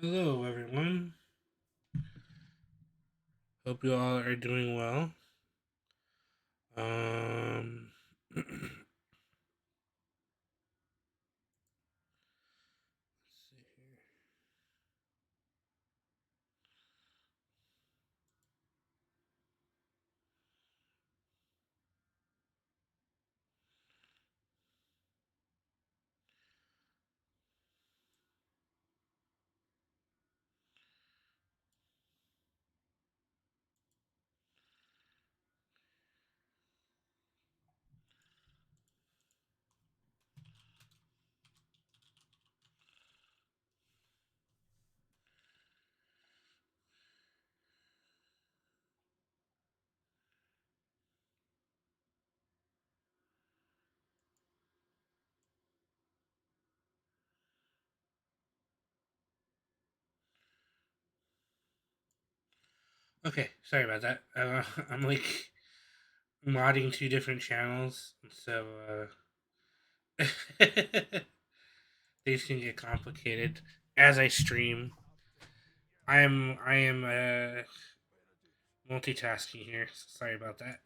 Hello, everyone. Hope you all are doing well. Let's see here. Okay, sorry about that. I'm like modding two different channels, so things can get complicated as I stream. I am multitasking here. So sorry about that.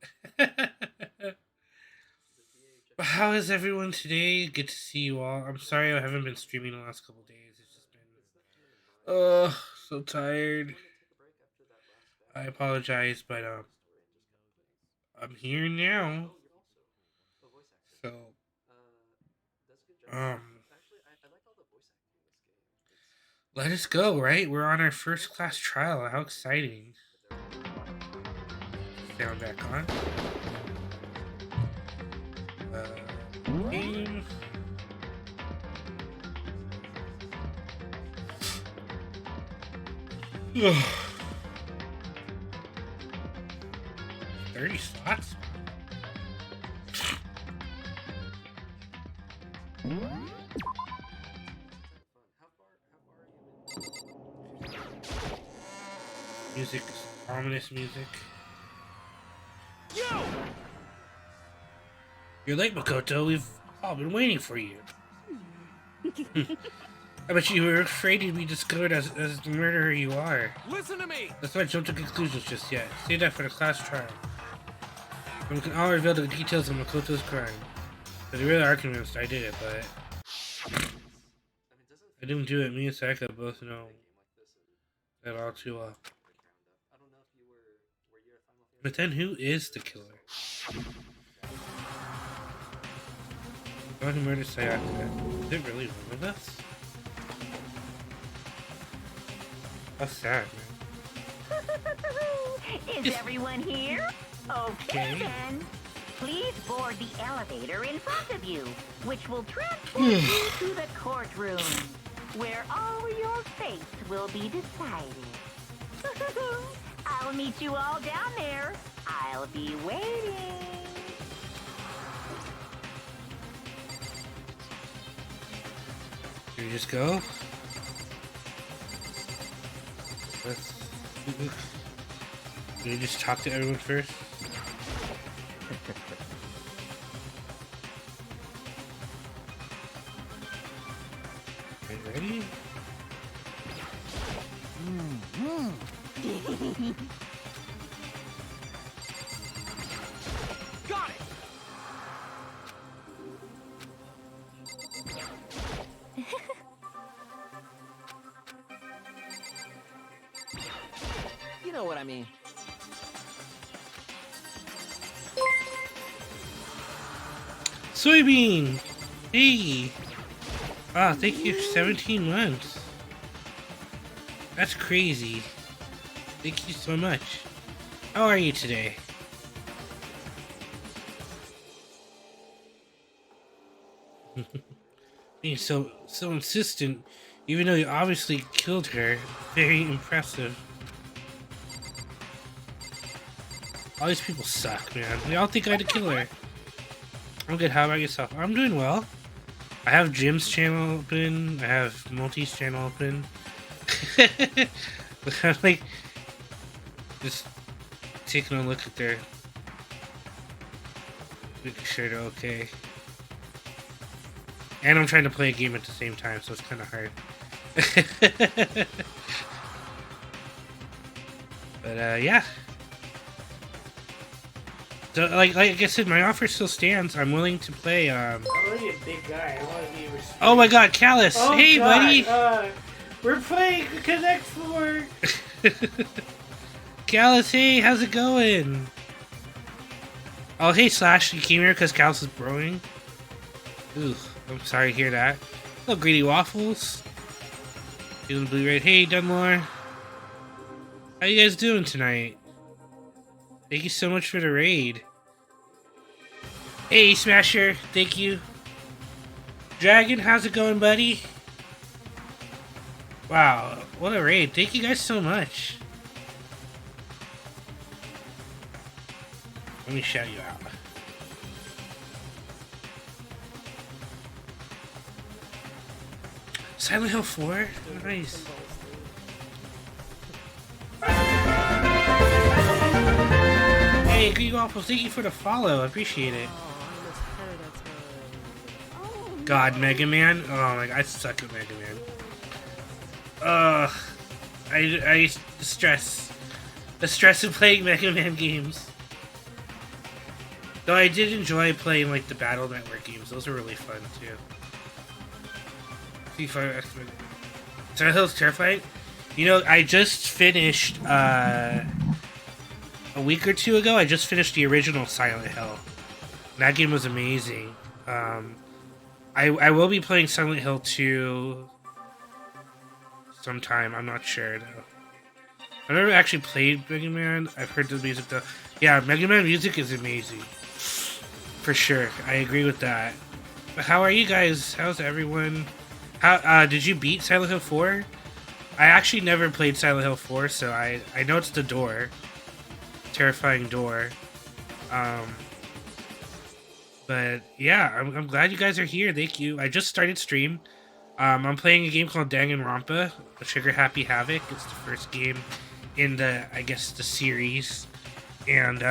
But how is everyone today? Good to see you all. I'm sorry I haven't been streaming the last couple days. It's just been so tired. I apologize, but I'm here now. So um let us go, right? We're on our first class trial. How exciting. Sound back on. Game. Ugh. 30 slots? Music, ominous music. You're late, Makoto. We've all been waiting for you. I bet you were afraid you'd be discovered as the murderer you are. Listen to me! That's why I jumped to conclusions just yet. Save that for the class trial. And we can all reveal the details of Makoto's crime. For the real arguments, I did it, but I didn't do it. Me and Sayaka both know that all too well. But then who is the killer? The one who murdered Sayaka. Is it really one of us? How sad, man. Is everyone here? Okay then. Please board the elevator in front of you, which will transport you to the courtroom, where all your fates will be decided. I'll meet you all down there. I'll be waiting. Here you just go. Can you just talk to everyone first? Are you ready? Got it! You know what I mean. Soybean! Hey! Wow, thank you for 17 months. That's crazy. Thank you so much. How are you today? Being so insistent, even though you obviously killed her. Very impressive. All these people suck, man. They all think I had to kill her. I'm good. How about yourself? I'm doing well. I have Jim's channel open. I have Multi's channel open. I'm like just taking a look at their, making sure they're okay. And I'm trying to play a game at the same time, so it's kind of hard. But yeah. So, like I said, my offer still stands. I'm willing to play. I'm already a big guy. I want to be respected. Oh my God, Callus! Oh, hey, God. buddy. We're playing Connect 4. Callus, hey, how's it going? Oh, hey, Slash, you came here because Callus is growing. Ooh, I'm sorry to hear that. Oh, Greedy Waffles. Feeling blue red. Hey, Dunmore. How you guys doing tonight? Thank you so much for the raid. Hey, Smasher, thank you. Dragon, how's it going, buddy? Wow, what a raid. Thank you guys so much. Let me shout you out. Silent Hill 4? Nice. Hey, Green Waffles, thank you for the follow. I appreciate it. God, Mega Man? Oh my God, I suck at Mega Man. I stress. The stress of playing Mega Man games. Though I did enjoy playing like the Battle Network games. Those were really fun too. Silent Hill's terrifying. You know, I just finished a week or two ago. I just finished the original Silent Hill. That game was amazing. I will be playing Silent Hill 2 sometime. I'm not sure though. I've never actually played Mega Man. I've heard the music though. Yeah, Mega Man music is amazing. For sure. I agree with that. But how are you guys? How's everyone? How did you beat Silent Hill 4? I actually never played Silent Hill 4, so I know it's the door. Terrifying door. But yeah, I'm glad you guys are here. Thank you. I just started stream. I'm playing a game called Danganronpa, the Trigger Happy Havoc. It's the first game in the, I guess, the series. And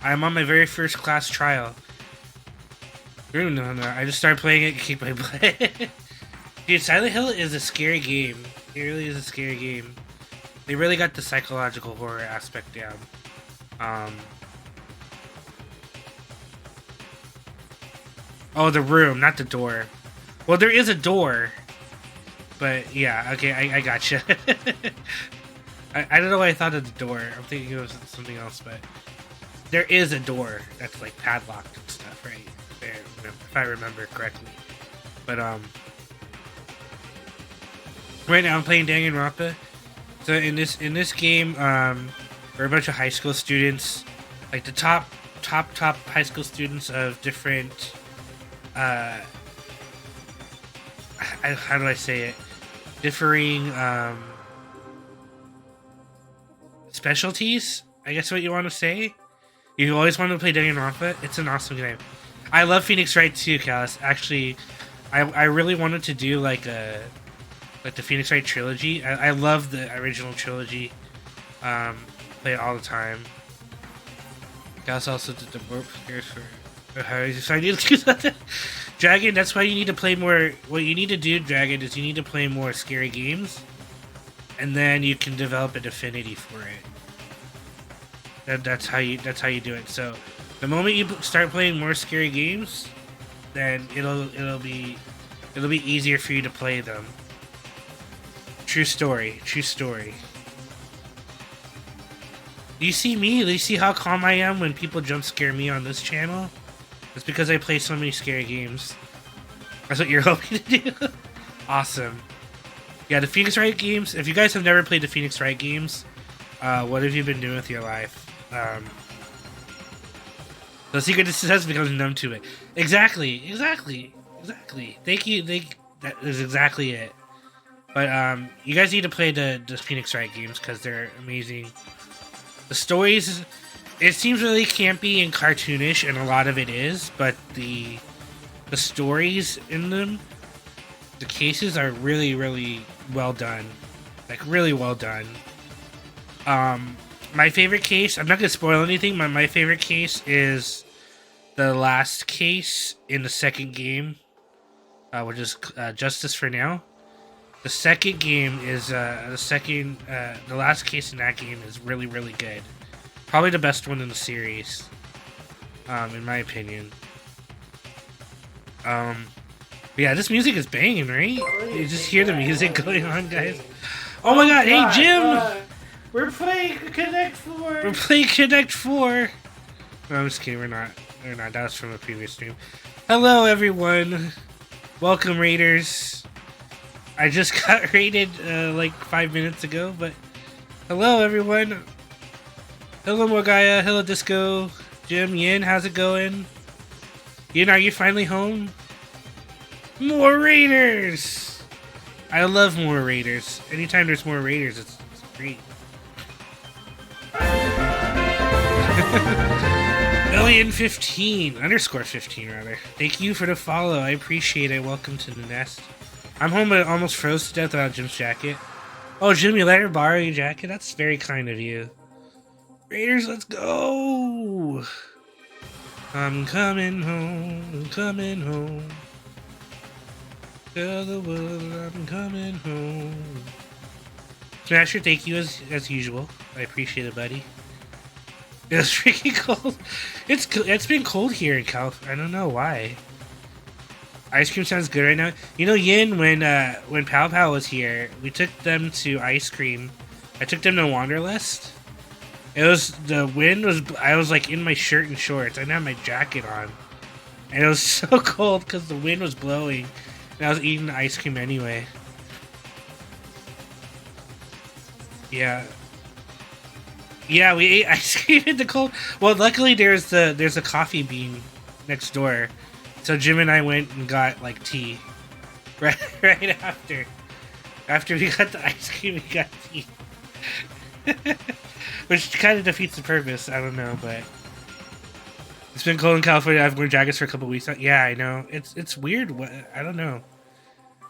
I'm on my very first class trial. No, I just started playing it, keep my play. Dude, Silent Hill is a scary game. It really is a scary game. They really got the psychological horror aspect down. Oh, the room, not the door. Well, there is a door. But, yeah, okay, I gotcha. I don't know why I thought of the door. I'm thinking it was something else, but... There is a door that's, like, padlocked and stuff, right? There, if I remember correctly. But, right now I'm playing Danganronpa. So, in this game, we're a bunch of high school students. Like, the top high school students of different... how do I say it? Differing specialties, I guess what you want to say. You always wanted to play Danganronpa. It's an awesome game. I love Phoenix Wright too, Callus. Actually, I really wanted to do like the Phoenix Wright trilogy. I love the original trilogy. Play it all the time. Callus also did the warp scares for. So I need to do that. Dragon, that's why you need to play more. What you need to do, Dragon, is you need to play more scary games, and then you can develop an affinity for it. That's how you do it. So, the moment you start playing more scary games, then it'll be easier for you to play them. True story. True story. You see me? You see how calm I am when people jump scare me on this channel? It's because I play so many scary games. That's what you're hoping to do? Awesome. Yeah, the Phoenix Wright games. If you guys have never played the Phoenix Wright games, what have you been doing with your life? The secret to success becomes numb to it. Exactly. Thank you. That is exactly it. But you guys need to play the Phoenix Wright games because they're amazing. The stories, it seems really campy and cartoonish, and a lot of it is, but the stories in them, the cases are really, really well done. Like, really well done. My favorite case, I'm not going to spoil anything, but my favorite case is the last case in the second game. which is Justice for Now. The second game is the last case in that game is really, really good. Probably the best one in the series, in my opinion. Yeah, this music is banging, right? You just hear the music going on, guys. Oh my god, hey Jim! We're playing Connect 4! We're playing Connect 4! No, I'm just kidding, we're not. That was from a previous stream. Hello, everyone! Welcome, Raiders. I just got raided, like 5 minutes ago, but... Hello, everyone! Hello, Morgaya. Hello, Disco. Jim, Yin, how's it going? Yin, are you finally home? More Raiders! I love more Raiders. Anytime there's more Raiders, it's great. Million15 underscore 15 rather. Thank you for the follow. I appreciate it. Welcome to the nest. I'm home but almost froze to death without Jim's jacket. Oh, Jim, you let her borrow your jacket? That's very kind of you. Raiders, let's go! I'm coming home. I'm coming home. Tell the world I'm coming home. Smasher, thank you as usual. I appreciate it, buddy. It's freaking cold. It's been cold here in California. I don't know why. Ice cream sounds good right now. You know, Yin, when Pow Pow was here, we took them to ice cream. I took them to Wanderlust. The wind was. I was like in my shirt and shorts. I didn't have my jacket on, and it was so cold because the wind was blowing. And I was eating the ice cream anyway. Yeah. Yeah, we ate ice cream in the cold. Well, luckily there's a coffee bean next door, so Jim and I went and got like tea. Right after we got the ice cream, we got tea, which kind of defeats the purpose. I don't know, but it's been cold in California. I've worn jackets for a couple weeks. Yeah, I know. It's weird. I don't know.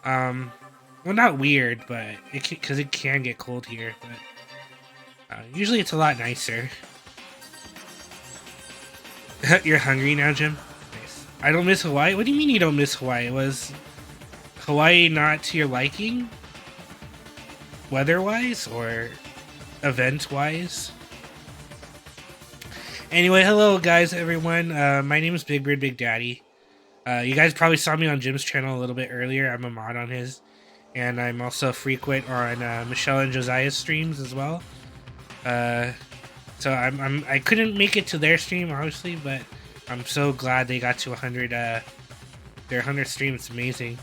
Well, not weird, but because it can get cold here, but. Usually it's a lot nicer. You're hungry now, Jim? Nice. I don't miss Hawaii? What do you mean you don't miss Hawaii? Was Hawaii not to your liking? Weather-wise or event-wise? Anyway, hello guys, everyone. My name is BigBirdBigDaddy. You guys probably saw me on Jim's channel a little bit earlier. I'm a mod on his. And I'm also frequent on Michelle and Josiah's streams as well. So I couldn't make it to their stream obviously, but I'm so glad they got to 100 their 100 stream. It's amazing.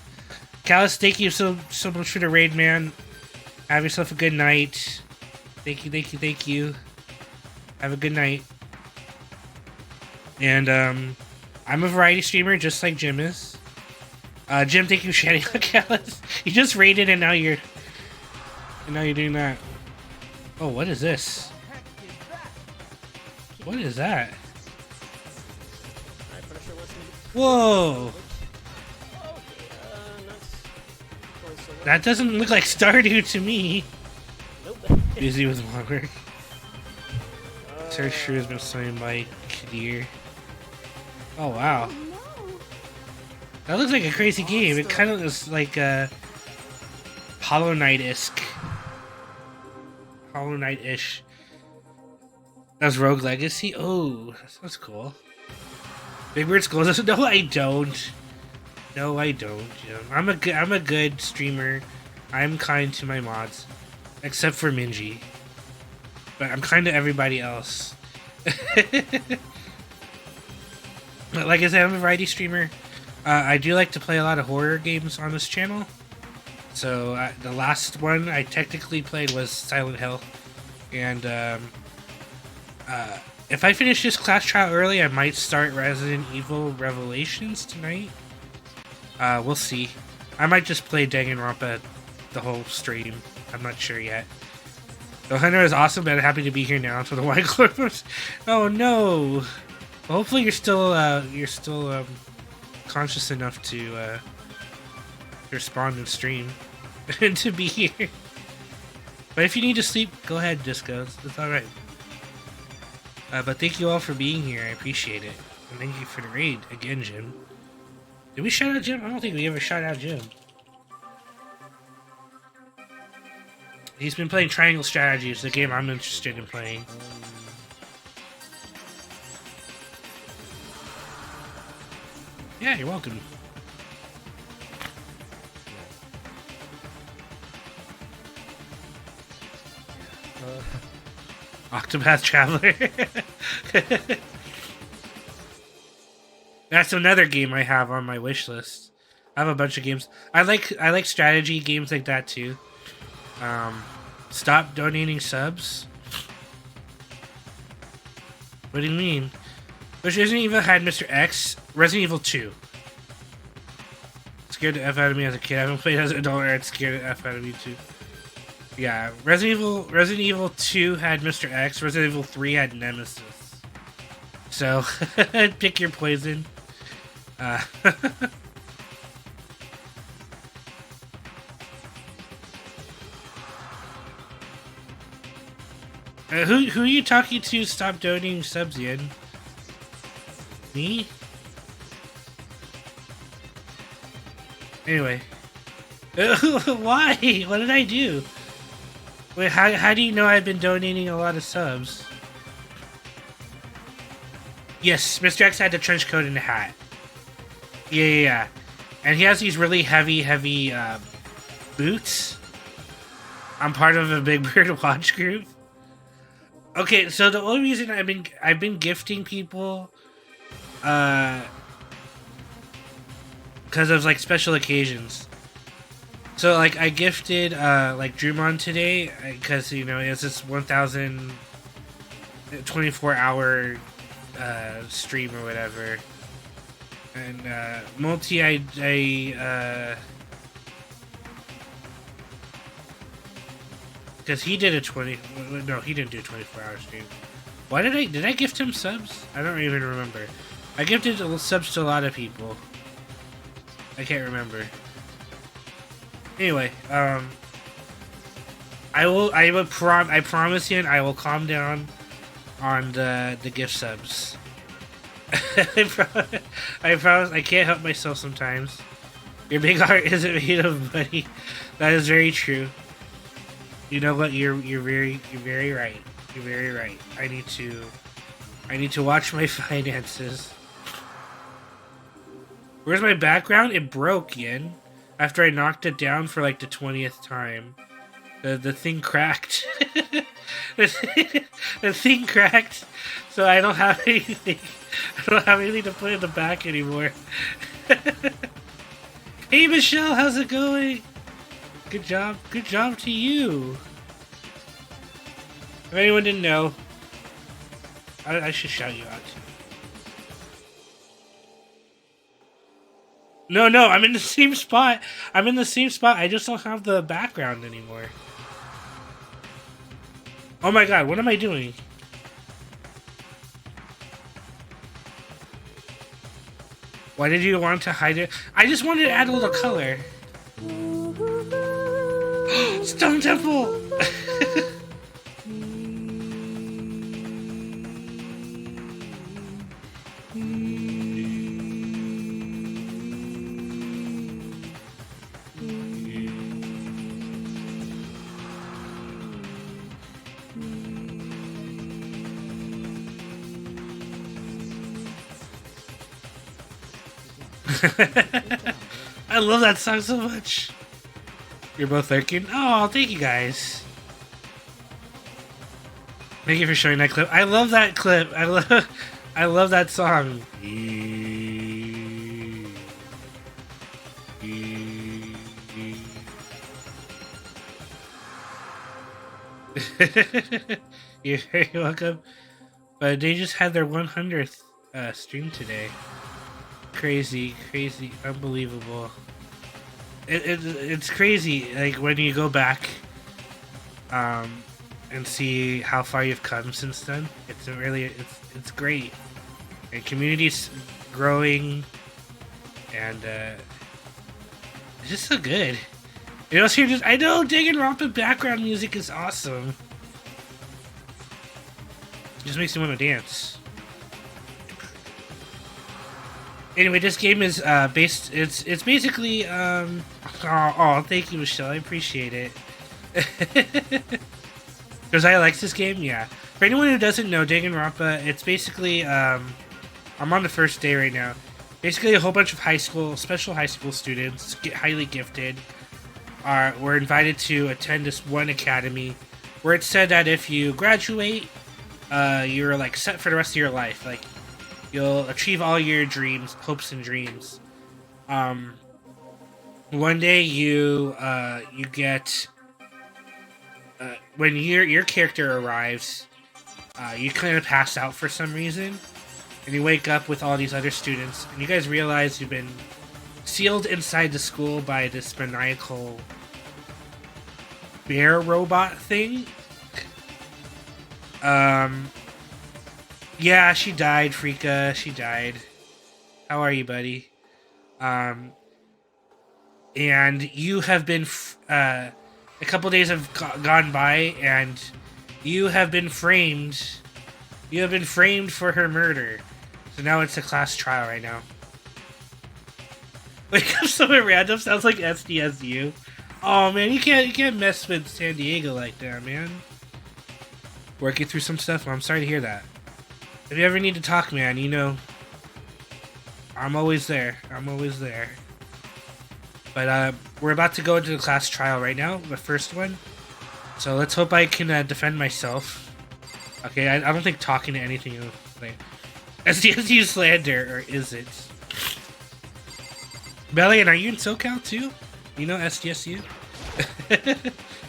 Callus, thank you so much for the raid, man. Have yourself a good night. Thank you. Have a good night. And I'm a variety streamer just like Jim is. Jim, thank you for shouting out Callus. You just raided and now you're doing that. Oh, what is this? What is that? Whoa! That doesn't look like Stardew to me. Busy with work. Sir Shrew has been slain by Kadir. Oh wow. That looks like a crazy game. It kind of looks like a Hollow Knight-esque. Hollow Knight-ish. That's Rogue Legacy? Oh, that sounds cool. Big Bird Skulls. No, I don't. No, I don't. I'm a good streamer. I'm kind to my mods. Except for Minji. But I'm kind to everybody else. But like I said, I'm a variety streamer. I do like to play a lot of horror games on this channel. So the last one I technically played was Silent Hill. And if I finish this class trial early, I might start Resident Evil Revelations tonight. We'll see. I might just play Danganronpa the whole stream. I'm not sure yet. The Hunter is awesome, but I'm happy to be here now for the White Clovers. Oh no! Well, hopefully you're still conscious enough to respond and stream and to be here. But if you need to sleep, go ahead, Disco. It's alright. But thank you all for being here. I appreciate it. And thank you for the raid again, Jim. Did we shout out Jim? I don't think we ever shout out Jim. He's been playing Triangle Strategy. It's the game I'm interested in playing. Yeah, you're welcome. Octopath Traveler. That's another game I have on my wish list. I have a bunch of games. I like strategy games like that too. Stop donating subs. What do you mean? Which Resident Evil had Mr. X? Resident Evil 2. Scared the F out of me as a kid. I haven't played as an adult, or it scared the F out of me too. Yeah, Resident Evil 2 had Mr. X. Resident Evil 3 had Nemesis. So, pick your poison. Who are you talking to? Stop donating subs, Yin. Me? Anyway. Why? What did I do? Wait, how do you know I've been donating a lot of subs? Yes, Mr. X had the trench coat and the hat. Yeah. And he has these really heavy boots. I'm part of a Big Bird watch group. Okay, so the only reason I've been gifting people because of like special occasions. So like I gifted like Drumon today because you know it's this 1,024-hour stream or whatever, and Multi I because he did a 20. No, he didn't do a 24-hour stream. Why did I gift him subs? I don't even remember. I gifted subs to a lot of people. I can't remember. Anyway, I promise you, and I will calm down on the gift subs. I promise. I can't help myself sometimes. Your big heart isn't made of money. That is very true. You know what? You're very right. You're very right. I need to watch my finances. Where's my background? It broke, Yin. After I knocked it down for like the 20th time. The thing cracked. the thing cracked. So I don't have anything. I don't have anything to put in the back anymore. Hey Michelle, how's it going? Good job to you. If anyone didn't know, I should shout you out too. No, I'm in the same spot. I just don't have the background anymore. Oh my god, what am I doing? Why did you want to hide it? I just wanted to add a little color. Stone Temple! I love that song so much. You're both lurking. Oh, thank you guys. Thank you for showing that clip. I love that clip. I love that song. You're very welcome. But they just had their 100th stream today. Crazy, unbelievable. It's crazy, like when you go back and see how far you've come since then. It's great, and community's growing, and it's just so good. You know, I know Danganronpa background music is awesome. It just makes me want to dance. Anyway, this game is based. It's basically thank you, Michelle. I appreciate it. Because I like this game. Yeah. For anyone who doesn't know, Danganronpa, it's basically I'm on the first day right now. Basically, a whole bunch of special high school students, highly gifted, were invited to attend this one academy, where it said that if you graduate, you're like set for the rest of your life. Like, you'll achieve all your dreams, hopes, and dreams. One day you get when your character arrives, you kind of pass out for some reason, and you wake up with all these other students, and you guys realize you've been sealed inside the school by this maniacal bear robot thing. Yeah, she died, Frika. She died. How are you, buddy? And you have been a couple days have gone by, and you have been framed. You have been framed for her murder. So now it's a class trial right now. Wake up somewhere random sounds like SDSU. Oh man, you can't mess with San Diego like that, man. Working through some stuff. Well, I'm sorry to hear that. If you ever need to talk, man, you know, I'm always there. I'm always there. But we're about to go into the class trial right now, the first one. So let's hope I can defend myself. Okay, I don't think talking to anything is like SDSU slander, or is it? Belly, and are you in SoCal too? You know SDSU?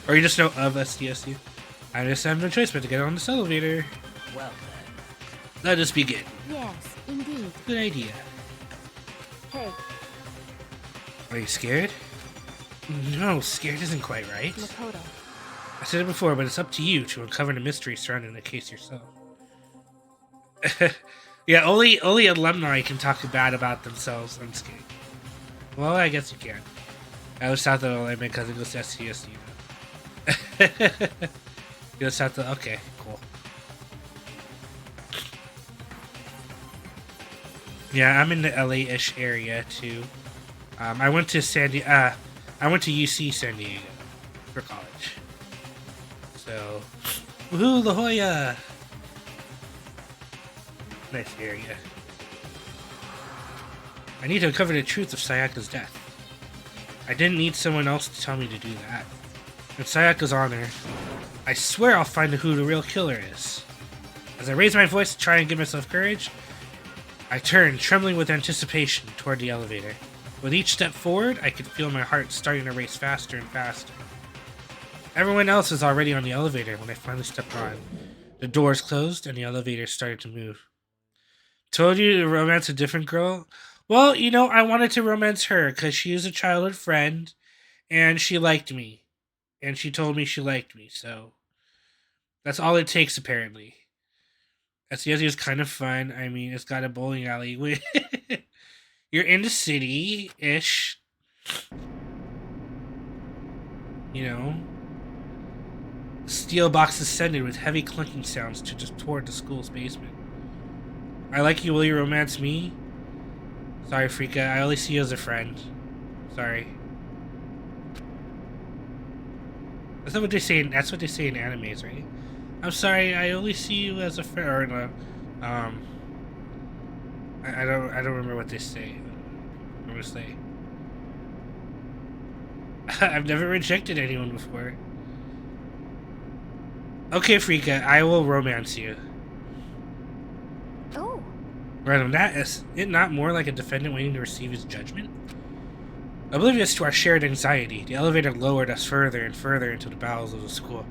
Or you just know of SDSU? I just have no choice but to get on this elevator. Well Let us begin. Yes, indeed. Good idea. Hey, Are you scared? No, scared isn't quite right. Makoto. I said it before, but it's up to you to uncover the mystery surrounding the case yourself. Yeah, only alumni can talk bad about themselves. I'm just kidding. Well, I guess you can. I was thought that only meant because it goes to SCSU. You just have to. Okay, cool. Yeah, I'm in the LA-ish area too. I went to I went to UC San Diego for college. So, woohoo, La Jolla! Nice area. I need to uncover the truth of Sayaka's death. I didn't need someone else to tell me to do that. In Sayaka's honor, I swear I'll find who the real killer is. As I raise my voice to try and give myself courage, I turn, trembling with anticipation, toward the elevator. With each step forward, I could feel my heart starting to race faster and faster. Everyone else is already on the elevator when I finally stepped on. The doors closed and the elevator started to move. Told you to romance a different girl? Well, you know, I wanted to romance her because she is a childhood friend and she liked me. And she told me she liked me, so that's all it takes, apparently. SCSU is kind of fun. I mean, it's got a bowling alley. You're in the city-ish. You know. Steel box ascended with heavy clinking sounds to just toward the school's basement. I like you, will you romance me? Sorry, Frika, I only see you as a friend. Sorry. That's what they say. That's what they say in animes, right? I'm sorry, I only see you as a friend. Or no, I don't remember what they say. What do they say? I've never rejected anyone before. Okay, Frika, I will romance you. Oh, Random, that is it not more like a defendant waiting to receive his judgment? Oblivious to our shared anxiety, the elevator lowered us further and further into the bowels of the school.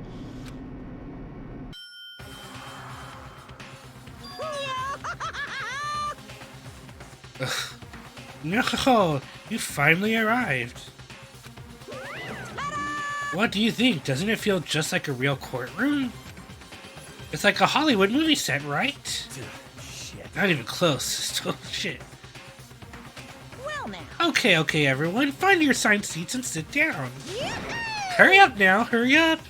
Ugh. No, you finally arrived. What do you think? Doesn't it feel just like a real courtroom? It's like a Hollywood movie set, right? shit. Not even close. It's total shit. Well now. Okay, everyone. Find your assigned seats and sit down. Hurry up now. Hurry up.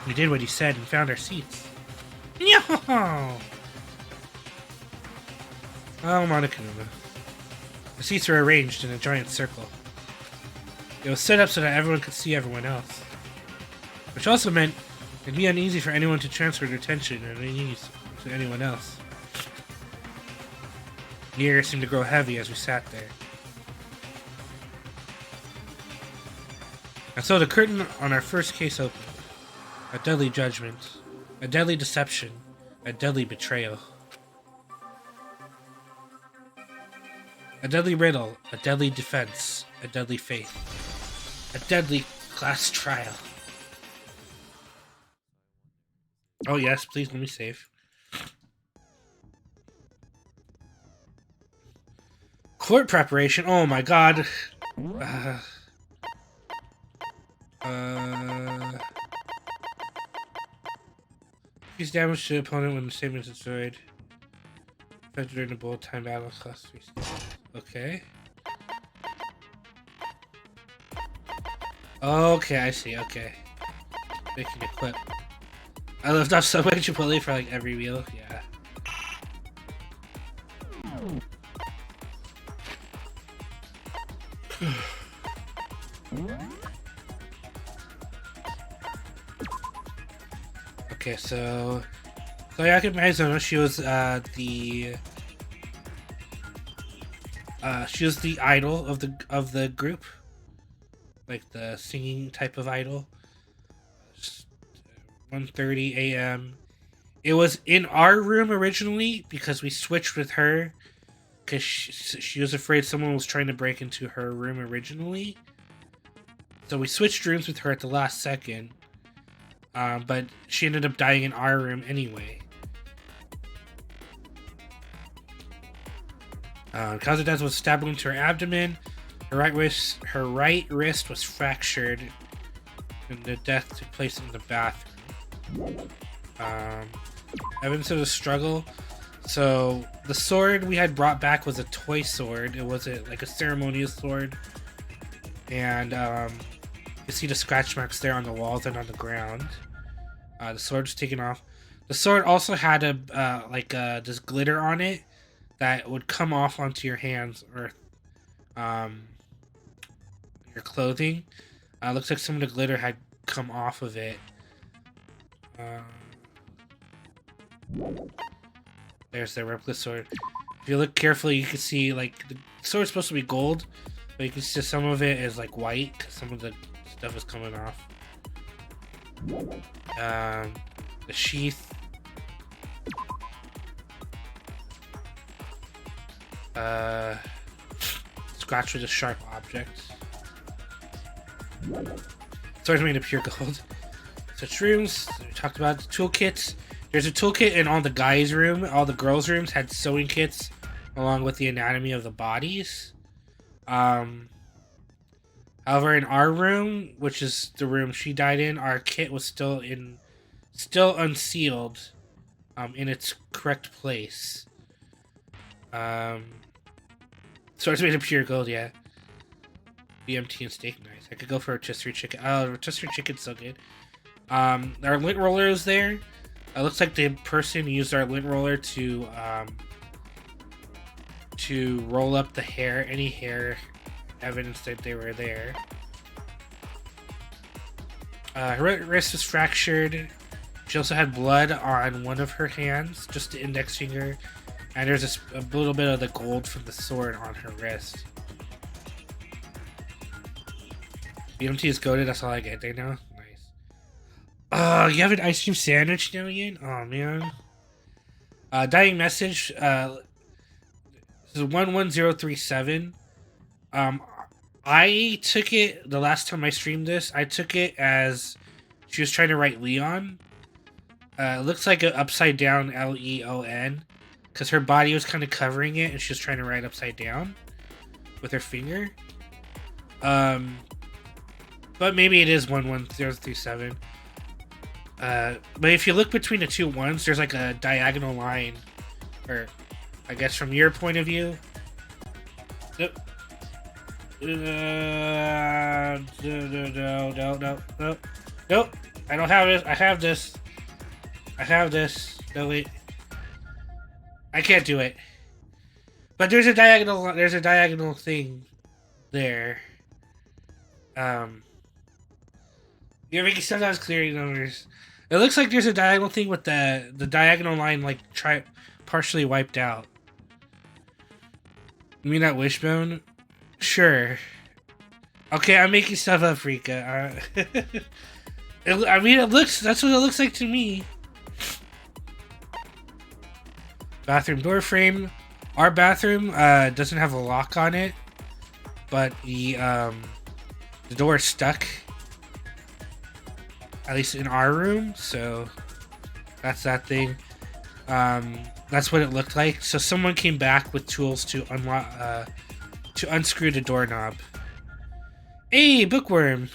We did what he said and found our seats. Yo! Oh, Monokanuma. The seats were arranged in a giant circle. It was set up so that everyone could see everyone else. Which also meant it'd be uneasy for anyone to transfer their attention or their needs to anyone else. The air seemed to grow heavy as we sat there. And so the curtain on our first case opened. A deadly judgment. A deadly deception. A deadly betrayal. A deadly riddle. A deadly defense. A deadly faith. A deadly class trial. Oh yes, please let me save. Court preparation. Oh my god. Increase damage to the opponent when the statement is destroyed. Effective during the bullet time battle cost 3 seconds. Okay. Okay, I see. Okay. They can equip. I left off so much Chipotle for like every wheel. Yeah. Okay, so Sayaka Maizono, she was the idol of the group, like the singing type of idol. 1:30 a.m. It was in our room originally because we switched with her because she was afraid someone was trying to break into her room originally. So we switched rooms with her at the last second. But she ended up dying in our room anyway. Cause of death was stabbed into her abdomen. Her right wrist was fractured, and the death took place in the bathroom. Evidence of the struggle. So the sword we had brought back was a toy sword. It wasn't like a ceremonial sword, and you see the scratch marks there on the walls and on the ground. The sword was taken off. The sword also had this glitter on it that would come off onto your hands or your clothing. Looks like some of the glitter had come off of it. There's the replica sword. If you look carefully, you can see like the sword's supposed to be gold, but you can see some of it is like white because some of the stuff is coming off. The sheath. Scratch with a sharp object. Sword's made of pure gold. Such rooms. We talked about the toolkits. There's a toolkit in all the guys' room. All the girls' rooms had sewing kits along with the anatomy of the bodies. However, in our room, which is the room she died in, our kit was still unsealed, in its correct place. Swords made of pure gold, yeah. BMT and steak, nice. I could go for a rotisserie chicken. Oh, rotisserie chicken's so good. Our lint roller is there. It looks like the person used our lint roller to roll up the hair, any hair evidence that they were there. Her wrist was fractured. She also had blood on one of her hands, just the index finger, and there's a little bit of the gold from the sword on her wrist. BMT is goated, that's all I get there now. Nice. You have an ice cream sandwich now again? Oh man. Dying message. This is 11037. I took it the last time I streamed this. I took it as she was trying to write Leon. It looks like an upside down Leon, because her body was kind of covering it, and she was trying to write upside down with her finger. But maybe it is 11037. But if you look between the two ones, there's like a diagonal line, or I guess from your point of view. Nope. No. Nope. I don't have it. I have this. No, wait. I can't do it. But there's a diagonal thing there. You're making sometimes clearing numbers. It looks like there's a diagonal thing with the diagonal line like partially wiped out. You mean that wishbone? Sure. Okay, I'm making stuff up, Rika. I mean, that's what it looks like to me. Bathroom door frame. Our bathroom doesn't have a lock on it, but the door is stuck. At least in our room, so that's that thing. That's what it looked like. So someone came back with tools to unlock, to unscrew the doorknob. Hey, bookworm.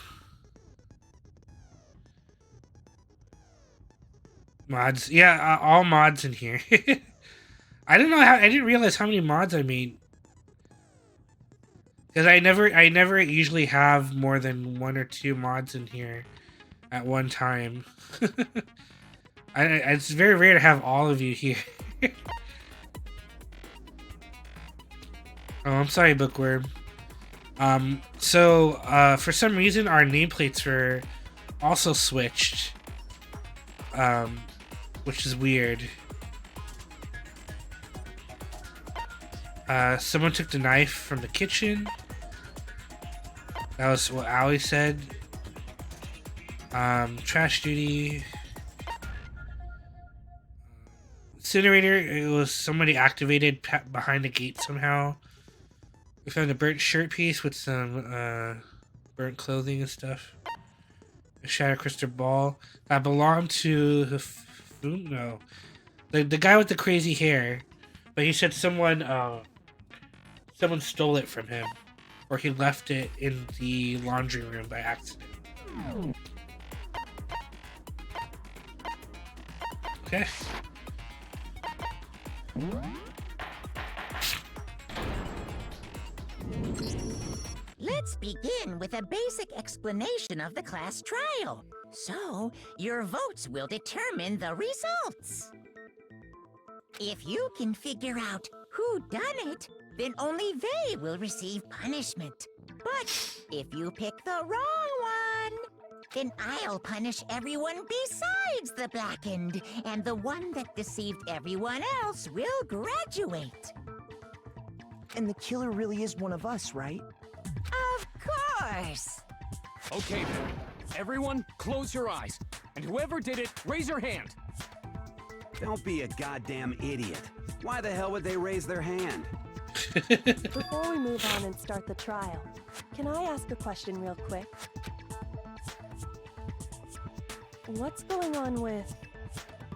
Mods, yeah, all mods in here. I didn't realize how many mods I made. Because I never usually have more than 1 or 2 mods in here at one time. It's very rare to have all of you here. Oh, I'm sorry, bookworm. So for some reason our nameplates were also switched. Which is weird. Someone took the knife from the kitchen. That was what Ali said. Trash duty. Incinerator, it was somebody activated behind the gate somehow. We found a burnt shirt piece with some burnt clothing and stuff. A shattered crystal ball that belonged to no, the guy with the crazy hair, but he said someone stole it from him, or he left it in the laundry room by accident. Okay. Let's begin with a basic explanation of the class trial. So, your votes will determine the results. If you can figure out who done it, then only they will receive punishment. But if you pick the wrong one, then I'll punish everyone besides the blackened, and the one that deceived everyone else will graduate. And the killer really is one of us, right? Of course! Okay then. Everyone, close your eyes. And whoever did it, raise your hand. Don't be a goddamn idiot. Why the hell would they raise their hand? Before we move on and start the trial, can I ask a question real quick? What's going on with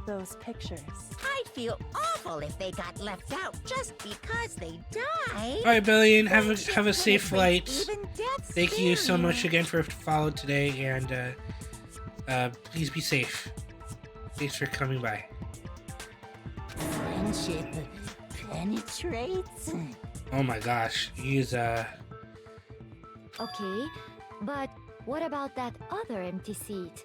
those pictures? I'd feel awful if they got left out just because they died. Alright, Billion, have a safe Friendship flight. makes even death Thank you so much scarier. again for following today, and please be safe. Thanks for coming by. Friendship penetrates. Oh my gosh, he's Okay, but what about that other empty seat?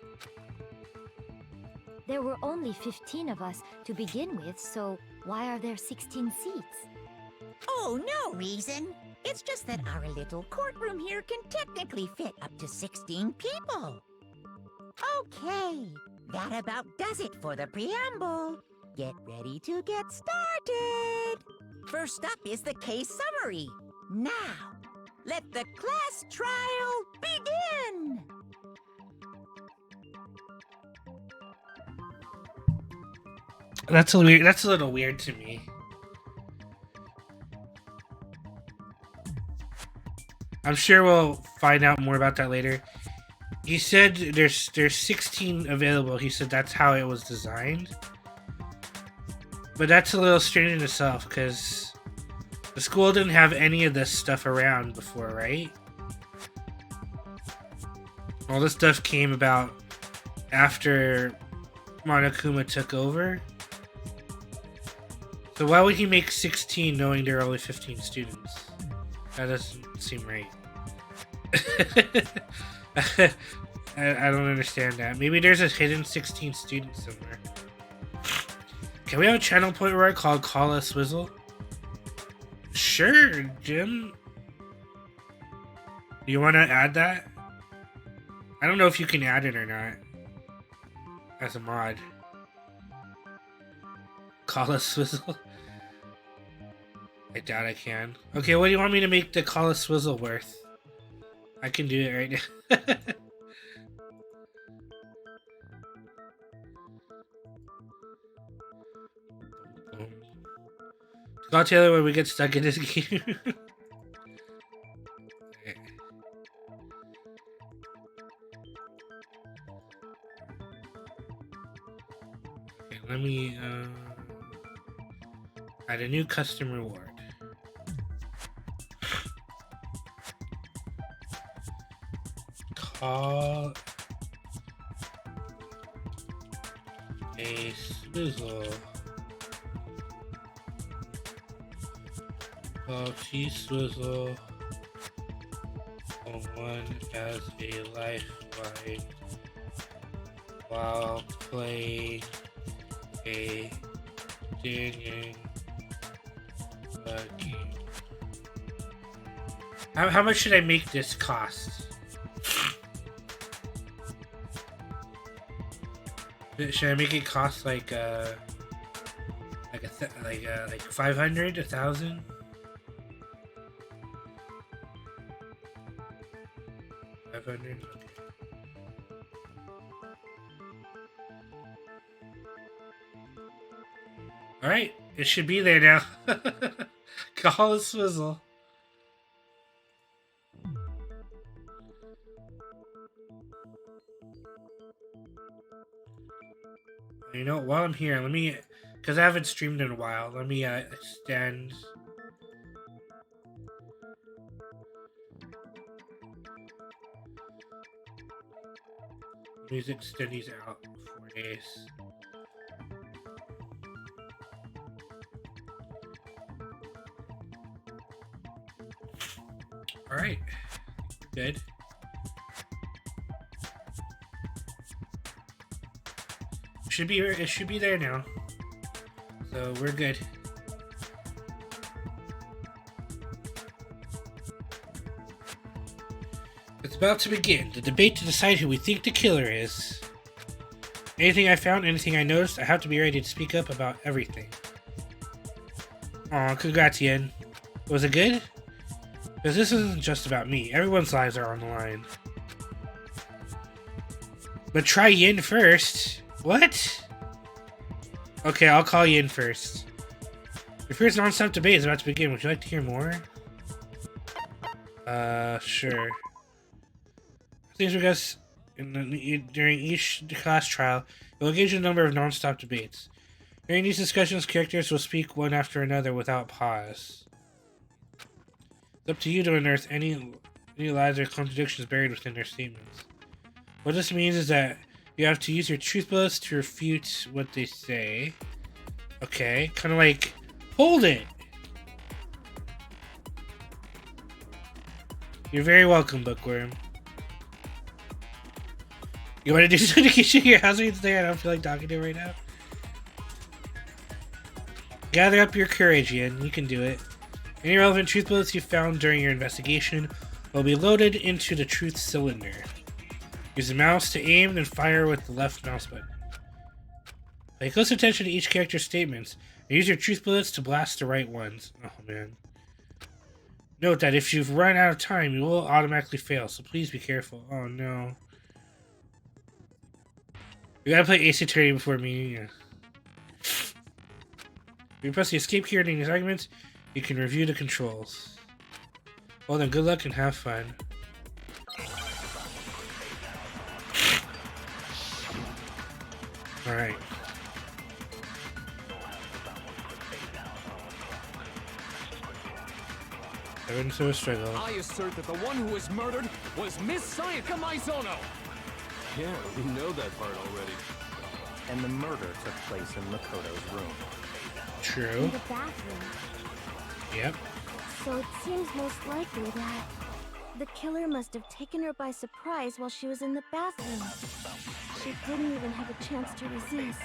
There were only 15 of us to begin with, so why are there 16 seats? Oh, no reason. It's just that our little courtroom here can technically fit up to 16 people. Okay, that about does it for the preamble. Get ready to get started. First up is the case summary. Now, let the class trial begin. That's a little weird to me. I'm sure we'll find out more about that later. He said there's 16 available. He said that's how it was designed. But that's a little strange in itself, because the school didn't have any of this stuff around before, right? All this stuff came about after Monokuma took over. So why would he make 16 knowing there are only 15 students? That doesn't seem right. I don't understand that. Maybe there's a hidden 16 students somewhere. Can we have a channel point where I call a Swizzle? Sure, Jim. Do you want to add that? I don't know if you can add it or not. As a mod. Call a swizzle? I doubt I can. Okay, what do you want me to make the call a swizzle worth? I can do it right now. Call Taylor when we get stuck in this game. Okay. Okay, let me add a new custom reward. Call a swizzle. She swizzle on one as a lifeline while playing a Danganronpa game. How much should I make this cost? Should I make it cost like 500, 1,000? 500. Okay. All right, it should be there now. Call a swizzle. You know, while I'm here, let me, because I haven't streamed in a while, let me extend. Let me extend these out 4 days. All right, good. It should be there now. So we're good. It's about to begin. The debate to decide who we think the killer is. Anything I found, anything I noticed, I have to be ready to speak up about everything. Aw, congrats, Yen. Was it good? Because this isn't just about me. Everyone's lives are on the line. But try Yen first. What? Okay, I'll call you in first. Your first non-stop debate is about to begin. Would you like to hear more? Sure. Things we guess during each class trial, you'll engage in a number of non-stop debates. During these discussions, characters will speak one after another without pause. It's up to you to unearth any lies or contradictions buried within their statements. What this means is that you have to use your truth bullets to refute what they say. Okay, kind of like, hold it! You're very welcome, Bookworm. You want to do something to get your housemates there? I don't feel like talking to him right now. Gather up your courage, Ian. You can do it. Any relevant truth bullets you found during your investigation will be loaded into the truth cylinder. Use the mouse to aim and fire with the left mouse button. Pay close attention to each character's statements and use your truth bullets to blast the right ones. Oh man. Note that if you've run out of time, you will automatically fail, so please be careful. Oh no. We gotta play Ace Attorney before me. Yeah. If you press the escape key during these arguments, you can review the controls. Well then, good luck and have fun. Alright. Everyone's so struggle. I assert that the one who was murdered was Miss Sayaka Maizono. Yeah, we know that part already. And the murder took place in Makoto's room. True. In the bathroom. Yep. So it seems most likely that the killer must have taken her by surprise while she was in the bathroom. She didn't even have a chance to resist.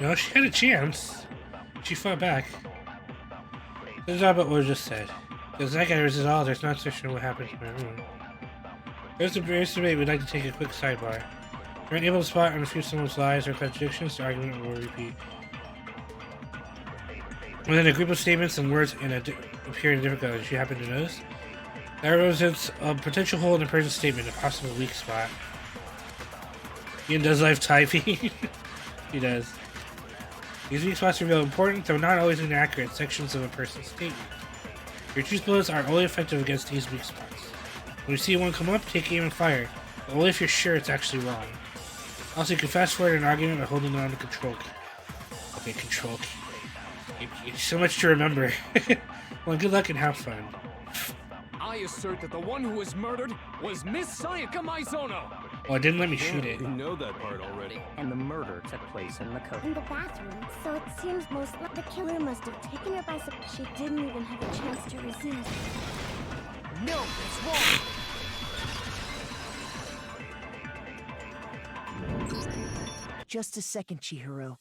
No, she had a chance. She fought back. This is not what was just said. Because that guy is all, there's not so sure what happened in my room. There's a brief debate, we'd like to take a quick sidebar. We're unable to spot and refute someone's lies or contradictions, the argument will repeat. Within a group of statements and words appear in different colors, you happen to notice? That represents a potential hole in a person's statement, a possible weak spot. Ian does live typing. He does. These weak spots reveal important, though not always inaccurate, sections of a person's statement. Your truth bullets are only effective against these weak spots. When you see one come up, take aim and fire, but only if you're sure it's actually wrong. Also, you can fast forward an argument by holding on to control key. Okay, control key. So much to remember. Well, good luck and have fun. I assert that the one who was murdered was Miss Sayaka Maizono. Well, it didn't let me shoot it. You know that part already. And the murder took place in Makoto. In the bathroom, so it seems most like the killer must have taken her by surprise. She didn't even have a chance to resist. No, it's wrong. Just a second, Chihiro.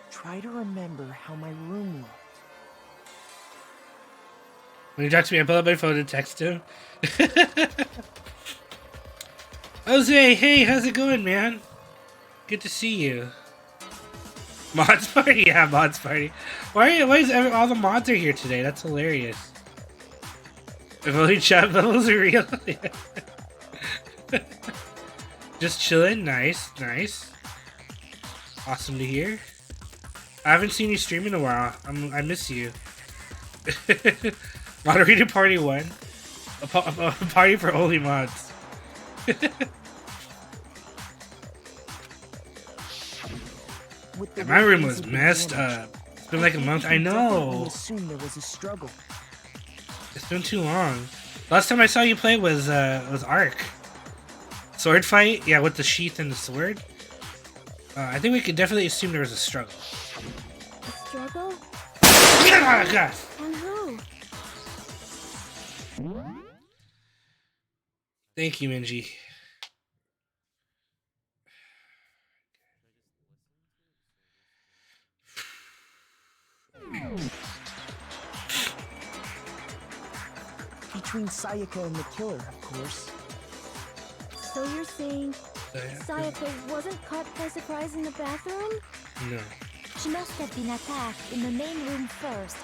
Try to remember how my room looked. When he talks to me, I pull up my phone and text him. Jose, hey, how's it going, man? Good to see you. Mods party? Yeah, mods party. Why is all the mods are here today? That's hilarious. If only chat bubbles are real. Just chilling. Nice, nice. Awesome to hear. I haven't seen you stream in a while. I miss you. Moderator party 1. A party for only mods. My room was messed up. It's been like a month. I know. Assume there was a struggle. It's been too long. Last time I saw you play was Ark. Sword fight? Yeah, with the sheath and the sword. I think we could definitely assume there was a struggle. A struggle? Oh, God. And who? Thank you, Minji. Between Sayaka and the killer, of course. So you're saying Sayaka wasn't caught by surprise in the bathroom? No. She must have been attacked in the main room first.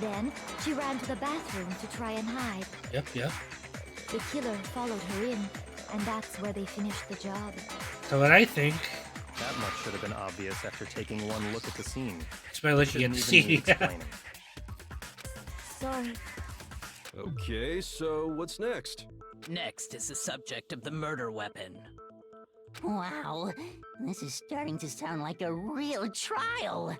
Then, she ran to the bathroom to try and hide. Yep. The killer followed her in, and that's where they finished the job. So what I think... That much should have been obvious after taking one look at the scene. Just by looking at the scene. Sorry. Okay, so what's next? Next is the subject of the murder weapon. Wow, this is starting to sound like a real trial.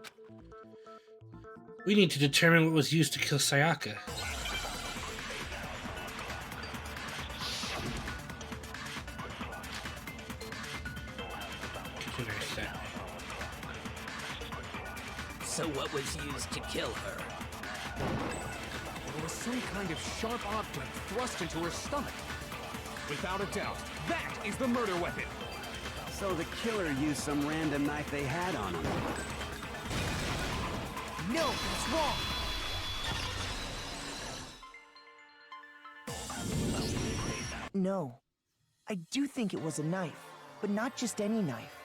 We need to determine what was used to kill Sayaka. So what was used to kill her? There was some kind of sharp object thrust into her stomach. Without a doubt, that is the murder weapon. So the killer used some random knife they had on him. No, that's wrong. No. I do think it was a knife, but not just any knife.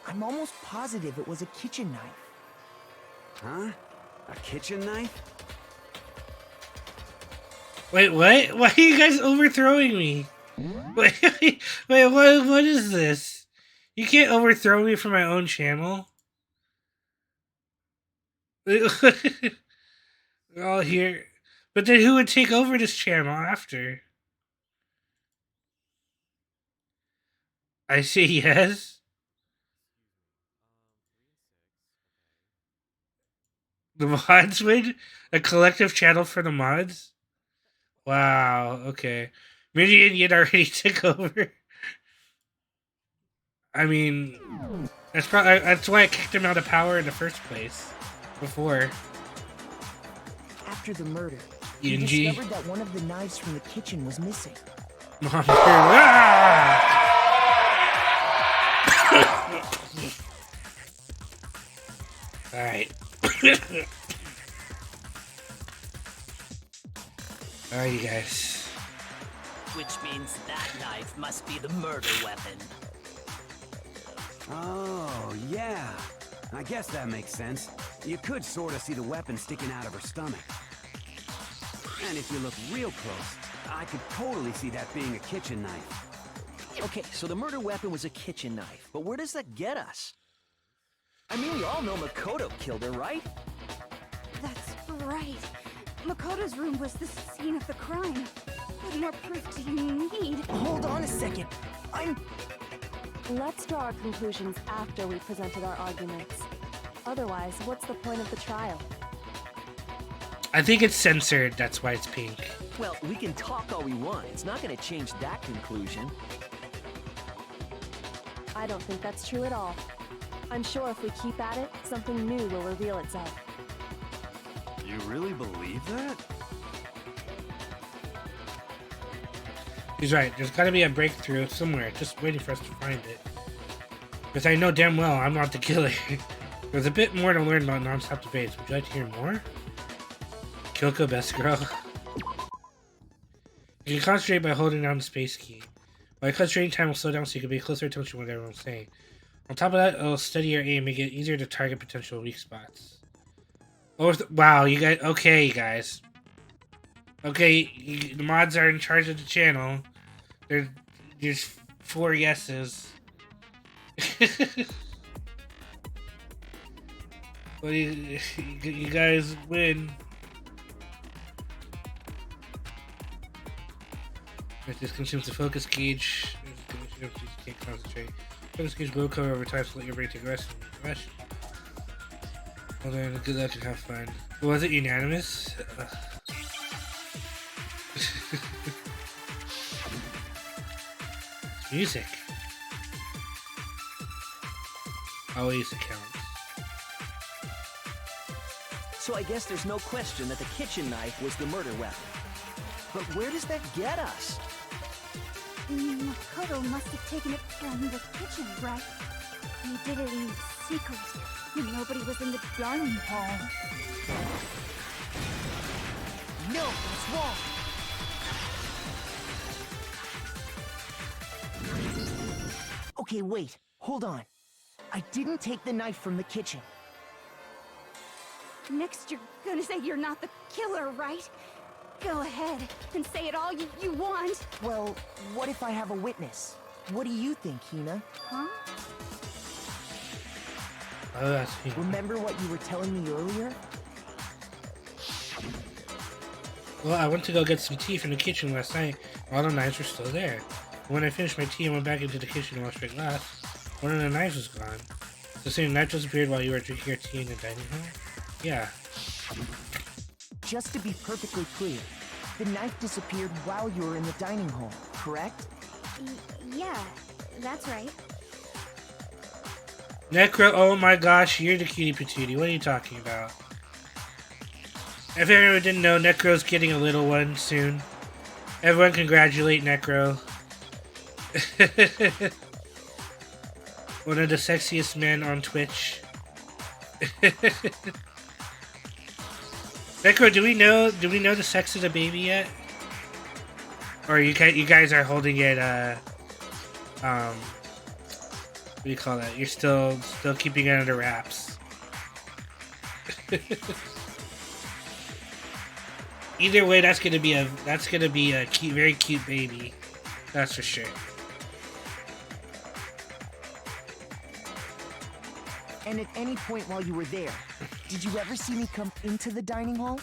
I'm almost positive it was a kitchen knife. Huh? A kitchen knife? Wait, what? Why are you guys overthrowing me? Wait, what is this? You can't overthrow me from my own channel. We're all here. But then who would take over this channel after? I say yes. The mods would? A collective channel for the mods? Wow, okay. Minji and Yin already took over. I mean, that's why I kicked him out of power in the first place. Before. After the murder, Yunji we discovered that one of the knives from the kitchen was missing. Mom, ah! Alright. Alright, you guys. Which means that knife must be the murder weapon. Oh, yeah. I guess that makes sense. You could sort of see the weapon sticking out of her stomach. And if you look real close, I could totally see that being a kitchen knife. Okay, so the murder weapon was a kitchen knife, but where does that get us? I mean, we all know Makoto killed her, right? That's right. Makoto's room was the scene of the crime. What more proof do you need? Hold on a second. Let's draw our conclusions after we presented our arguments. Otherwise, what's the point of the trial? I think it's censored, that's why it's pink. Well, we can talk all we want. It's not gonna change that conclusion. I don't think that's true at all. I'm sure if we keep at it, something new will reveal itself. You really believe that? He's right, there's gotta be a breakthrough somewhere, just waiting for us to find it. Because I know damn well I'm not the killer. There's a bit more to learn about non-stop debates. Would you like to hear more? Kyoko, best girl. You can concentrate by holding down the space key. By concentrating, time will slow down so you can pay closer attention to what everyone's saying. On top of that, it'll steady your aim, make it easier to target potential weak spots. Oh, wow, you guys. Okay, you guys. Okay, the mods are in charge of the channel. There's 4 yeses. Well, you guys win. This consumes the focus gauge. You can't concentrate. Focus gauge will recover over time, so let your brain take a rest. Well then, good luck and have fun. Was it unanimous? Music. Always it counts. So I guess there's no question that the kitchen knife was the murder weapon. But where does that get us? Makoto must have taken it from the kitchen, right? He did it in secret. Nobody was in the dining hall. No, that's wrong. Okay, wait. Hold on. I didn't take the knife from the kitchen. Next, you're gonna say you're not the killer, right? Go ahead and say it all you want. Well, what if I have a witness? What do you think, Hina? Huh? Oh, that's me. Remember what you were telling me earlier? Well, I went to go get some tea from the kitchen last night. All the knives were still there. When I finished my tea and went back into the kitchen to wash my glass, one of the knives was gone. The same knife disappeared while you were drinking your tea in the dining hall? Yeah. Just to be perfectly clear, the knife disappeared while you were in the dining hall, correct? Yeah, that's right. Necro, oh my gosh, you're the cutie patootie. What are you talking about? If anyone didn't know, Necro's getting a little one soon. Everyone congratulate Necro. One of the sexiest men on Twitch. Necro, do we know the sex of the baby yet? Or you guys are holding it what do you call that? You're still keeping it under wraps. Either way, that's gonna be a cute, very cute baby. That's for sure. And at any point while you were there, did you ever see me come into the dining hall?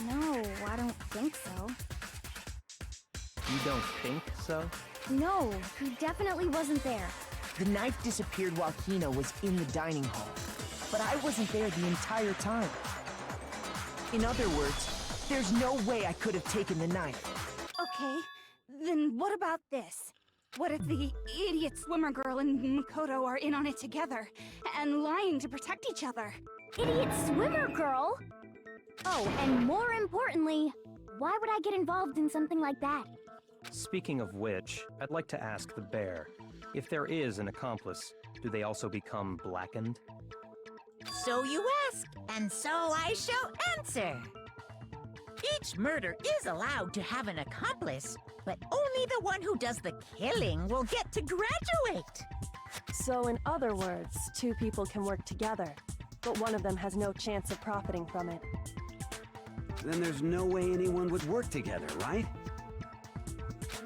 No, I don't think so. You don't think so? No, he definitely wasn't there. The knife disappeared while Hina was in the dining hall, but I wasn't there the entire time. In other words, there's no way I could have taken the knife. Okay, then what about this? What if the idiot swimmer girl and Makoto are in on it together, and lying to protect each other? Idiot swimmer girl? Oh, and more importantly, why would I get involved in something like that? Speaking of which, I'd like to ask the bear, if there is an accomplice, do they also become blackened? So you ask, and so I shall answer. Witch murder is allowed to have an accomplice, but only the one who does the killing will get to graduate. So in other words, two people can work together, but one of them has no chance of profiting from it. Then there's no way anyone would work together, right?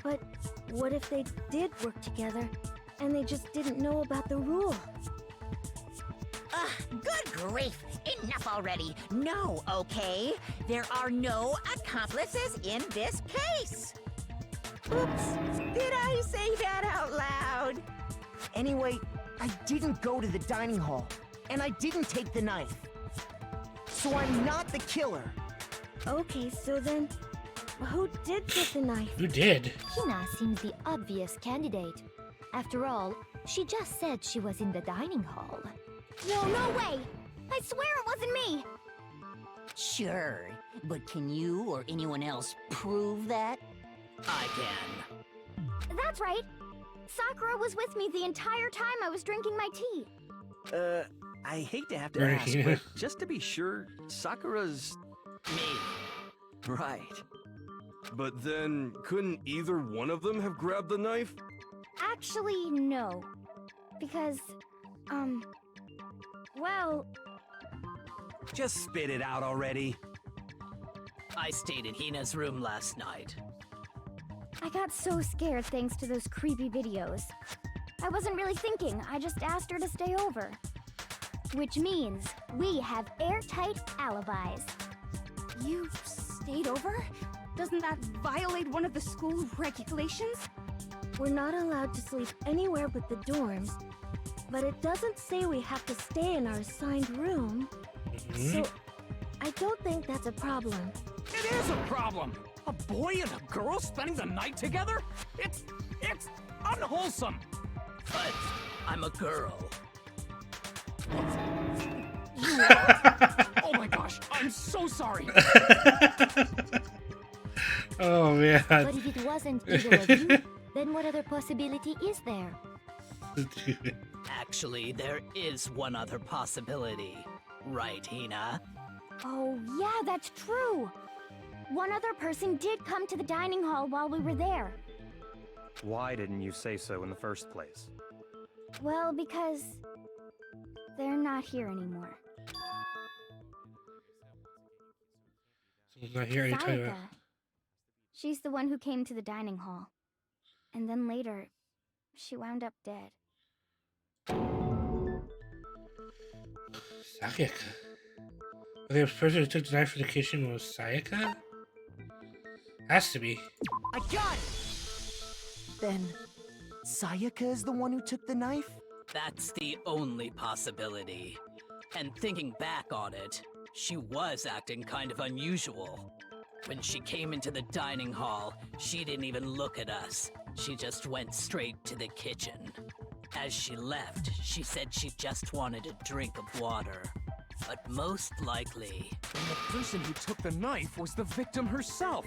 But what if they did work together, and they just didn't know about the rule? Good grief! Enough already! No, okay? There are no accomplices in this case! Oops! Did I say that out loud? Anyway, I didn't go to the dining hall, and I didn't take the knife. So I'm not the killer. Okay, so then, who did get the knife? Who did? Hina seems the obvious candidate. After all, she just said she was in the dining hall. No way! I swear it wasn't me! Sure, but can you or anyone else prove that? I can. That's right. Sakura was with me the entire time I was drinking my tea. I hate to have to ask, but just to be sure, Sakura's... Me. Right. But then, couldn't either one of them have grabbed the knife? Actually, no. Because, well... Just spit it out already. I stayed in Hina's room last night. I got so scared thanks to those creepy videos. I wasn't really thinking, I just asked her to stay over. Which means we have airtight alibis. You stayed over? Doesn't that violate one of the school regulations? We're not allowed to sleep anywhere but the dorms, but it doesn't say we have to stay in our assigned room. So, I don't think that's a problem. It is a problem! A boy and a girl spending the night together? It's unwholesome! But I'm a girl. Oh my gosh, I'm so sorry! Oh man. But if it wasn't either of you, then what other possibility is there? Actually, there is one other possibility. Right, Hina? Oh, yeah, that's true. One other person did come to the dining hall while we were there. Why didn't you say so in the first place? Well, because they're not here anymore. Someone's not here. Are you talking about? Sayaka. She's the one who came to the dining hall. And then later, she wound up dead. Sayaka. Okay, the person who took the knife from the kitchen was Sayaka? Has to be. I got it! Then, Sayaka is the one who took the knife? That's the only possibility. And thinking back on it, she was acting kind of unusual. When she came into the dining hall, she didn't even look at us. She just went straight to the kitchen. As she left, she said she just wanted a drink of water. But most likely... then the person who took the knife was the victim herself.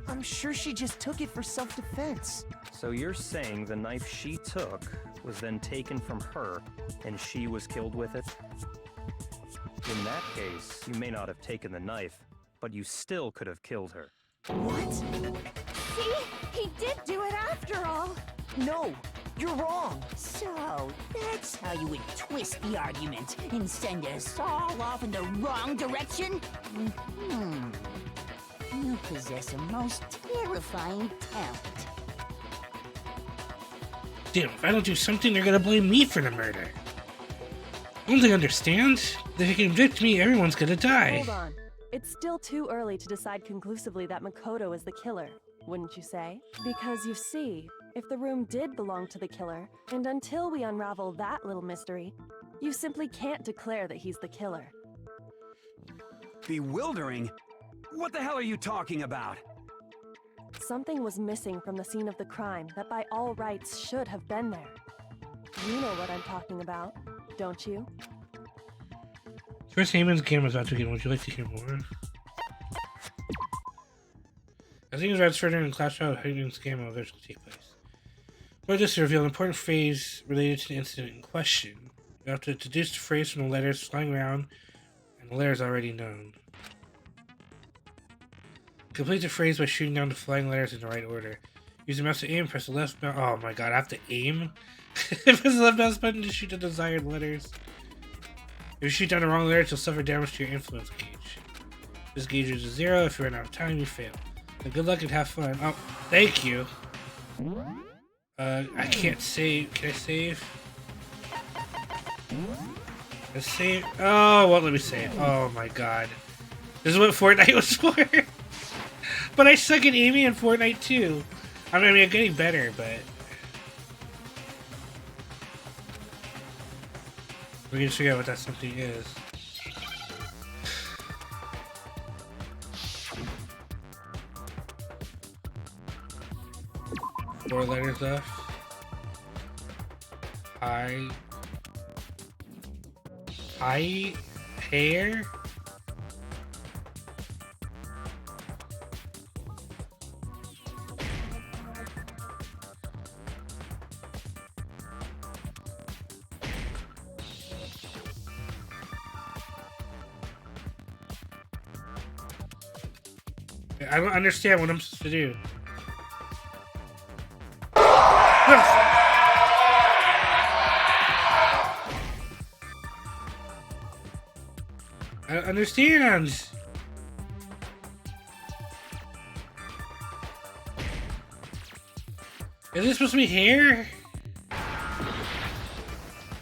I'm sure she just took it for self-defense. So you're saying the knife she took was then taken from her, and she was killed with it? In that case, you may not have taken the knife, but you still could have killed her. What? See? He did do it after all. No, you're wrong. So, that's how you would twist the argument and send us all off in the wrong direction? You possess a most terrifying talent. Damn, if I don't do something, they're gonna blame me for the murder. Don't they understand? If they convict me, everyone's gonna die. Hold on. It's still too early to decide conclusively that Makoto is the killer, wouldn't you say? Because you see, if the room did belong to the killer, and until we unravel that little mystery, you simply can't declare that he's the killer. Bewildering? What the hell are you talking about? Something was missing from the scene of the crime that by all rights should have been there. You know what I'm talking about, don't you? Chris Heyman's game is about to begin. Would you like to hear more? I think it's about further in Clash Royale Heyman's game will eventually take place. But just to reveal an important phase related to the incident in question. You have to deduce the phrase from the letters flying around, and the letters already known. Complete the phrase by shooting down the flying letters in the right order. Use the mouse to aim, press the left mouse. Oh my god, I have to aim? Press the left mouse button to shoot the desired letters. If you shoot down the wrong letters, you'll suffer damage to your influence gauge. This gauge is 0. If you run out of time, you fail. So good luck and have fun. Oh, thank you. I can't save. Can I save? Let's save. Oh, won't let me save. Oh my god. This is what Fortnite was for. But I suck at aiming in Fortnite too. I mean, I'm getting better, but we can figure out what that something is. Four letters left. Hair. I don't understand what I'm supposed to do. I don't understand. Is this supposed to be hair?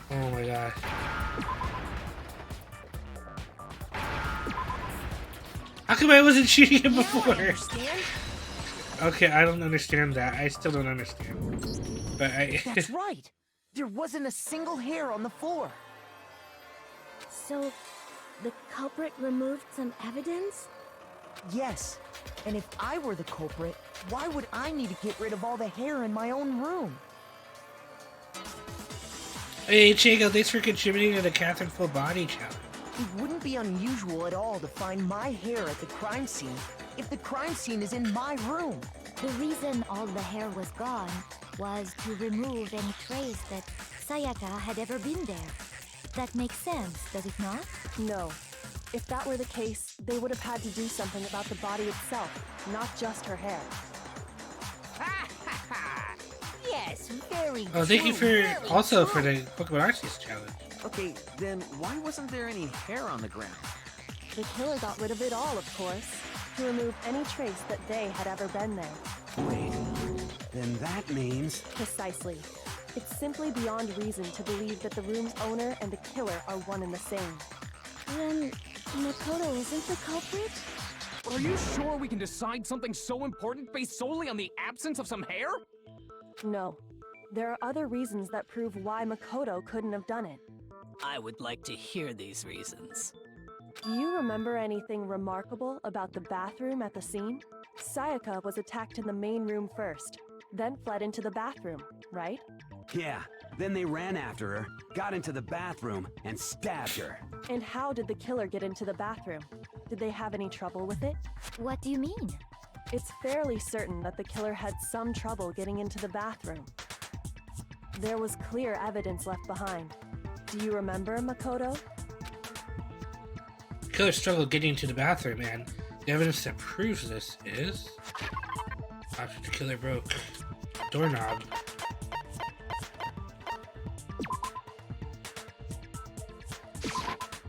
Oh my god. How come I wasn't shooting him before? Okay, I don't understand that. I still don't understand. But That's right. There wasn't a single hair on the floor. So, the culprit removed some evidence? Yes. And if I were the culprit, why would I need to get rid of all the hair in my own room? Hey, Chico, thanks for contributing to the Catherine Full Body Challenge. It wouldn't be unusual at all to find my hair at the crime scene if the crime scene is in my room. The reason all the hair was gone was to remove any trace that Sayaka had ever been there. That makes sense, does it not? No. If that were the case, they would have had to do something about the body itself, not just her hair. Yes, very Oh, thank you true, for very also true. for the Pokemon Arceus challenge. Okay, then why wasn't there any hair on the ground? The killer got rid of it all, of course, to remove any trace that they had ever been there. Wait, then that means... Precisely. It's simply beyond reason to believe that the room's owner and the killer are one and the same. Then, Makoto isn't the culprit? Are you sure we can decide something so important based solely on the absence of some hair? No. There are other reasons that prove why Makoto couldn't have done it. I would like to hear these reasons. Do you remember anything remarkable about the bathroom at the scene? Sayaka was attacked in the main room first, then fled into the bathroom, right? Yeah, then they ran after her, got into the bathroom, and stabbed her. And how did the killer get into the bathroom? Did they have any trouble with it? What do you mean? It's fairly certain that the killer had some trouble getting into the bathroom. There was clear evidence left behind. Do you remember, Makoto? The killer struggled getting into the bathroom, and the evidence that proves this is... After the killer broke doorknob.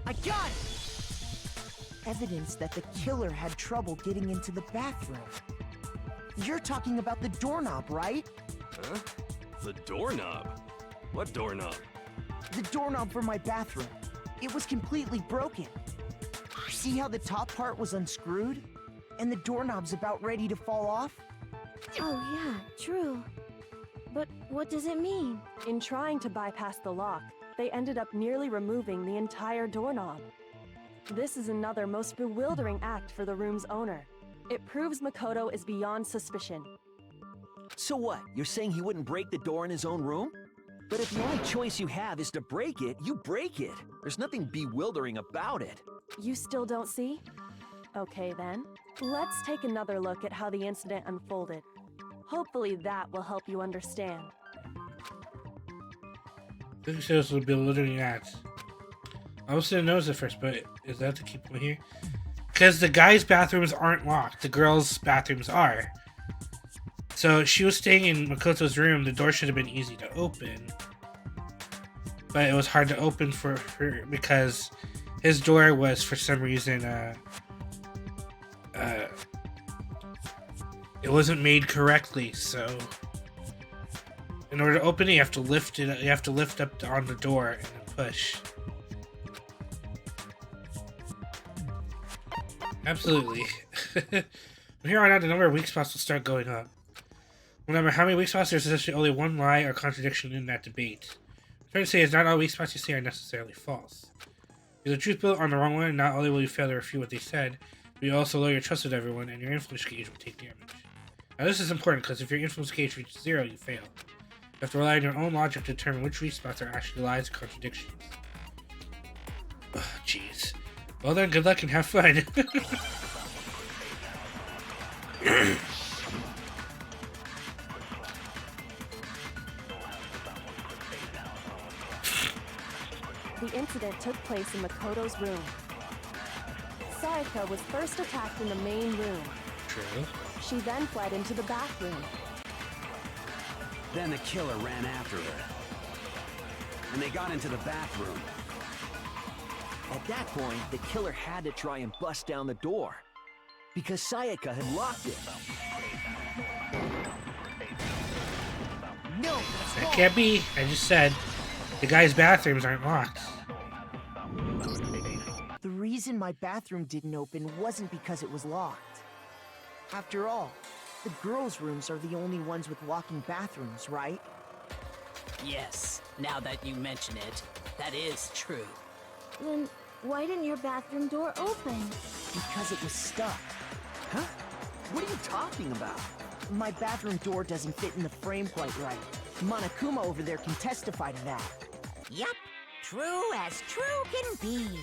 I got it! Evidence that the killer had trouble getting into the bathroom. You're talking about the doorknob, right? Huh? The doorknob? What doorknob? The doorknob for my bathroom. It was completely broken. See how the top part was unscrewed? And the doorknob's about ready to fall off? Oh yeah, true. But what does it mean? In trying to bypass the lock, they ended up nearly removing the entire doorknob. This is another most bewildering act for the room's owner. It proves Makoto is beyond suspicion. So what? You're saying he wouldn't break the door in his own room? But if the only choice you have is to break it, you break it. There's nothing bewildering about it. You still don't see? Okay then. Let's take another look at how the incident unfolded. Hopefully that will help you understand. This shows a bewildering act. I was gonna notice it first, but is that the key point here? Because the guys' bathrooms aren't locked. The girls' bathrooms are. So she was staying in Makoto's room. The door should have been easy to open. But it was hard to open for her because his door was, for some reason, it wasn't made correctly. So in order to open it, you have to lift it. You have to lift up on the door and then push. Absolutely. From here on out, the number of weak spots will start going up. No matter how many weak spots, there's essentially only one lie or contradiction in that debate. I'm trying to say is not all weak spots you say are necessarily false. If the truth built on the wrong one, not only will you fail to refute what they said, but you also lower your trust with everyone, and your influence gauge will take damage. Now this is important, because if your influence gauge reaches 0, you fail. You have to rely on your own logic to determine which weak spots are actually lies or contradictions. Ugh, jeez. Well then, good luck and have fun. The incident took place in Makoto's room. Sayaka was first attacked in the main room. True. She then fled into the bathroom. Then the killer ran after her. And they got into the bathroom. At that point, the killer had to try and bust down the door. Because Sayaka had locked it. No, That can't be. I just said the guys' bathrooms aren't locked. The reason my bathroom didn't open wasn't because it was locked. After all, the girls' rooms are the only ones with walking bathrooms, right? Yes, now that you mention it, that is true. Then why didn't your bathroom door open? Because it was stuck. Huh? What are you talking about? My bathroom door doesn't fit in the frame quite right. Monokuma over there can testify to that. Yup, true as true can be.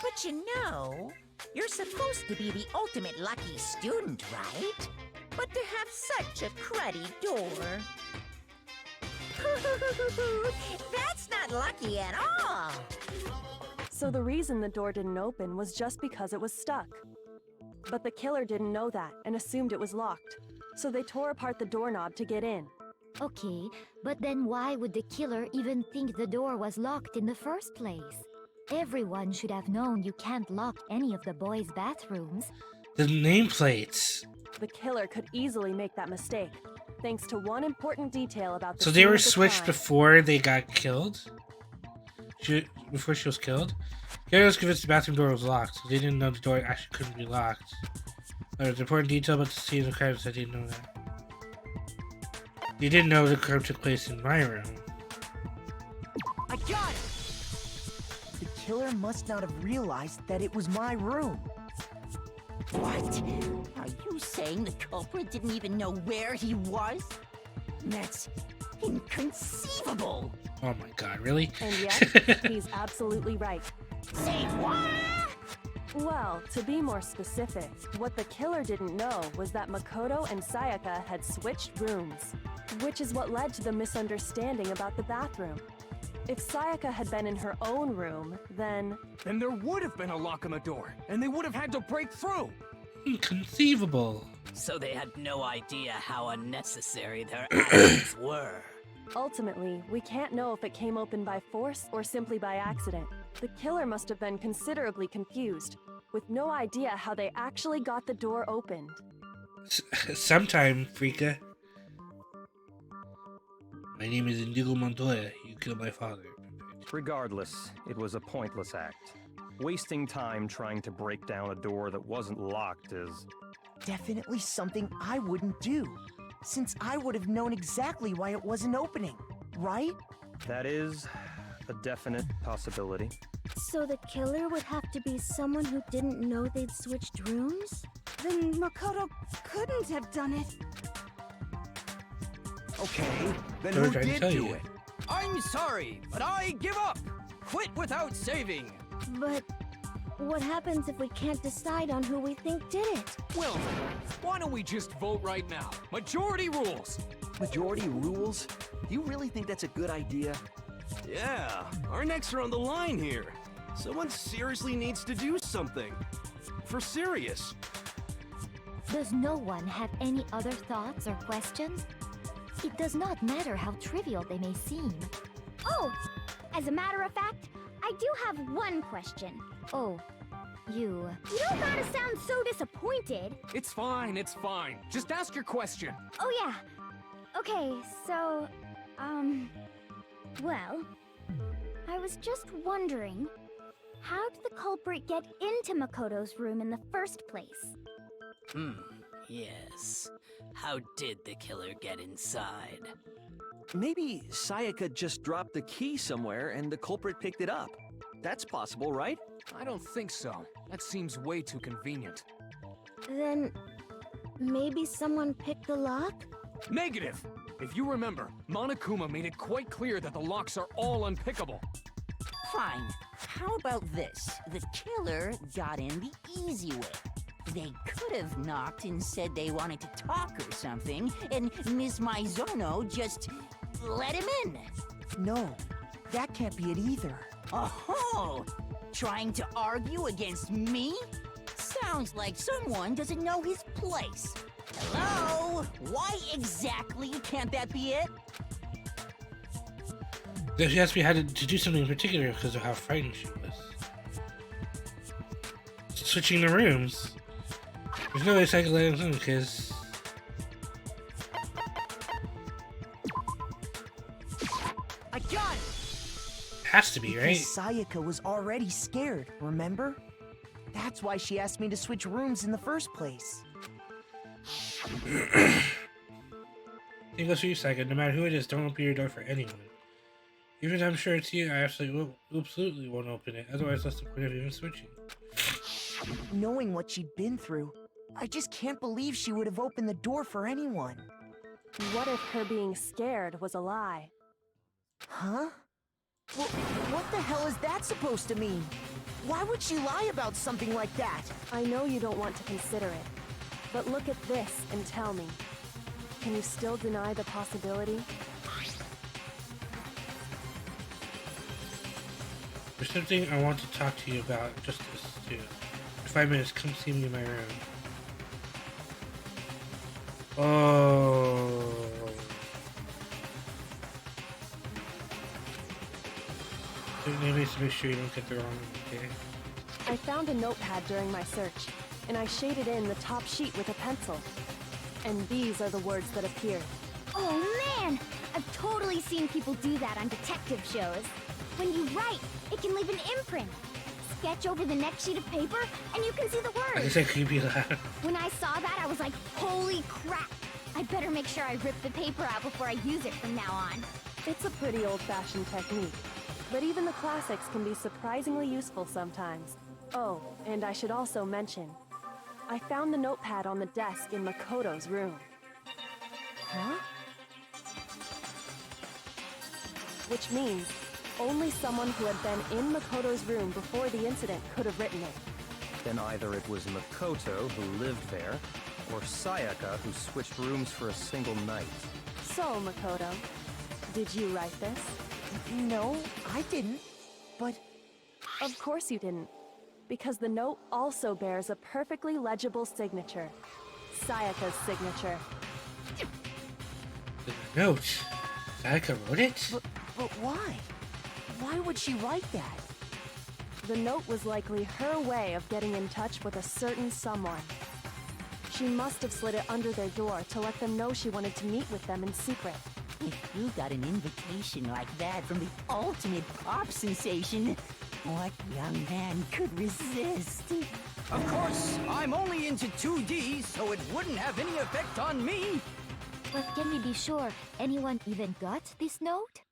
But you know, you're supposed to be the ultimate lucky student, right? But to have such a cruddy door... That's not lucky at all! So the reason the door didn't open was just because it was stuck. But the killer didn't know that and assumed it was locked. So they tore apart the doorknob to get in. Okay, but then why would the killer even think the door was locked in the first place? Everyone should have known you can't lock any of the boys' bathrooms. The nameplates. The killer could easily make that mistake, thanks to one important detail about the So they scene were of the switched crime. before they got killed? Before she was killed? Gary was convinced the bathroom door was locked. So they didn't know the door actually couldn't be locked. There's an important detail about the scene of the crime, so I didn't know that. You didn't know the crime took place in my room. I got it! The killer must not have realized that it was my room. What? Are you saying the culprit didn't even know where he was? That's inconceivable! Oh my god, really? And yet, he's absolutely right. Say what? Well, to be more specific, what the killer didn't know was that Makoto and Sayaka had switched rooms, which is what led to the misunderstanding about the bathroom. If Sayaka had been in her own room, then there would have been a lock on the door, and they would have had to break through. Inconceivable. So they had no idea how unnecessary their actions were. ultimately, we can't know if it came open by force or simply by accident. The killer must have been considerably confused, with no idea how they actually got the door opened. Sometime, Freaka. My name is Indigo Montoya. You killed my father. Regardless, it was a pointless act. Wasting time trying to break down a door that wasn't locked is... definitely something I wouldn't do, since I would have known exactly why it wasn't opening, right? That is a definite possibility. So the killer would have to be someone who didn't know they'd switched rooms? Then Makoto couldn't have done it. Okay, then They were who trying to did tell do you. it? I'm sorry, but I give up! Quit without saving! But what happens if we can't decide on who we think did it? Well, why don't we just vote right now? Majority rules! Majority rules? You really think that's a good idea? Yeah, our necks are on the line here. Someone seriously needs to do something. for serious. Does no one have any other thoughts or questions? It does not matter how trivial they may seem. Oh, as a matter of fact, I do have one question. Oh, you don't gotta sound so disappointed. It's fine, it's fine. Just ask your question. Oh yeah. Okay, so, well, I was just wondering, how did the culprit get into Makoto's room in the first place? Yes. How did the killer get inside? Maybe Sayaka just dropped the key somewhere and the culprit picked it up. That's possible, right? I don't think so. That seems way too convenient. Then, maybe someone picked the lock? Negative! If you remember, Monokuma made it quite clear that the locks are all unpickable. Fine. How about this? The killer got in the easy way. They could have knocked and said they wanted to talk or something, and Ms. Maizono just let him in. No, that can't be it either. Oh, trying to argue against me? Sounds like someone doesn't know his place. Hello? Why exactly can't that be it? She asked me how to do something in particular because of how frightened she was. Switching the rooms. There's no way Sayaka let him in because... I got it! Has to be, right? Because Sayaka was already scared, remember? That's why she asked me to switch rooms in the first place. Same goes for you, Sayaka. No matter who it is, don't open your door for anyone. Even if I'm sure it's you, I absolutely won't open it. Otherwise, what's the point of even switching? Knowing what she'd been through, I just can't believe she would have opened the door for anyone. What if her being scared was a lie? Huh? Well, what the hell is that supposed to mean? Why would she lie about something like that? I know you don't want to consider it, but look at this and tell me. Can you still deny the possibility? There's something I want to talk to you about just this, too. For 5 minutes, come see me in my room. Oh. Maybe to make sure you don't get the wrong one, okay? I found a notepad during my search, and I shaded in the top sheet with a pencil. And these are the words that appeared. Oh man! I've totally seen people do that on detective shows. When you write, it can leave an imprint. Sketch over the next sheet of paper, and you can see the words. I guess I could be loud. When I saw that, I was like, holy crap! I better make sure I rip the paper out before I use it from now on. It's a pretty old-fashioned technique, but even the classics can be surprisingly useful sometimes. Oh, and I should also mention, I found the notepad on the desk in Makoto's room. Huh? Which means only someone who had been in Makoto's room before the incident could have written it. Then either it was Makoto who lived there, or Sayaka who switched rooms for a single night. So, Makoto, did you write this? No, I didn't. But... Of course you didn't. Because the note also bears a perfectly legible signature. Sayaka's signature. The note? Sayaka wrote it? But why? Why would she write that? The note was likely her way of getting in touch with a certain someone. She must have slid it under their door to let them know she wanted to meet with them in secret. If you got an invitation like that from the ultimate pop sensation, what young man could resist? Of course, I'm only into 2D, so it wouldn't have any effect on me. But can we be sure anyone even got this note?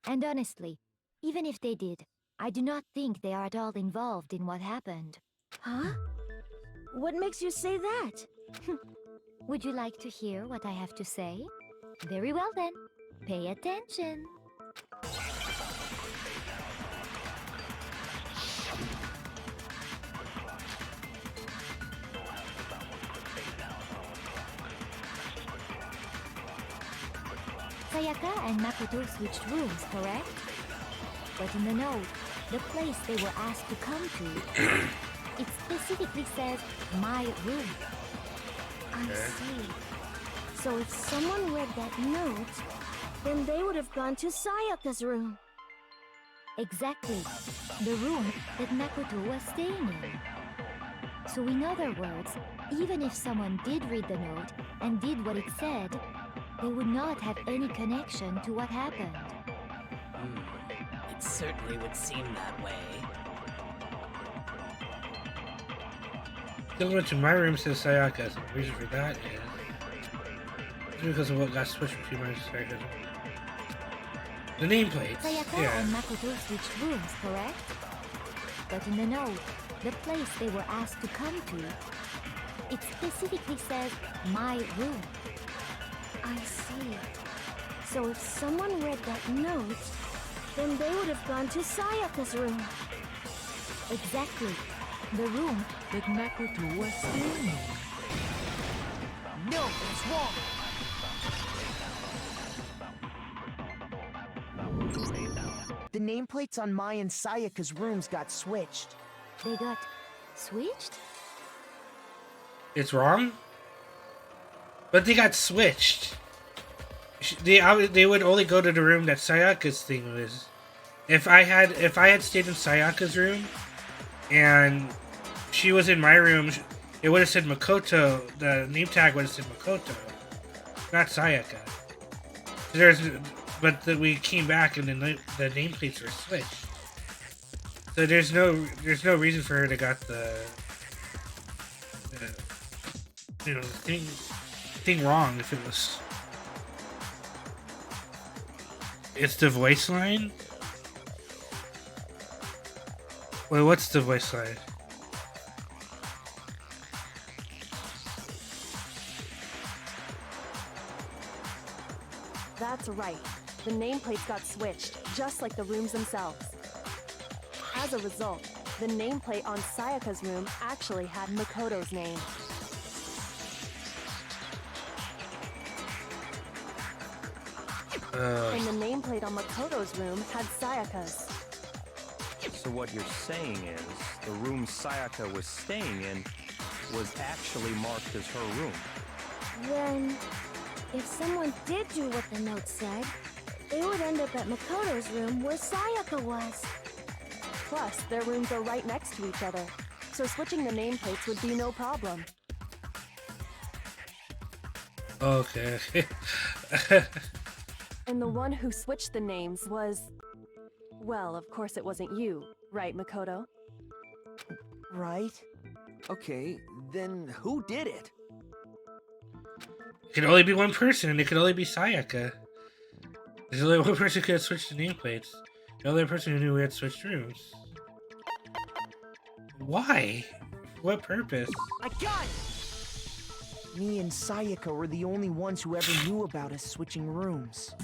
And honestly, even if they did, I do not think they are at all involved in what happened. Huh? What makes you say that? Would you like to hear what I have to say? Very well then. Pay attention. Sayaka and Makoto switched rooms, correct? But in the note, the place they were asked to come to It specifically says my room. I see. So if someone read that note, then they would have gone to Sayaka's room. Exactly. The room that Makoto was staying in. So in other words, even if someone did read the note and did what it said, they would not have any connection to what happened. It certainly would seem that way. The went to my room says Sayaka. So the reason for that is because of what got switched between my Sayaka's. The nameplates. Sayaka and Makoto switched rooms, correct? But in the note, the place they were asked to come to, it specifically says my room. I see. So if someone read that note, then they would have gone to Sayaka's room. Exactly. The room that Makoto was staying in. No, it's wrong. The nameplates on Mai and Sayaka's rooms got switched. They got switched? It's wrong? But they got switched. They would only go to the room that Sayaka's thing was. If I had stayed in Sayaka's room and she was in my room, it would have said Makoto. The name tag would have said Makoto, not Sayaka. We came back and the nameplates were switched. So there's no reason for her to got the thing wrong if it was. It's the voice line? Wait, what's the voice line? That's right. The nameplates got switched, just like the rooms themselves. As a result, the nameplate on Sayaka's room actually had Makoto's name. And the nameplate on Makoto's room had Sayaka's. So what you're saying is, the room Sayaka was staying in was actually marked as her room. Then, if someone did do what the note said, they would end up at Makoto's room where Sayaka was. Plus, their rooms are right next to each other, so switching the nameplates would be no problem. Okay. And the one who switched the names was... Well, of course it wasn't you, right, Makoto? Right? Okay, then who did it? It could only be one person, and it could only be Sayaka. There's only one person who could have switched the nameplates. The other person who knew we had switched rooms. Why? For what purpose? I got it! Me and Sayaka were the only ones who ever knew about us switching rooms.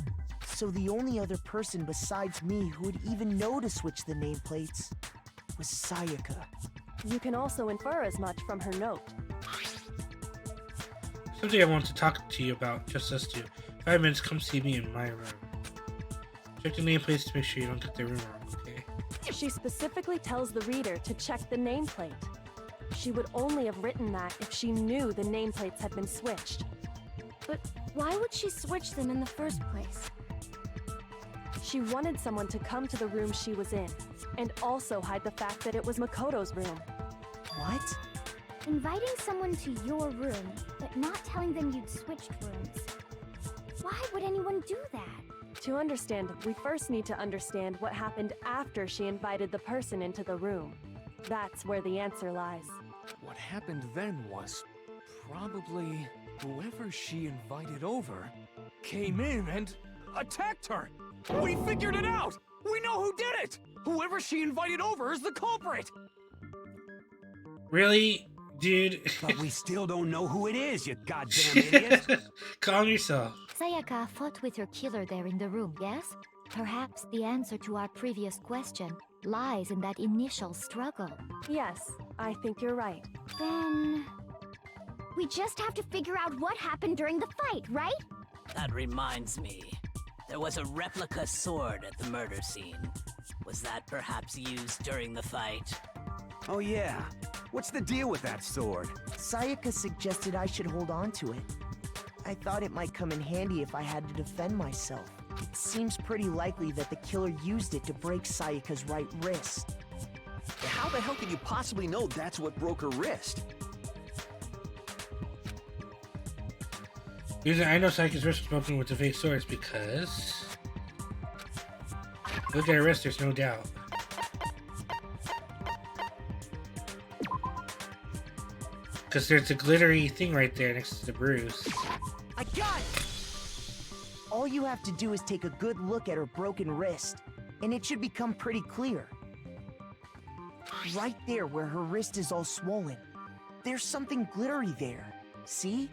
So the only other person besides me who would even know to switch the nameplates was Sayaka. You can also infer as much from her note. Something I want to talk to you about, just us two. 5 minutes, come see me in my room. Check the nameplates to make sure you don't get the room wrong, okay? She specifically tells the reader to check the nameplate. She would only have written that if she knew the nameplates had been switched. But why would she switch them in the first place? She wanted someone to come to the room she was in, and also hide the fact that it was Makoto's room. What? Inviting someone to your room, but not telling them you'd switched rooms. Why would anyone do that? To understand, we first need to understand what happened after she invited the person into the room. That's where the answer lies. What happened then was probably whoever she invited over came in and attacked her. We figured it out! We know who did it! Whoever she invited over is the culprit! Really? Dude. But we still don't know who it is, you goddamn idiot! Calm yourself. Sayaka fought with her killer there in the room, yes? Perhaps the answer to our previous question lies in that initial struggle. Yes, I think you're right. Then... we just have to figure out what happened during the fight, right? That reminds me. There was a replica sword at the murder scene. Was that perhaps used during the fight? Oh yeah. What's the deal with that sword? Sayaka suggested I should hold on to it. I thought it might come in handy if I had to defend myself. It seems pretty likely that the killer used it to break Sayaka's right wrist. How the hell could you possibly know that's what broke her wrist? The reason I know Sayaka's wrist was broken with the fake sword is because... Look at her wrist, there's no doubt. Because there's a glittery thing right there next to the bruise. I got it! All you have to do is take a good look at her broken wrist, and it should become pretty clear. Right there where her wrist is all swollen, there's something glittery there. See?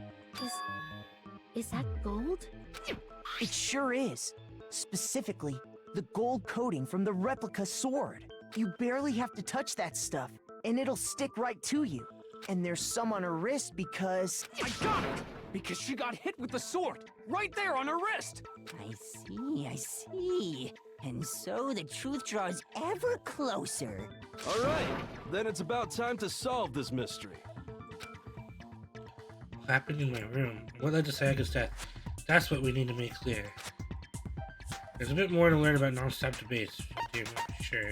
Is that gold? It sure is. Specifically, the gold coating from the replica sword. You barely have to touch that stuff, and it'll stick right to you. And there's some on her wrist because... I got it! Because she got hit with the sword, right there on her wrist! I see. And so the truth draws ever closer. All right, then it's about time to solve this mystery. What happened in my room? What led to Sayaka's death? That's what we need to make clear. There's a bit more to learn about non-stop debates. I'm not sure.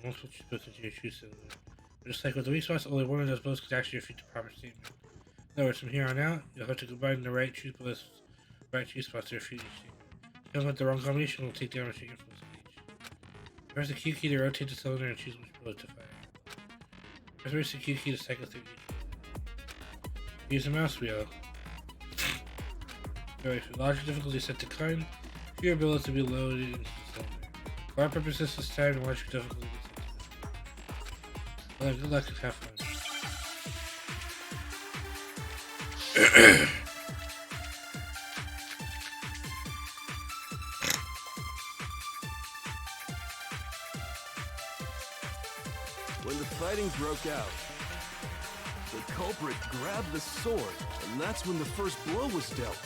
Multiple choose into your choose. Just like with the weak spots, only one of those blows could actually refute the proper statement. In other words, from here on out, you'll have to combine the right choose spots to refute each statement. If you have the wrong combination, will take damage to your influence on each. Press the Q key to rotate the cylinder and choose which blow to fire. Press the Q key to cycle through each blow. Use the mouse wheel. Alright, for larger difficulty set to kind, fewer bullets to be loaded into the cylinder. For our purposes this time, larger difficulty is set to well, good luck and have fun. When the fighting broke out, the culprit grabbed the sword, and that's when the first blow was dealt.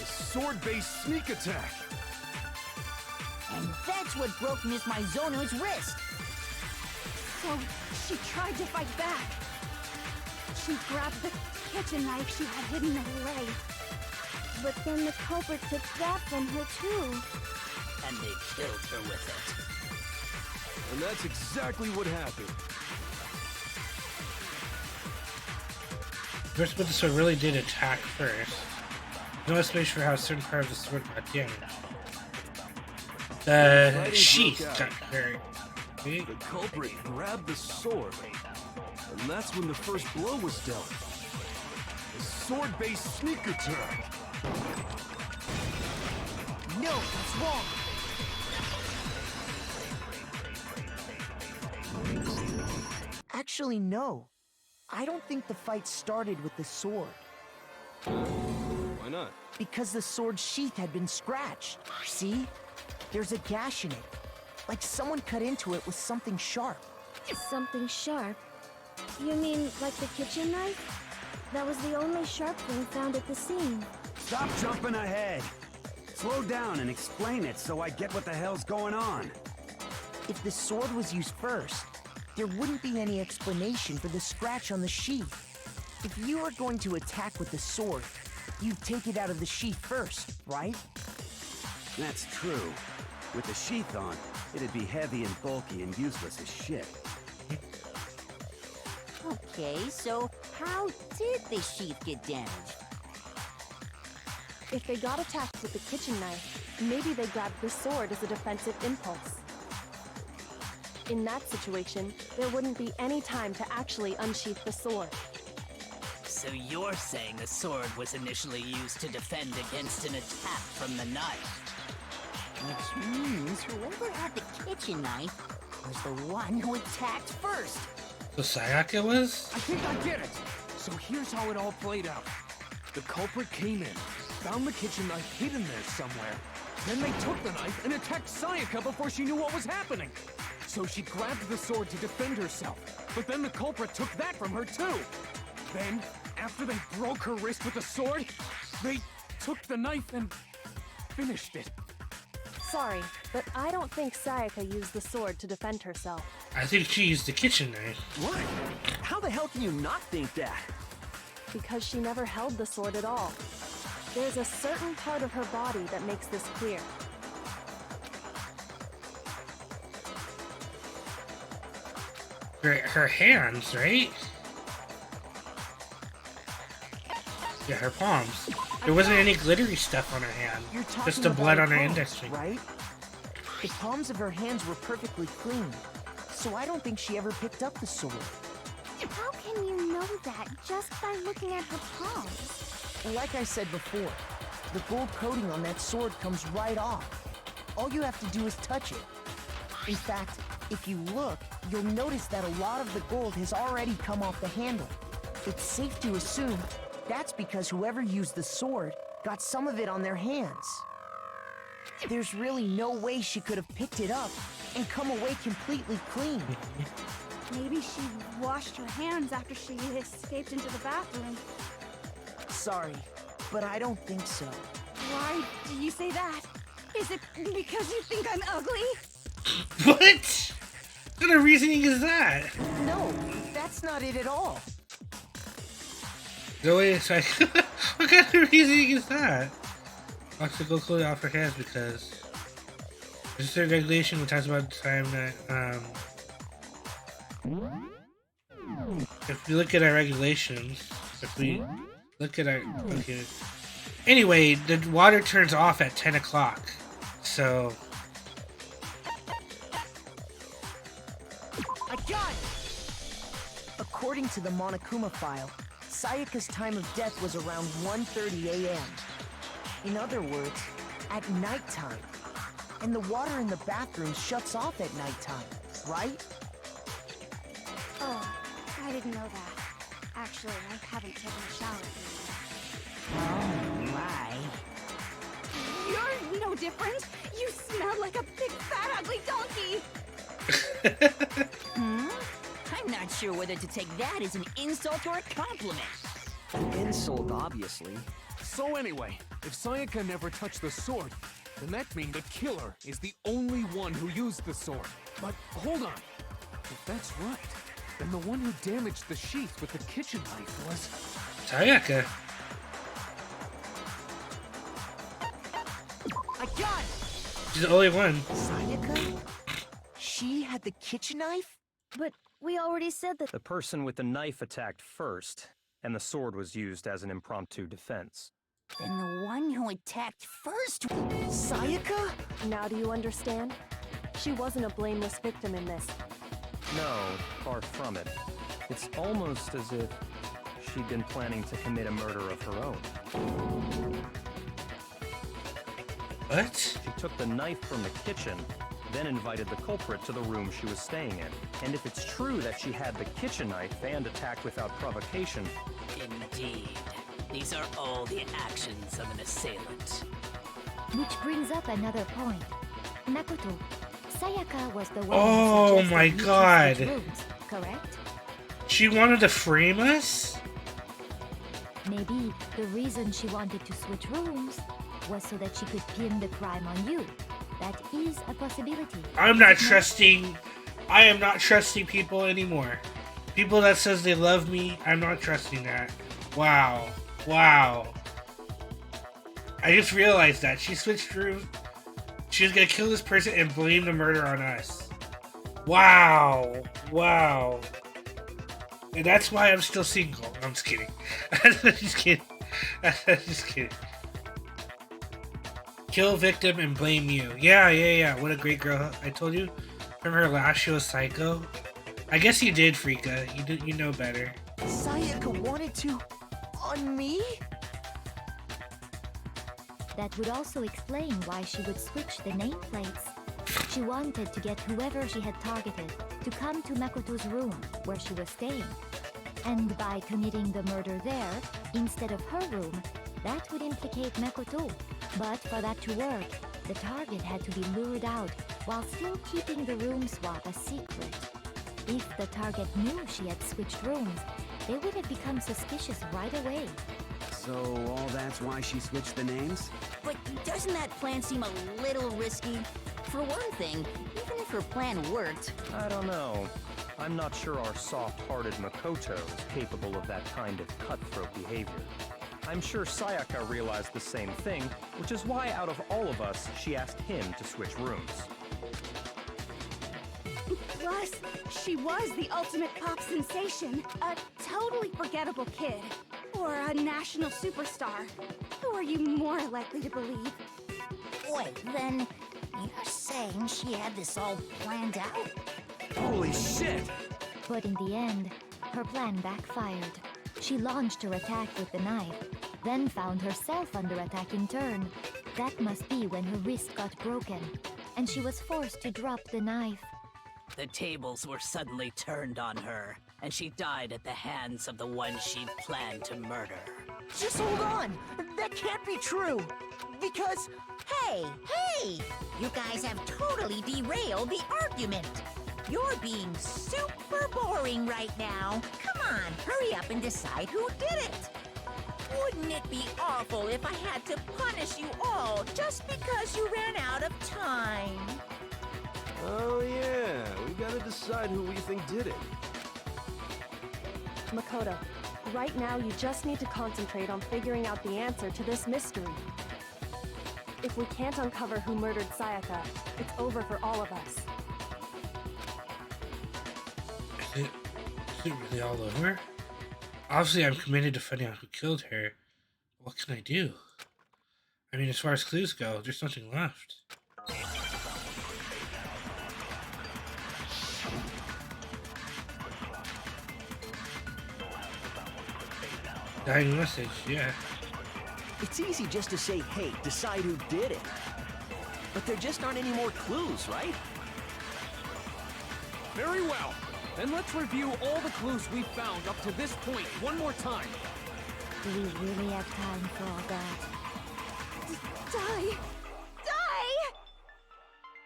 A sword-based sneak attack. And that's what broke Miss Maizono's wrist. So, she tried to fight back. She grabbed the kitchen knife she had hidden in her leg. But then the culprit took that from her too. And they killed her with it. And that's exactly what happened. The person with the sword really did attack first. No explanation for how a certain part of the sword got damaged. The sheath got hurt. The culprit grabbed the sword, and that's when the first blow was dealt. A sword-based sneak attack. No, that's wrong. Actually, no. I don't think the fight started with the sword. Why not? Because the sword's sheath had been scratched. See? There's a gash in it. Like someone cut into it with something sharp. Something sharp? You mean like the kitchen knife? That was the only sharp thing found at the scene. Stop jumping ahead. Slow down and explain it so I get what the hell's going on. If the sword was used first, there wouldn't be any explanation for the scratch on the sheath. If you were going to attack with the sword, you'd take it out of the sheath first, right? That's true. With the sheath on, it'd be heavy and bulky and useless as shit. Okay, so how did the sheath get damaged? If they got attacked with the kitchen knife, maybe they grabbed the sword as a defensive impulse. In that situation, there wouldn't be any time to actually unsheath the sword. So you're saying the sword was initially used to defend against an attack from the knife? Which means whoever had the kitchen knife was the one who attacked first. So Sayaka was? I think I get it. So here's how it all played out. The culprit came in, found the kitchen knife hidden there somewhere. Then they took the knife and attacked Sayaka before she knew what was happening. So she grabbed the sword to defend herself. But then the culprit took that from her too. Then, after they broke her wrist with the sword, they took the knife and finished it. sorry, but I don't think Sayaka used the sword to defend herself. I think she used the kitchen knife. What? How the hell can you not think that? Because she never held the sword at all. There's a certain part of her body that makes this clear. Her hands, right? Yeah, her palms. There wasn't any glittery stuff on her hand. You're talking Just the about blood her on her palms, index finger. right? The palms of her hands were perfectly clean, so I don't think she ever picked up the sword. How can you know that just by looking at her palms? Like I said before, the gold coating on that sword comes right off. All you have to do is touch it. In fact, if you look, you'll notice that a lot of the gold has already come off the handle. It's safe to assume that's because whoever used the sword got some of it on their hands. There's really no way she could have picked it up and come away completely clean. Maybe she washed her hands after she escaped into the bathroom. Sorry, but I don't think so. Why do you say that? Is it because you think I'm ugly? What? What kind of reasoning is that? No, that's not it at all. No way, it's like, what kind of reasoning is that? Wants to go clothes off her hands because there's a certain regulation that talks about the time that if we look at our regulations, if we look at our okay. Anyway, the water turns off at 10 o'clock. So I got it! According to the Monokuma file, Sayaka's time of death was around 1:30 a.m. In other words, at nighttime. And the water in the bathroom shuts off at nighttime, right? Oh, I didn't know that. Actually, I haven't taken a shower lately. Oh my. You're no different. You smell like a big fat ugly donkey. I'm not sure whether to take that as an insult or a compliment. Insult, obviously. So anyway, if Sayaka never touched the sword, then that means the killer is the only one who used the sword. But hold on. If that's right, then the one who damaged the sheath with the kitchen knife was... Sayaka. I got it! She's the only one. Sayaka? She had the kitchen knife? But we already said that... The person with the knife attacked first, and the sword was used as an impromptu defense. Then the one who attacked first... Sayaka? Now do you understand? She wasn't a blameless victim in this. No, far from it. It's almost as if she'd been planning to commit a murder of her own. What? She took the knife from the kitchen, then invited the culprit to the room she was staying in. And if it's true that she had the kitchen knife and attacked without provocation... Indeed. These are all the actions of an assailant. Which brings up another point. Makoto, Sayaka was the one Oh who my suggested god. we switch rooms, correct? She wanted to frame us? Maybe the reason she wanted to switch rooms was so that she could pin the crime on you. That is a possibility. I am not trusting people anymore. People that says they love me, I'm not trusting that. Wow. Wow. I just realized that. She switched rooms. She was gonna kill this person and blame the murder on us. Wow. Wow. And that's why I'm still single. I'm just kidding. I'm just kidding. I'm just kidding. Kill victim and blame you. Yeah. What a great girl. I told you from her last show, Psycho. I guess you did, Frika. You know better. Sayaka wanted to... on me? That would also explain why she would switch the nameplates. She wanted to get whoever she had targeted to come to Makoto's room where she was staying. And by committing the murder there, instead of her room, that would implicate Makoto. But for that to work, the target had to be lured out while still keeping the room swap a secret. If the target knew she had switched rooms, they would have become suspicious right away. So all that's why she switched the names? But doesn't that plan seem a little risky? For one thing, even if her plan worked... I don't know. I'm not sure our soft-hearted Makoto is capable of that kind of cutthroat behavior. I'm sure Sayaka realized the same thing, which is why out of all of us, she asked him to switch rooms. Plus, she was the ultimate pop sensation. A totally forgettable kid. Or a national superstar. Who are you more likely to believe? Wait, then you're saying she had this all planned out? Holy shit! But in the end, her plan backfired. She launched her attack with the knife, then found herself under attack in turn. That must be when her wrist got broken, and she was forced to drop the knife. The tables were suddenly turned on her, and she died at the hands of the one she planned to murder. Just hold on! That can't be true! Because... Hey! You guys have totally derailed the argument! You're being super boring right now. Come on, hurry up and decide who did it! Wouldn't it be awful if I had to punish you all just because you ran out of time? Oh yeah, we gotta decide who we think did it. Makoto, right now you just need to concentrate on figuring out the answer to this mystery. If we can't uncover who murdered Sayaka, it's over for all of us. Is it really all over? Obviously, I'm committed to finding out who killed her. What can I do? I mean, as far as clues go, there's nothing left. Dying message, yeah. It's easy just to say, hey, decide who did it. But there just aren't any more clues, right? Very well. Then let's review all the clues we've found up to this point one more time. Do we really have time for all that? Die!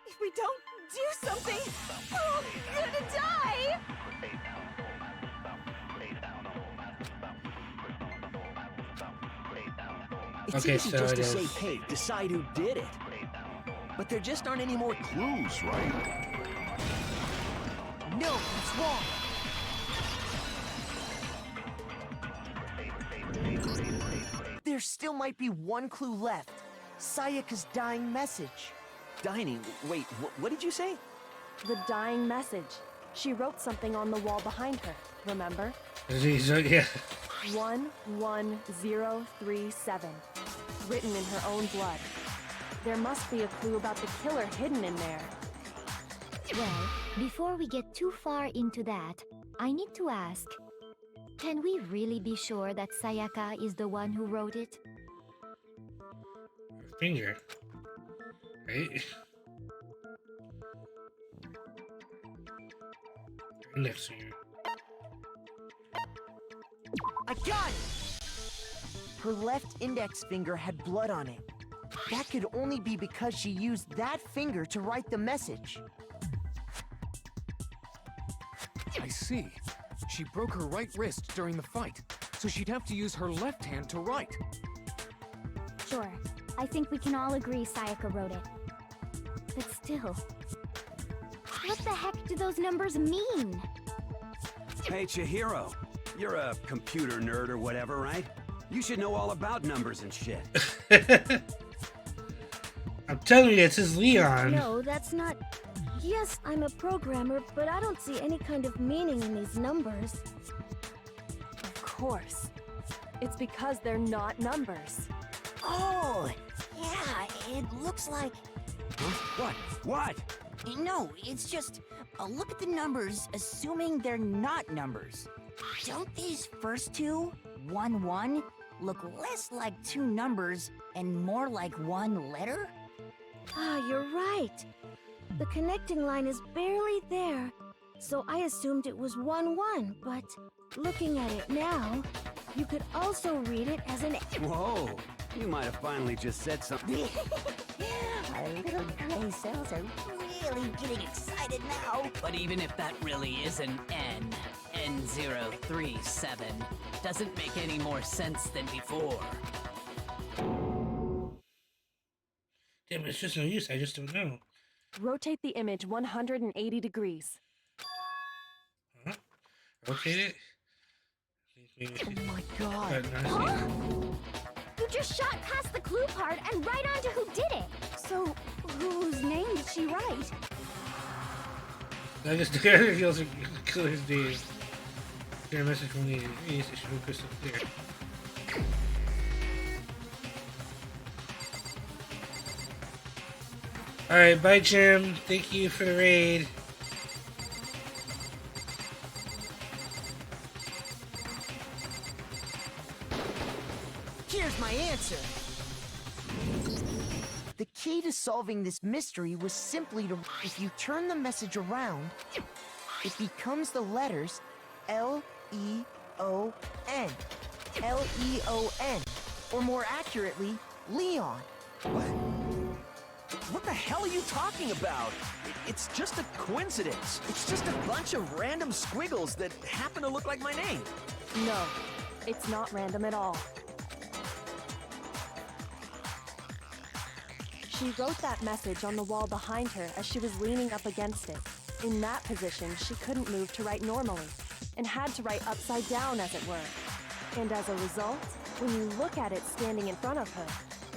If we don't do something, we're all gonna die! It's easy just to say, hey, decide who did it. But there just aren't any more clues, right? No, it's wrong. There still might be one clue left. Sayaka's dying message. Dining? Wait, what did you say? The dying message. She wrote something on the wall behind her, remember? Yeah. 11037. Written in her own blood. There must be a clue about the killer hidden in there. Well, before we get too far into that, I need to ask, can we really be sure that Sayaka is the one who wrote it? Finger. Right? Next finger. I got it! Her left index finger had blood on it. That could only be because she used that finger to write the message. I see. She broke her right wrist during the fight, so she'd have to use her left hand to write. Sure. I think we can all agree Sayaka wrote it. But still... what the heck do those numbers mean? Hey, Chihiro. You're a computer nerd or whatever, right? You should know all about numbers and shit. I'm telling you, it's his Leon. No, that's not... Yes, I'm a programmer, but I don't see any kind of meaning in these numbers. Of course. It's because they're not numbers. Oh, yeah, it looks like... What? What? No, it's just... look at the numbers, assuming they're not numbers. Don't these first two, 1-1, look less like two numbers and more like one letter? Ah, you're right. The connecting line is barely there, so I assumed it was 1-1, but looking at it now, you could also read it as an... Whoa, you might have finally just said something. Our little brain cells are really getting excited now. But even if that really is an N, 10037 doesn't make any more sense than before. Damn, it's just no use. I just don't know. Rotate the image 180 degrees. Huh? Rotate it? Oh my god. Huh? You just shot past the clue part and right onto who did it. So, whose name did she write? I just declared it kills killer's name. Share a message from the East. It should be crystal clear. Alright, bye Jim. Thank you for the raid. Here's my answer. The key to solving this mystery was simply to, if you turn the message around, it becomes the letters L-E-O-N. L-E-O-N. Or more accurately, Leon. What the hell are you talking about? It's just a coincidence. It's just a bunch of random squiggles that happen to look like my name. No, it's not random at all. She wrote that message on the wall behind her as she was leaning up against it. In that position, she couldn't move to write normally, and had to write upside down, as it were. And as a result, when you look at it standing in front of her,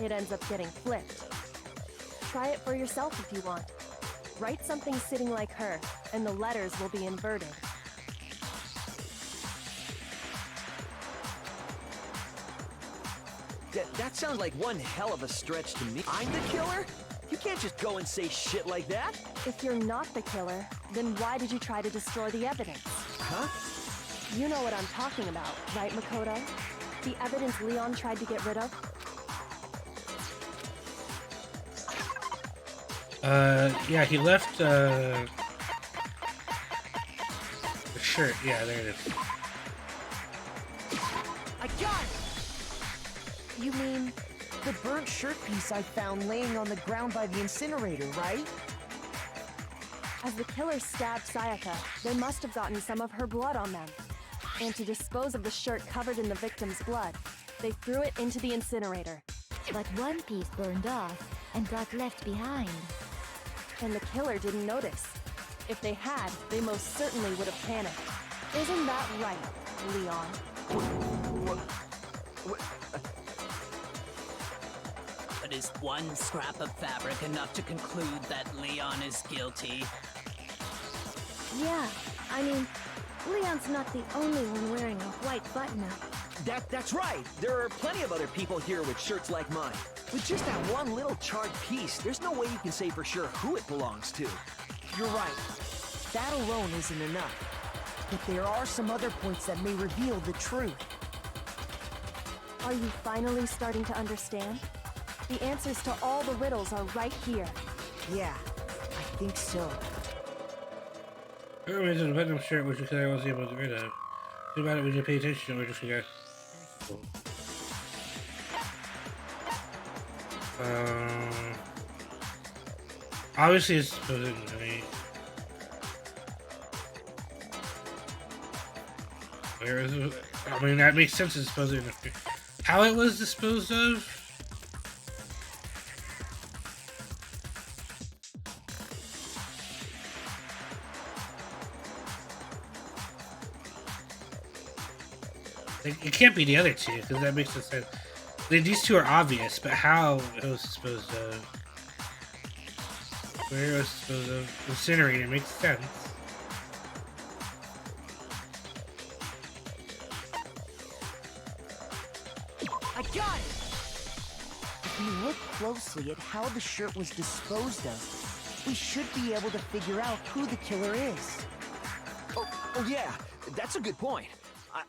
it ends up getting flipped. Try it for yourself if you want. Write something sitting like her, and the letters will be inverted. That sounds like one hell of a stretch to me. I'm the killer? You can't just go and say shit like that. If you're not the killer, then why did you try to destroy the evidence? Huh? You know what I'm talking about, right, Makoto? The evidence Leon tried to get rid of? Yeah, he left, the shirt. Yeah, there it is. I got it! You mean the burnt shirt piece I found laying on the ground by the incinerator, right? As the killer stabbed Sayaka, they must have gotten some of her blood on them. And to dispose of the shirt covered in the victim's blood, they threw it into the incinerator. But one piece burned off and got left behind. And the killer didn't notice. If they had, they most certainly would have panicked. Isn't that right, Leon? But is one scrap of fabric enough to conclude that Leon is guilty? Yeah, I mean, Leon's not the only one wearing a white button-up. That's right. There are plenty of other people here with shirts like mine. With just that one little charred piece, there's no way you can say for sure who it belongs to. You're right. That alone isn't enough. But there are some other points that may reveal the truth. Are you finally starting to understand? The answers to all the riddles are right here. Yeah, I think so. I remember the button-up shirt, which you said I wasn't able to get rid of. Too bad it when you pay attention to it, just forgot. Obviously it's supposed to be. Where is it? I mean, that makes sense. It's supposed to be. How it was disposed of? It can't be the other two, because that makes no sense. These two are obvious, but how it was disposed of? Where it was disposed of? Incinerator makes sense. I got it! If we look closely at how the shirt was disposed of, we should be able to figure out who the killer is. Oh yeah, that's a good point.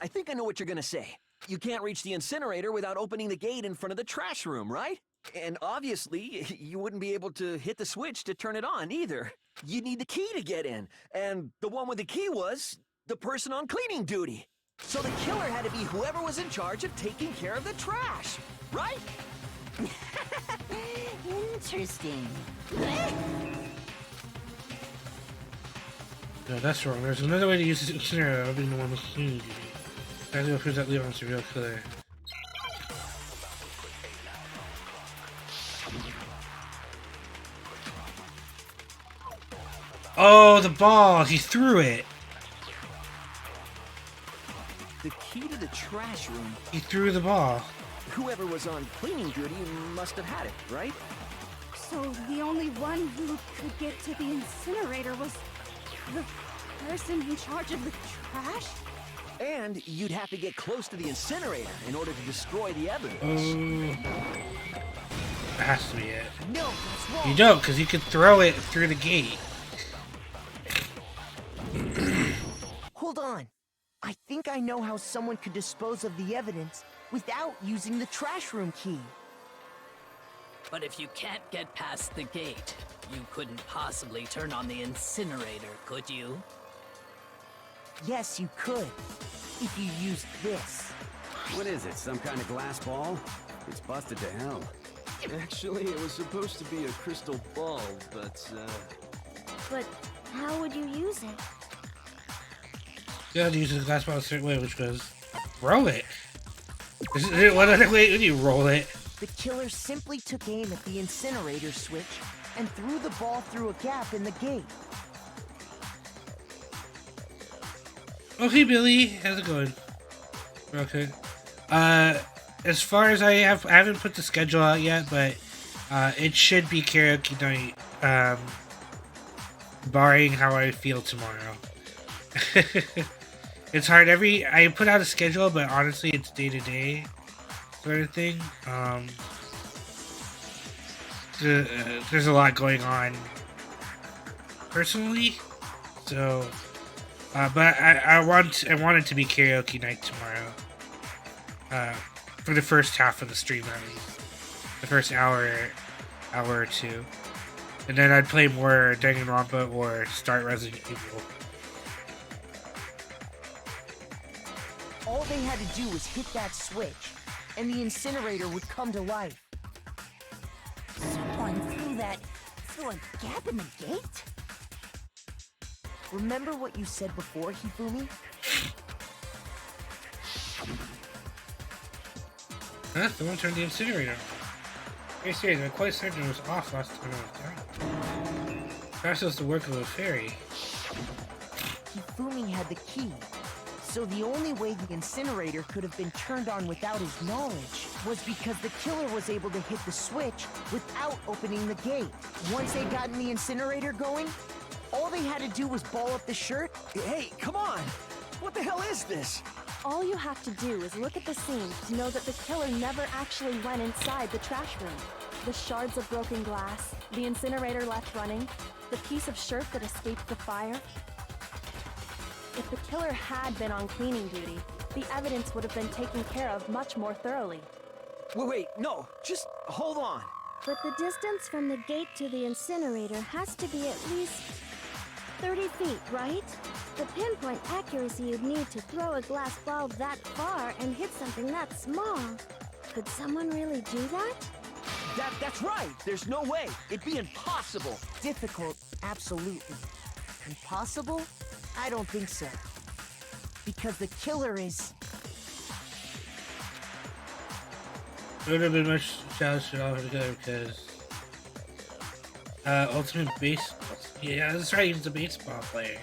I think I know what you're gonna say. You can't reach the incinerator without opening the gate in front of the trash room, right? And obviously, you wouldn't be able to hit the switch to turn it on either. You'd need the key to get in, and the one with the key was the person on cleaning duty. So the killer had to be whoever was in charge of taking care of the trash, right? Interesting. No, that's wrong. There's another way to use this incinerator. I've been the one with cleaning duty. That's what proves that Leon's the real killer. Oh, the ball! He threw it! The key to the trash room. He threw the ball. Whoever was on cleaning duty must have had it, right? So the only one who could get to the incinerator was the person in charge of the trash? And you'd have to get close to the incinerator in order to destroy the evidence. That has to be it. No, that's wrong. You don't, because you could throw it through the gate. Hold on. I think I know how someone could dispose of the evidence without using the trash room key. But if you can't get past the gate, you couldn't possibly turn on the incinerator, could you? Yes, you could. If you used this. What is it, some kind of glass ball? It's busted to hell. Actually, it was supposed to be a crystal ball, but, But how would you use it? You have to use the glass ball a certain way, which goes, roll it. What other way would you roll it? The killer simply took aim at the incinerator switch and threw the ball through a gap in the gate. Okay, Billy, how's it going? Okay. As far as I haven't put the schedule out yet, but it should be karaoke night, barring how I feel tomorrow. It's hard. I put out a schedule, but honestly, it's day to day sort of thing. There's a lot going on personally, so. But I want it to be karaoke night tomorrow. For the first half of the stream, at least. The first hour or two, and then I'd play more Danganronpa or start Resident Evil. All they had to do was hit that switch, and the incinerator would come to life. Someone threw a gap in the gate? Remember what you said before, Hifumi? Huh? Someone turned the incinerator on. Very serious, I'm quite certain it was off last time I was down. Perhaps it was the work of a fairy. Hifumi had the key, so the only way the incinerator could have been turned on without his knowledge was because the killer was able to hit the switch without opening the gate. Once they'd gotten the incinerator going, all they had to do was ball up the shirt. Hey, come on! What the hell is this? All you have to do is look at the scene to know that the killer never actually went inside the trash room. The shards of broken glass, the incinerator left running, the piece of shirt that escaped the fire. If the killer had been on cleaning duty, the evidence would have been taken care of much more thoroughly. Wait, no, just hold on. But the distance from the gate to the incinerator has to be at least 30 feet, right? The pinpoint accuracy you'd need to throw a glass ball that far and hit something that small. Could someone really do that? That's right! There's no way! It'd be impossible! Difficult, absolutely. Impossible? I don't think so. Because the killer is... It would have been much challenge to all together because... Ultimate Baseball. Yeah, that's right, he's a baseball player.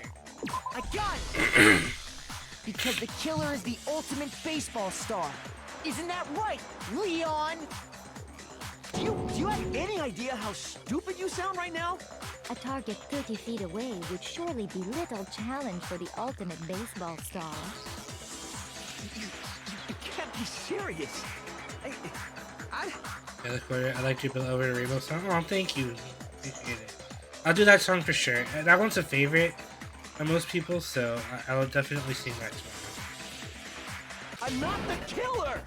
I got it! Because the killer is the ultimate baseball star. Isn't that right, Leon? Do you have any idea how stupid you sound right now? A target 30 feet away would surely be little challenge for the ultimate baseball star. You can't be serious. I like to build over the rainbow song. Oh, thank you. Appreciate it. I'll do that song for sure. That one's a favorite of most people, so I will definitely sing that tomorrow. I'm not the killer!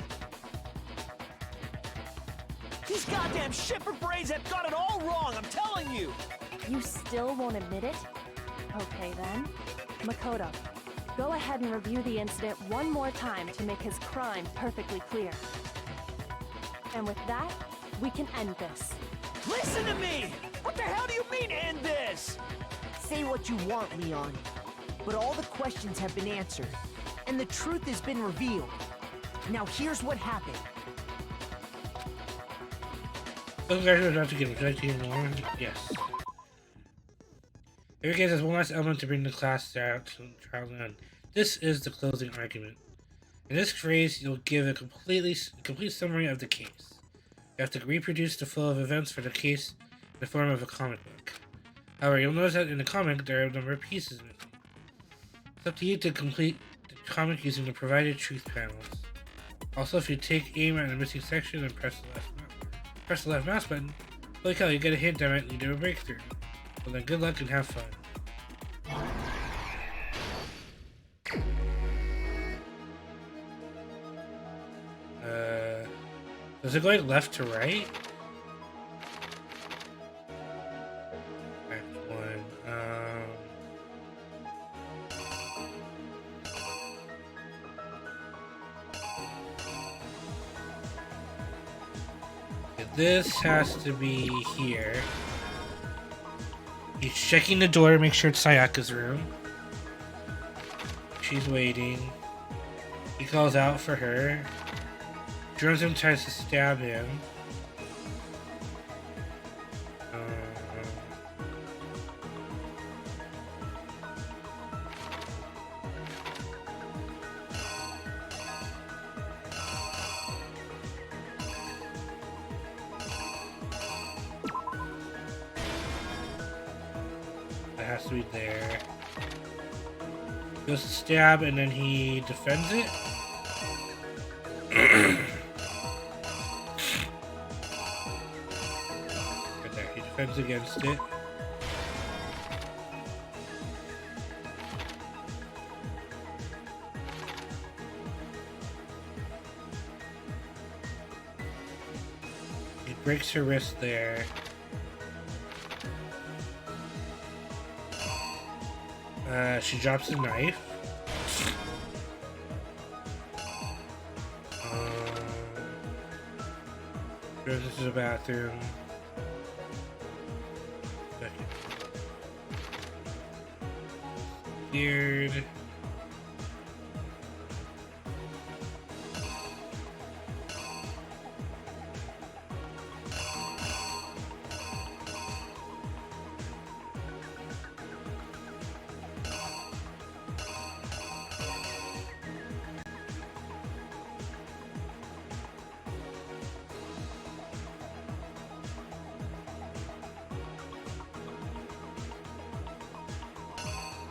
These goddamn shipper brains have got it all wrong, I'm telling you! You still won't admit it? Okay then. Makoto, go ahead and review the incident one more time to make his crime perfectly clear. And with that, we can end this. Listen to me! What the hell do you mean, end this? Say what you want, Leon. but all the questions have been answered, and the truth has been revealed. Now here's what happened. Those guys are about to get more. Yes. Every case has one last element to bring the class out to trial end. This is the closing argument. In this phrase, you'll give a complete summary of the case. You have to reproduce the flow of events for the case in the form of a comic book. However, you'll notice that in the comic, there are a number of pieces missing. It's up to you to complete the comic using the provided truth panels. Also, if you take aim at a missing section and press the left mouse button, holy cow, you get a hint that might lead to a breakthrough. Well then, good luck and have fun. Is it going left to right? Act 1. This has to be here. He's checking the door to make sure it's Sayaka's room. She's waiting. He calls out for her. Johnson tries to stab him. That has to be there. Goes to stab and then he defends it. Defends against it. He breaks her wrist there. She drops the knife. Goes into the bathroom. Weird. Is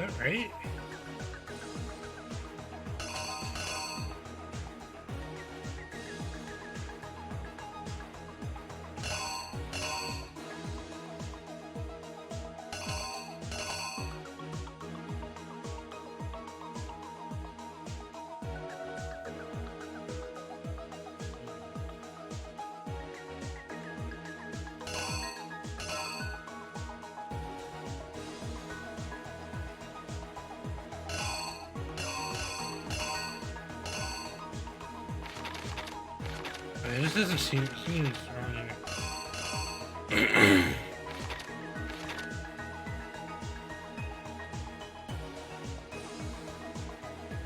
that right? This doesn't seem wrong here.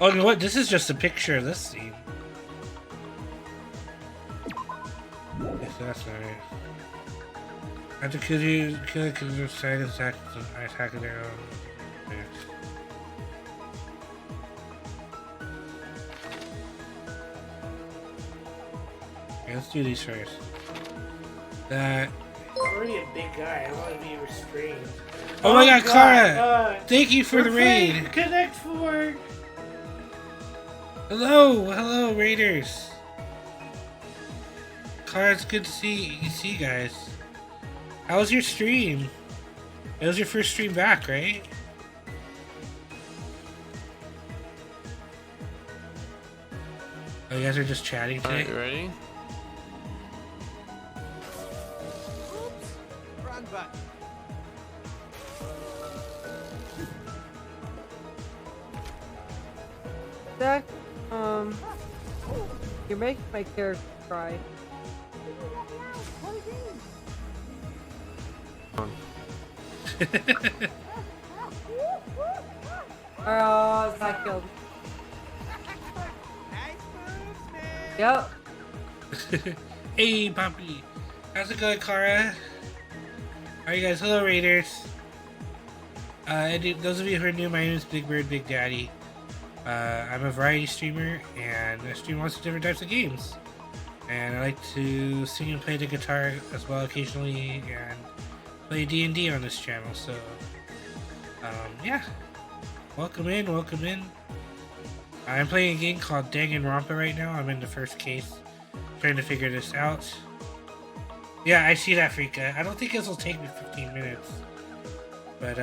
Oh, you know what? This is just a picture of this scene. Yes, that's right. After killing the side attack of their own. Yes. Let's do these first. That. I'm already a big guy. I want to be restrained. Oh my god, Kara! Thank you for the raid! Connect 4! Hello, raiders! Kara, it's good to see you guys. How was your stream? It was your first stream back, right? Oh, you guys are just chatting today? Alright, you ready? Zach, you're making my character cry. Oh, it's not killed. Yep. Hey, Poppy. How's it going, Kara? How are you guys? Hello, Raiders. Those of you who are new, my name is BigBirdBigDaddy. I'm a variety streamer, and I stream lots of different types of games. And I like to sing and play the guitar as well occasionally, and play D&D on this channel. So, yeah. Welcome in, welcome in. I'm playing a game called Danganronpa right now. I'm in the first case, trying to figure this out. Yeah, I see that, Freaka. I don't think this will take me 15 minutes. But,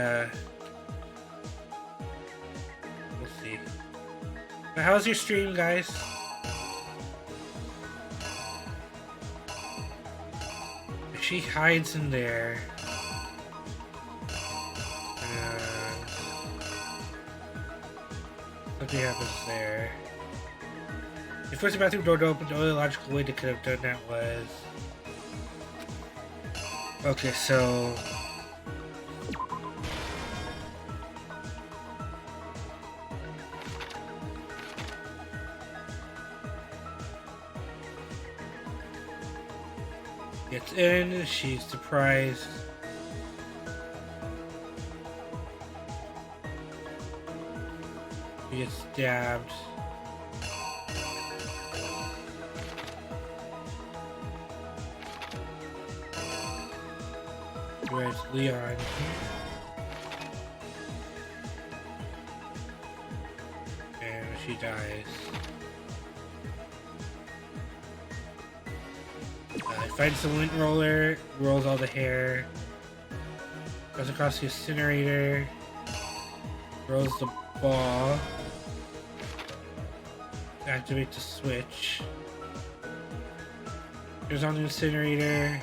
we'll see. But how's your stream, guys? She hides in there. Something happens there. If forced the bathroom door to open, the only logical way they could have done that was... Okay, so... Gets in, she's surprised. She gets stabbed. Where's Leon? And she dies. Finds the lint roller, rolls all the hair, goes across the incinerator, rolls the ball, activates the switch, goes on the incinerator,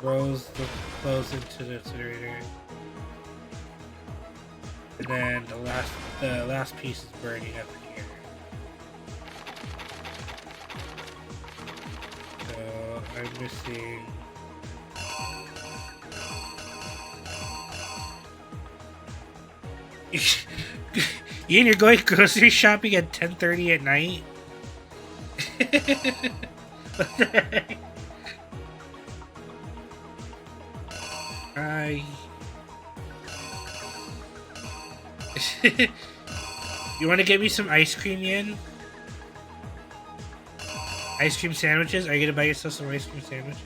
rolls the clothes into the incinerator, and then the last piece is burning up here. So I'm missing. Ian, you're going grocery shopping at 10:30 at night? What the heck? You want to get me some ice cream, Ian? Ice cream sandwiches? Are you gonna buy yourself some ice cream sandwiches?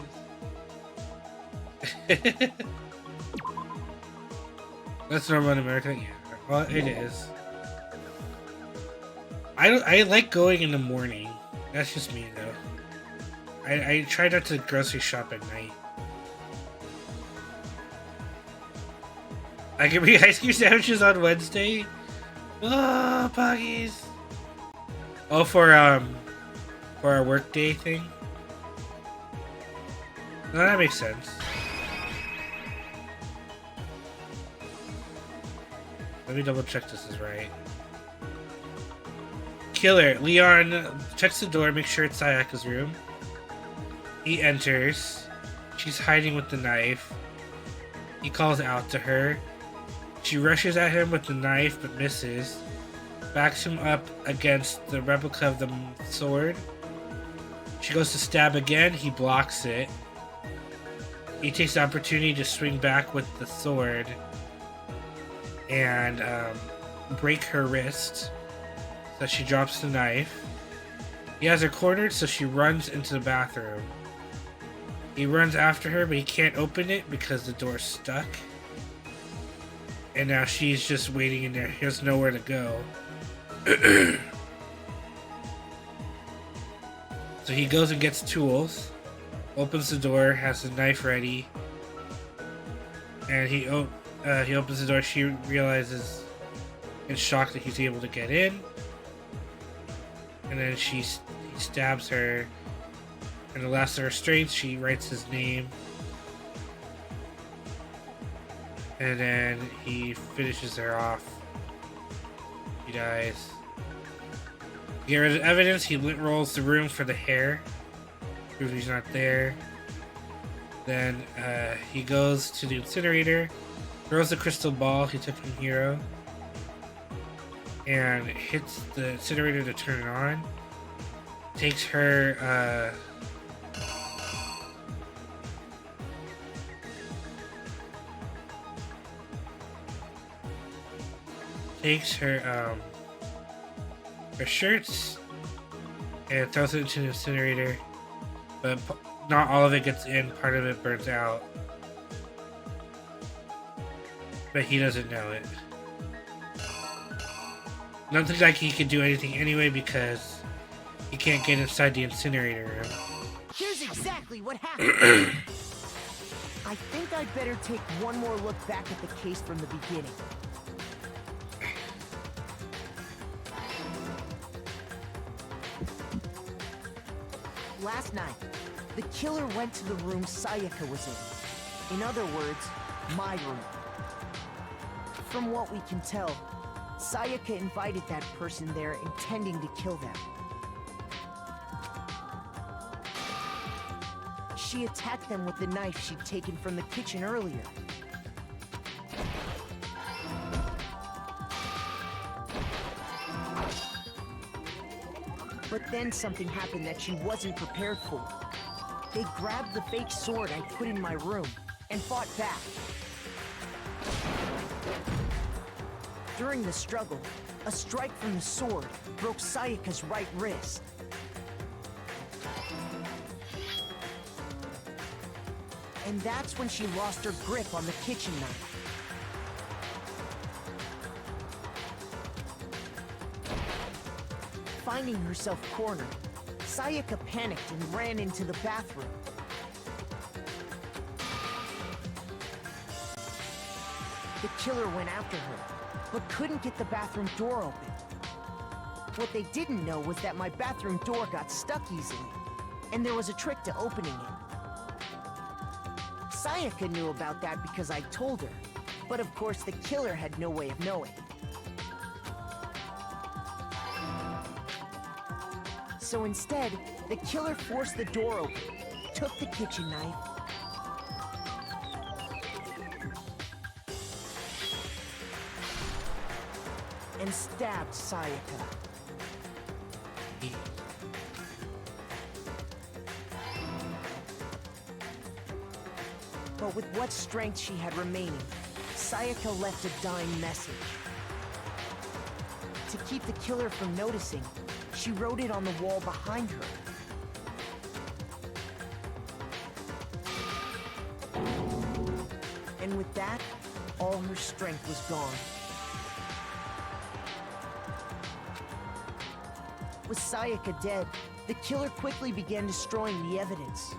That's normal in America? Yeah. Well, it is. I like going in the morning. That's just me, though. I try not to grocery shop at night. I can bring ice cream sandwiches on Wednesday? Oh, puggies! Oh, for our workday thing? No, that makes sense. Let me double check this is right. Killer. Leon checks the door, makes sure it's Sayaka's room. He enters. She's hiding with the knife. He calls out to her. She rushes at him with the knife but misses. Backs him up against the replica of the sword. She goes to stab again. He blocks it. He takes the opportunity to swing back with the sword and break her wrist. So she drops the knife. He has her cornered, so she runs into the bathroom. He runs after her, but he can't open it because the door's stuck. And now she's just waiting in there. He has nowhere to go. So he goes and gets tools, opens the door, has the knife ready, and he opens the door. She realizes in shock that he's able to get in, and then he stabs her. And the last of her restraints, she writes his name, and then he finishes her off. He dies. To get rid of evidence, he lint rolls the room for the hair. Prove he's not there. Then he goes to the incinerator, throws the crystal ball he took from Hero, and hits the incinerator to turn it on. Takes her, her shirts and throws it into the incinerator, but not all of it gets in, part of it burns out. But he doesn't know it. Nothing like he can do anything anyway because he can't get inside the incinerator room. Here's exactly what happened. I think I'd better take one more look back at the case from the beginning. Last night, the killer went to the room Sayaka was in. In other words, my room. From what we can tell, Sayaka invited that person there intending to kill them. She attacked them with the knife she'd taken from the kitchen earlier. But then something happened that she wasn't prepared for. They grabbed the fake sword I put in my room and fought back. During the struggle, a strike from the sword broke Sayaka's right wrist. And that's when she lost her grip on the kitchen knife. Finding herself cornered, Sayaka panicked and ran into the bathroom. The killer went after her, but couldn't get the bathroom door open. What they didn't know was that my bathroom door got stuck easily, and there was a trick to opening it. Sayaka knew about that because I told her, but of course the killer had no way of knowing. So instead, the killer forced the door open, took the kitchen knife, and stabbed Sayaka. But with what strength she had remaining, Sayaka left a dying message. To keep the killer from noticing, she wrote it on the wall behind her. And with that, all her strength was gone. With Sayaka dead, the killer quickly began destroying the evidence.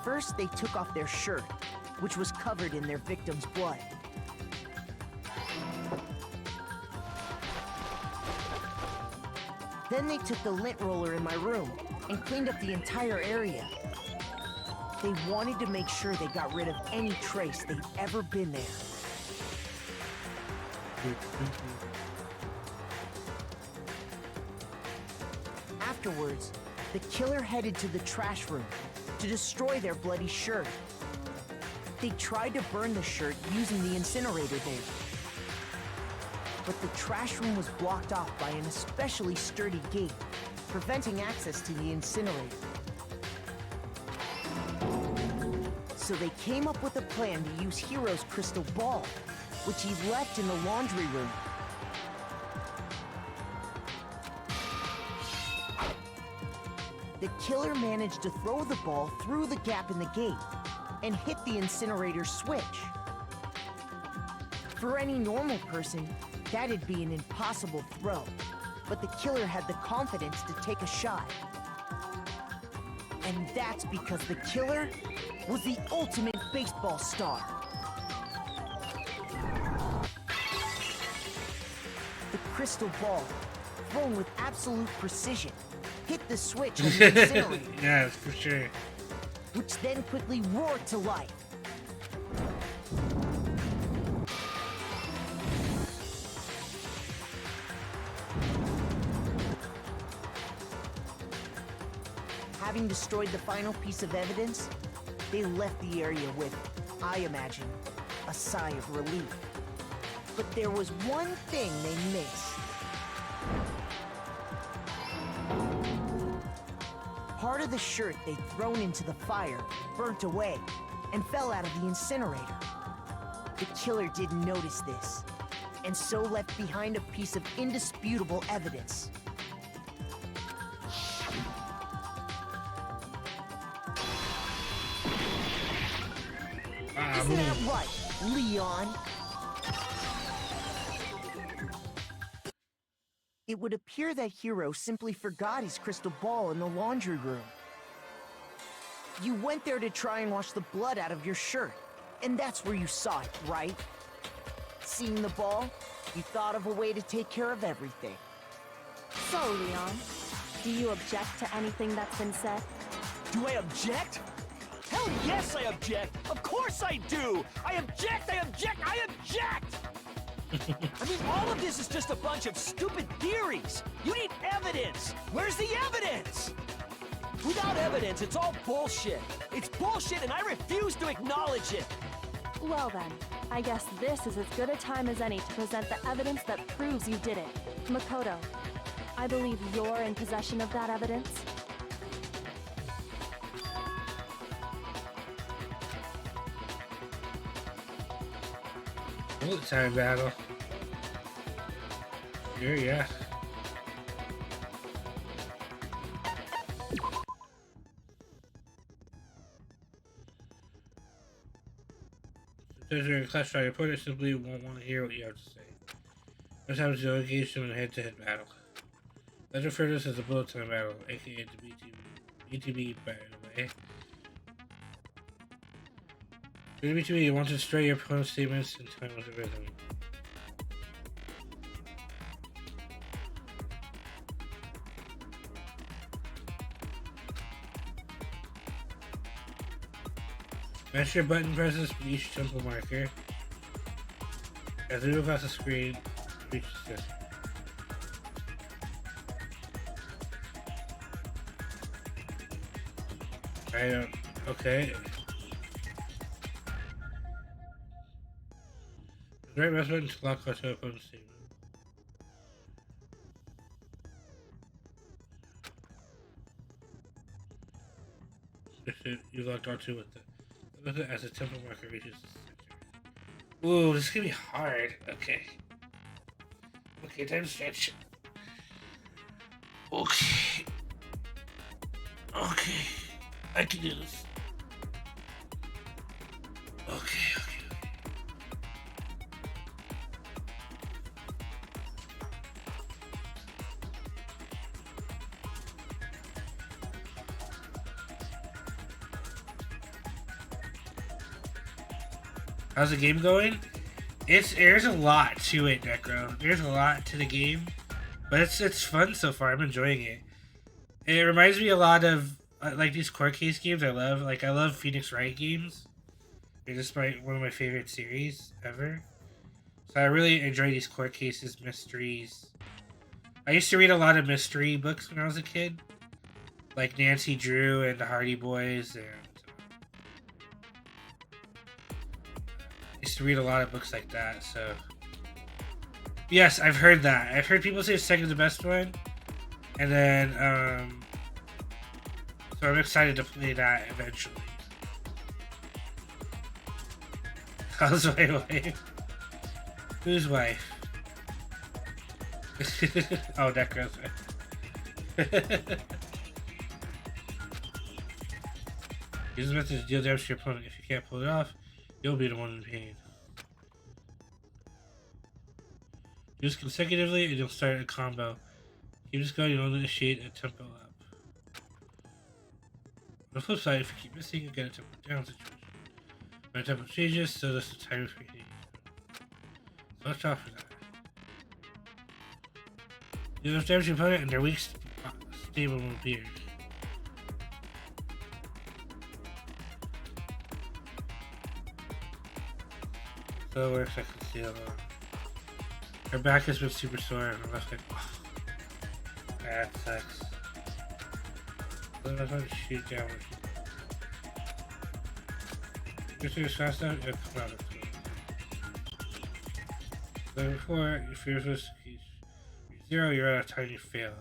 First, they took off their shirt, which was covered in their victim's blood. Then they took the lint roller in my room and cleaned up the entire area. They wanted to make sure they got rid of any trace they'd ever been there. Afterwards, the killer headed to the trash room to destroy their bloody shirt. They tried to burn the shirt using the incinerator there. But the trash room was blocked off by an especially sturdy gate, preventing access to the incinerator. So they came up with a plan to use Hero's crystal ball, which he left in the laundry room. The killer managed to throw the ball through the gap in the gate and hit the incinerator switch. For any normal person, that'd be an impossible throw, but the killer had the confidence to take a shot. And that's because the killer was the ultimate baseball star. The crystal ball, thrown with absolute precision, hit the switch on the incinerator. Yes, for sure. Which then quickly roared to life. Having destroyed the final piece of evidence, They left the area with, I imagine, a sigh of relief. But there was one thing they missed. Part of the shirt they'd thrown into the fire burnt away and fell out of the incinerator. The killer didn't notice this, and so left behind a piece of indisputable evidence. Isn't that right, Leon? It would appear that Hiro simply forgot his crystal ball in the laundry room. You went there to try and wash the blood out of your shirt, and that's where you saw it, right? Seeing the ball, you thought of a way to take care of everything. So, Leon, do you object to anything that's been said? Do I object? Hell yes, I object! Of course I do! I object! I object! I object! I mean, all of this is just a bunch of stupid theories! You need evidence! Where's the evidence? Without evidence, it's all bullshit! It's bullshit and I refuse to acknowledge it! Well then, I guess this is as good a time as any to present the evidence that proves you did it. Makoto, I believe you're in possession of that evidence. Bullet time battle. Sure, yeah. Since you're a class trial, your opponent simply won't want to hear what you have to say. Most times you'll engage them in a head-to-head battle. Let's refer to this as a bullet time battle, aka the BTB by the way. In BTB, you want to destroy your opponent's statements in time with the rhythm. Match your button presses with each tempo marker. As they move across the screen, reach this. I don't. Okay. The right mouse button to lock onto opponent's statement. You locked onto with it as a tempo marker reaches the center. Ooh, this is gonna be hard. Okay. Okay, time to stretch. Okay. Okay. I can do this. Okay. How's the game going? There's a lot to it, Necro. There's a lot to the game, but it's fun so far. I'm enjoying it. It reminds me a lot of like these court case games. I love Phoenix Wright games. They're just one of my favorite series ever. So I really enjoy these court cases, mysteries. I used to read a lot of mystery books when I was a kid, like Nancy Drew and the Hardy Boys, and to read a lot of books like that, so yes, I've heard that. I've heard people say second's the best one, and then so I'm excited to play that eventually. How's my wife? Whose wife? Oh, Necro's wife. Use this method to deal damage to your opponent. If you can't pull it off, you'll be the one in pain. Use consecutively and you'll start a combo. Keep this going, you'll initiate a tempo up. On the flip side, if you keep missing, you'll get a tempo down situation. When the tempo changes, so does the time for you. So watch out for that. You have damage to your opponent and their weak stable will appear. So it works, I can see it. Her back has been super sore and her left leg. Oh, that sucks. So I'm trying to shoot down with you. This is fast enough. Yeah, come out. So before, if you're supposed to be 0, you're at a tiny fail.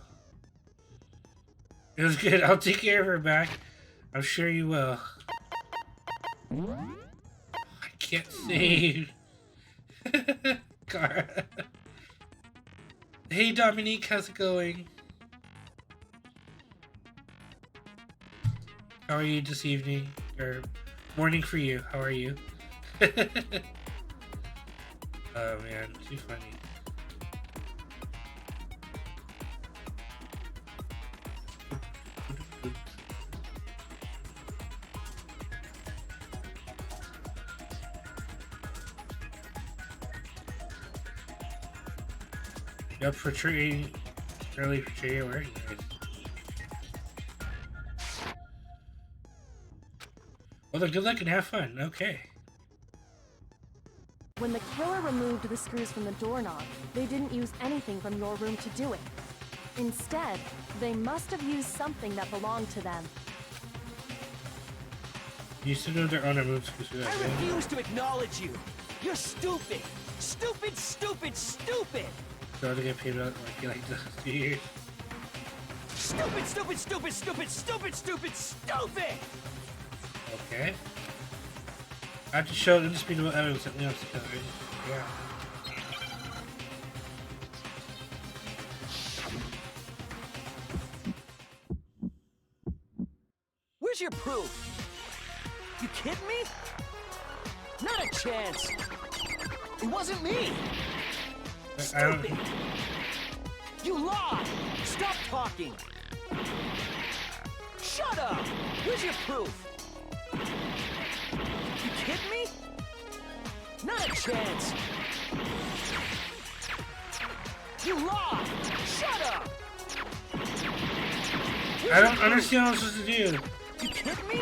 It was good. I'll take care of her back. I'm sure you will. I can't save. Cara. Hey Dominique, how's it going? How are you this evening? Or morning for you. How are you? Oh man, too funny. Yep, for tree. Early for tree, wearing nice. Well, then good luck and have fun. Okay. When the killer removed the screws from the doorknob, they didn't use anything from your room to do it. Instead, they must have used something that belonged to them. You still know their owner moves screws. I refuse to acknowledge you. You're stupid. Stupid, stupid, stupid. So to get paid out like this 2 years. Stupid, stupid, stupid, stupid, stupid, stupid, stupid! Okay. I have to show indisputable evidence that Leon's the killer. Yeah. Where's your proof? You kidding me? Not a chance. It wasn't me. Stupid. You lied. Stop talking. Shut up. Where's your proof? You kidding me? Not a chance. You lied. Shut up. I don't understand what I'm supposed to do. You kidding me?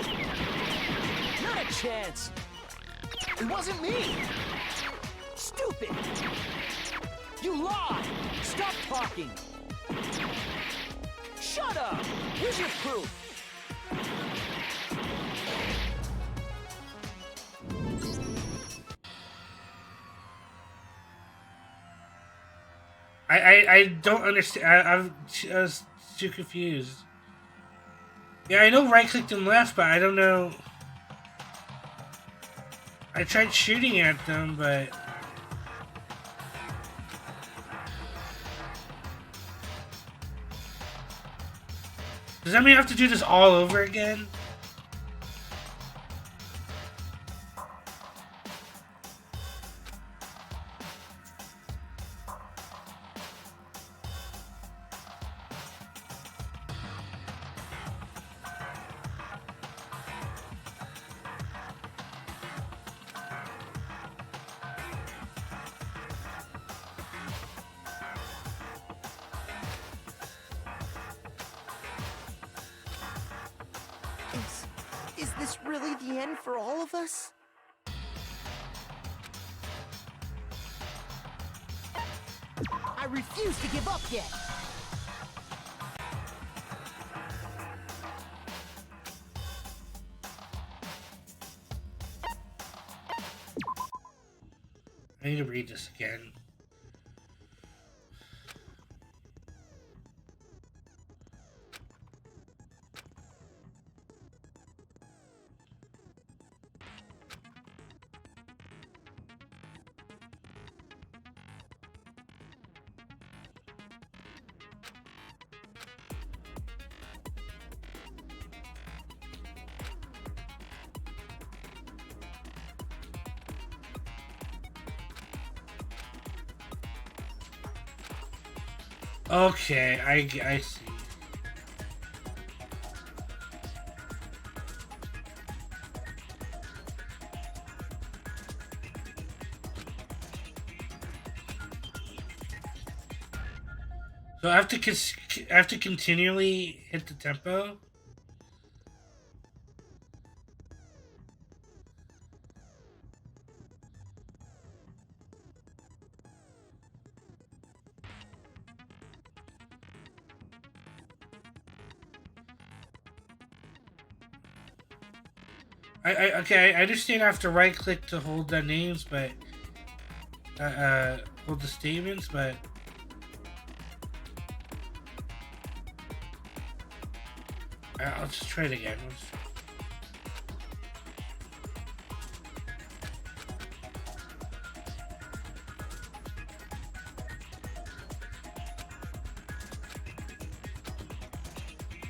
Not a chance. It wasn't me. Stupid. You lied. Stop talking. Shut up. Here's your proof. I don't understand. I'm just too confused. Yeah, I know right clicked and left, but I don't know. I tried shooting at them, but does that mean I have to do this all over again? Is this really the end for all of us? I refuse to give up yet. I need to read this again. Okay, I see. So I have to continually hit the tempo. Okay, I understand I have to right click to hold the names, but hold the statements, but I'll just try it again.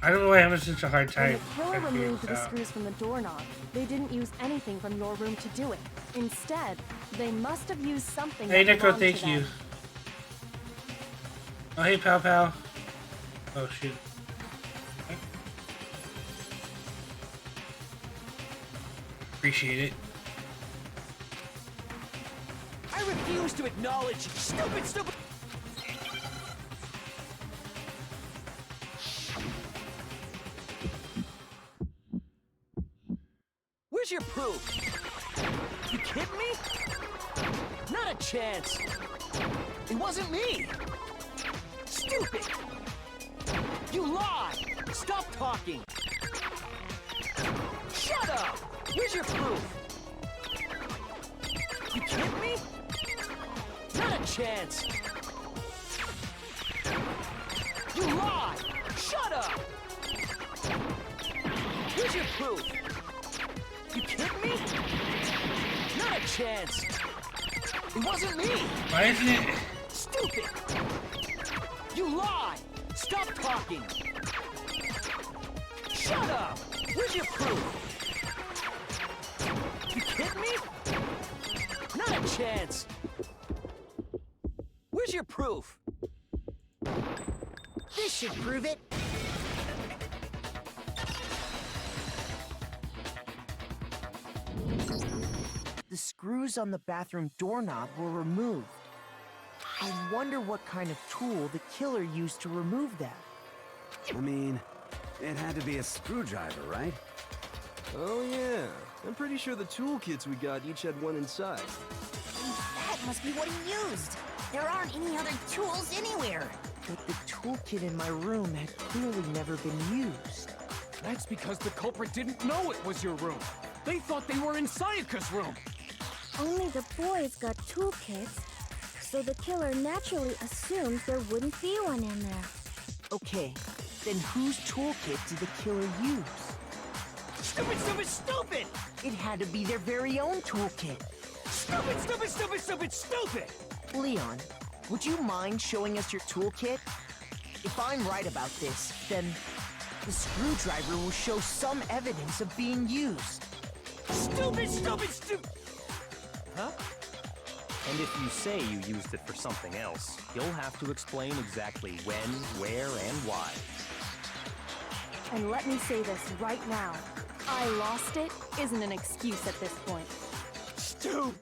I don't know why I'm having such a hard time. When the killer removed the screws from the doorknob, they didn't use anything from your room to do it. Instead, they must have used something. Hey, that Nico, belonged to thank you. them. Oh, hey, pal, pal. Oh, shoot. Appreciate it. I refuse to acknowledge. Stupid. Where's your proof? You kidding me? Not a chance. It wasn't me. Stupid. You lie. Stop talking. Shut up. Where's your proof? You kidding me? Not a chance. You lie. Shut up. Where's your proof? You kidding me? Not a chance. It wasn't me. Why isn't it? Stupid. You lie. Stop talking. Shut up. Where's your proof? You kidding me? Not a chance. Where's your proof? This should prove it. The screws on the bathroom doorknob were removed. I wonder what kind of tool the killer used to remove them. I mean, it had to be a screwdriver, right? Oh yeah, I'm pretty sure the toolkits we got each had one inside. That must be what he used. There aren't any other tools anywhere. But the toolkit in my room had clearly never been used. That's because the culprit didn't know it was your room. They thought they were in Sayaka's room. Only the boys got toolkits, so the killer naturally assumed there wouldn't be one in there. Okay, then whose toolkit did the killer use? Stupid! It had to be their very own toolkit. Stupid! Leon, would you mind showing us your toolkit? If I'm right about this, then the screwdriver will show some evidence of being used. Stupid! Huh? And if you say you used it for something else, you'll have to explain exactly when, where, and why. And let me say this right now. I lost it isn't an excuse at this point. Stupid.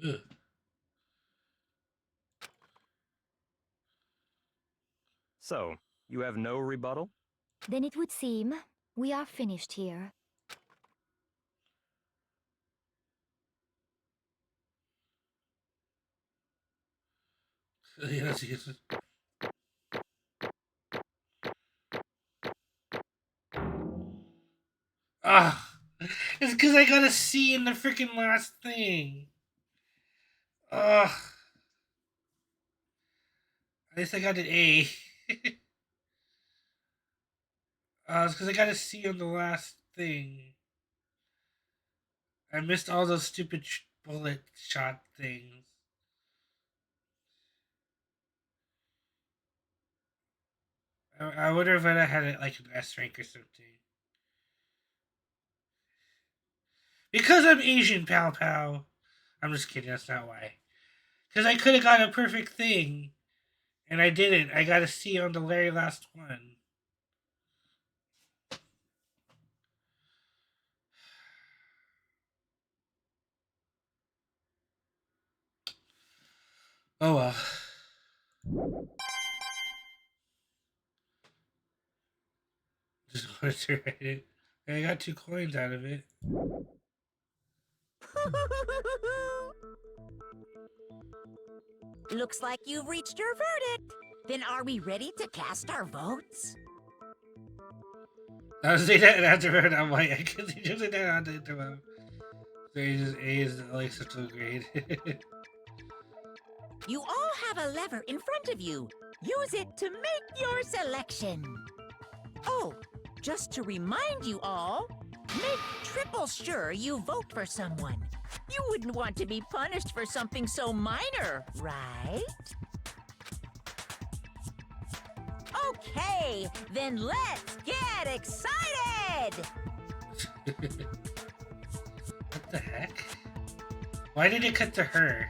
Ugh. So, you have no rebuttal? Then it would seem we are finished here. Yes, yes. Ah, it's because I got a C in the freaking last thing. Ugh. At least I got an A. It's because I got a C on the last thing. I missed all those stupid bullet shot things. I wonder if I had it like an S rank or something. Because I'm Asian, pal pal. I'm just kidding, that's not why. Because I could have got a perfect thing. And I didn't. I got a C on the very last one. Oh well. Just wanted to write it. I got 2 coins out of it. Looks like you've reached your verdict. Then are we ready to cast our votes? I was saying that after I'm like, I guess he just said that on the interview. So A is like such a grade. You all have a lever in front of you. Use it to make your selection. Oh, just to remind you all, make triple sure you vote for someone. You wouldn't want to be punished for something so minor, right? Okay, then let's get excited! What the heck? Why did it cut to her?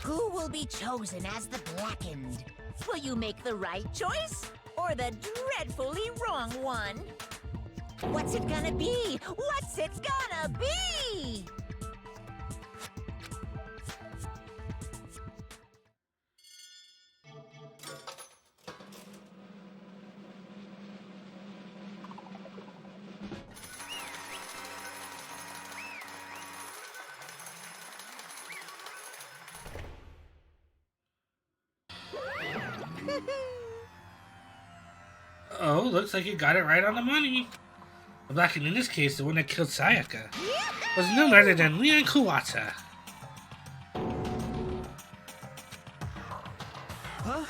Who will be chosen as the Blackened? Will you make the right choice or the dreadfully wrong one? What's it gonna be? What's it gonna be? Oh, looks like you got it right on the money. The Blackened, in this case, the one that killed Sayaka, was none other than Leon Kuwata. Huh?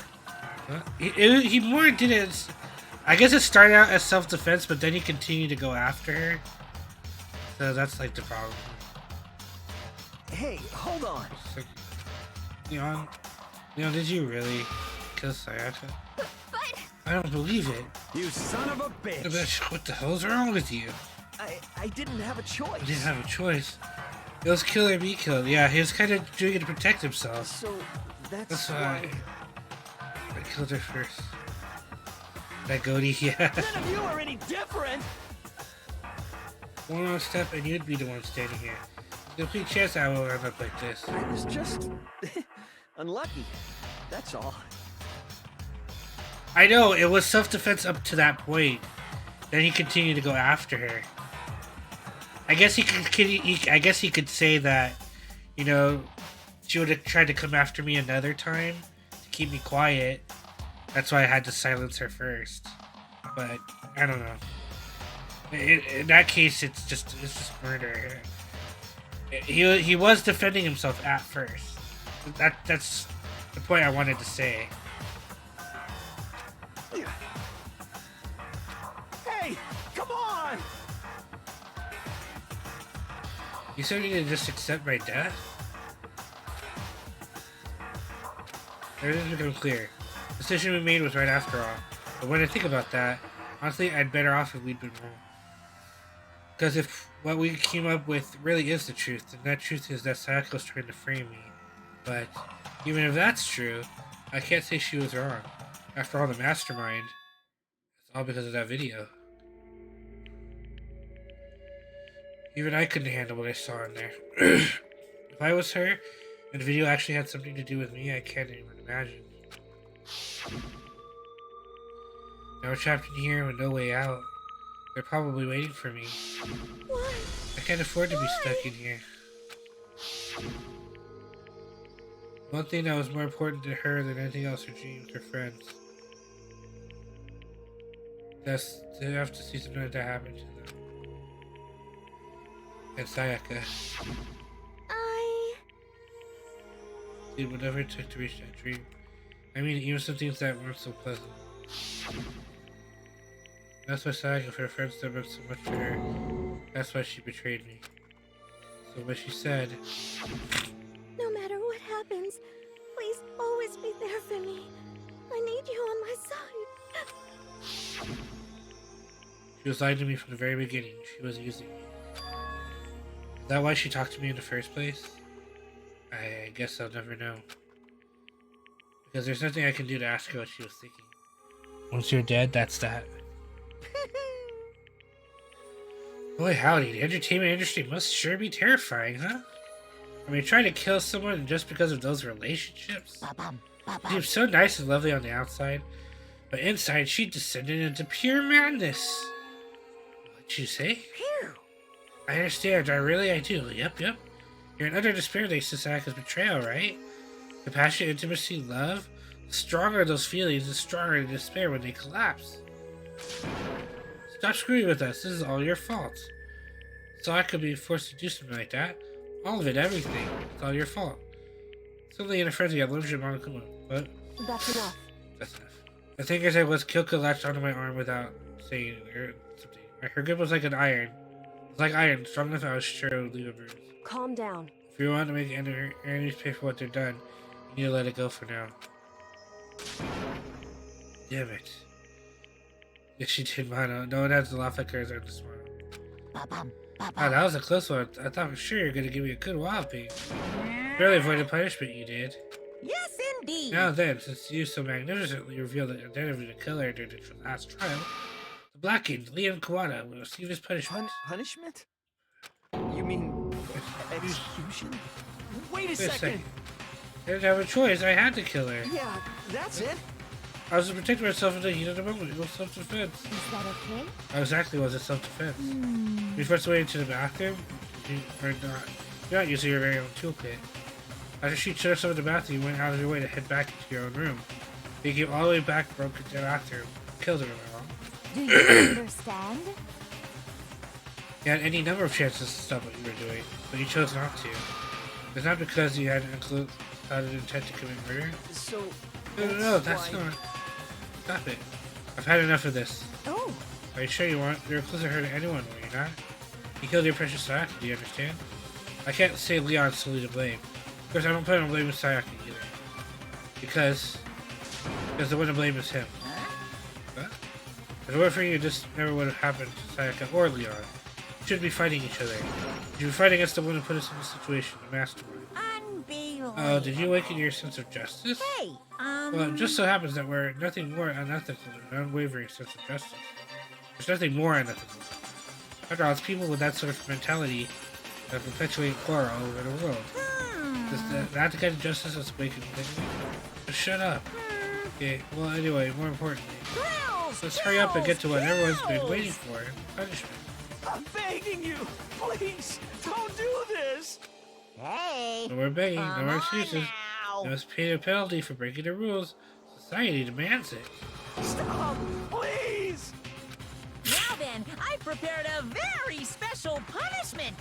He more did it. I guess it started out as self-defense, but then he continued to go after her. So that's like the problem. Hey, hold on. So, Leon, did you really kill Sayaka? I don't believe it. You son of a bitch! What the hell's wrong with you? I didn't have a choice. You didn't have a choice. It was kill or be killed. Yeah, he was kind of doing it to protect himself. So That's why I killed her first. That goatee, yeah. None of you are any different! One more step and you'd be the one standing here. There's a complete chance I will end up like this. I was just unlucky. That's all. I know, it was self-defense up to that point. Then he continued to go after her. I guess he could say that, you know, she would have tried to come after me another time to keep me quiet. That's why I had to silence her first. But I don't know. In that case, it's just murder. He was defending himself at first. That's the point I wanted to say. Hey, come on! You said you didn't just accept my death? Everything's become clear. The decision we made was right after all. But when I think about that, honestly, I'd better off if we'd been wrong. Because if what we came up with really is the truth, then that truth is that Sayako's trying to frame me. But even if that's true, I can't say she was wrong. After all, the mastermind, it's all because of that video. Even I couldn't handle what I saw in there. If I was her, and the video actually had something to do with me, I can't even imagine. Now we're trapped in here with no way out. They're probably waiting for me. Why? I can't afford to be stuck in here. One thing that was more important to her than anything else, her dreams, her friends. They have to see something like that happen to them. And Sayaka. I did whatever it took to reach that dream. I mean, even some things that weren't so pleasant. That's why Sayaka, for her friends that meant so much to her, that's why she betrayed me. So what she said... No matter what happens, please always be there for me. I need you on my side. She was lying to me from the very beginning. She was using me. Is that why she talked to me in the first place? I guess I'll never know. Because there's nothing I can do to ask her what she was thinking. Once you're dead, that's that. Boy howdy, the entertainment industry must sure be terrifying, huh? I mean, trying to kill someone just because of those relationships? She seems so nice and lovely on the outside, but inside she descended into pure madness. What'd you say? I understand, I do. Yep. You're in utter despair thanks to Sayaka's betrayal, right? Compassion, intimacy, love. The stronger those feelings, the stronger the despair when they collapse. Stop screwing with us. This is all your fault. Sayaka being forced to do something like that. All of it, everything. It's all your fault. Suddenly in a frenzy, I lunged at Monokuma. What? That's enough. That's enough. The thing is, Kyoko latched onto my arm without saying something. Her grip was like an iron. It was like iron, strong enough I was sure it would leave a bruise. Calm down. If you want to make enemies pay for what they've done, you need to let it go for now. Damn it. Yes, she did, Mono. No one has the laugh like hers on this one. Wow, that was a close one. I thought for sure you were going to give me a good walloping. Barely avoided punishment, you did. Yes, indeed. Now then, since you so magnificently revealed the identity of the killer during the last trial, the Blackened, Leon Kawada, will receive his punishment. Punishment? You mean execution? Wait a second. I didn't have a choice. I had to kill her. Yeah, that's it. I was to protect myself in the heat of the moment. It was self-defense. Is that okay? Exactly, was it self-defense? You first went into the bathroom, or not? You're not using your very own toolkit. After she showed us over the bathroom, you went out of your way to head back into your own room. You came all the way back, broke into the bathroom, killed her. Am I wrong? Do you understand? You had any number of chances to stop what you were doing, but you chose not to. It's not because you had an intent to commit murder. So. No, that's not. Stop it. I've had enough of this. Oh. Are you sure you weren't? You were close to hurting anyone, were you not? You killed your precious Sayaka, do you understand? I can't say Leon's solely to blame. Of course, I don't plan on blaming Sayaka either. Because the one to blame is him. What? If it weren't for you, this never would have happened to Sayaka or Leon. You shouldn't be fighting each other. You should be fighting against the one who put us in this situation, the mastermind. Unbelievable. Oh, did you awaken your sense of justice? Hey, Well, it just so happens that we're nothing more unethical than an unwavering sense of justice. There's nothing more unethical. After all, it's people with that sort of mentality that perpetuate quarrel over the world. Is that the kind of justice that's awakened within you? Just shut up. Okay, well, anyway, more importantly, let's hurry up and get to what everyone's been waiting for, punishment. I'm begging you, please, don't do this. Hey. No more begging, no more excuses. You must pay a penalty for breaking the rules. Society demands it. Stop, please. Now then, I've prepared a very special punishment.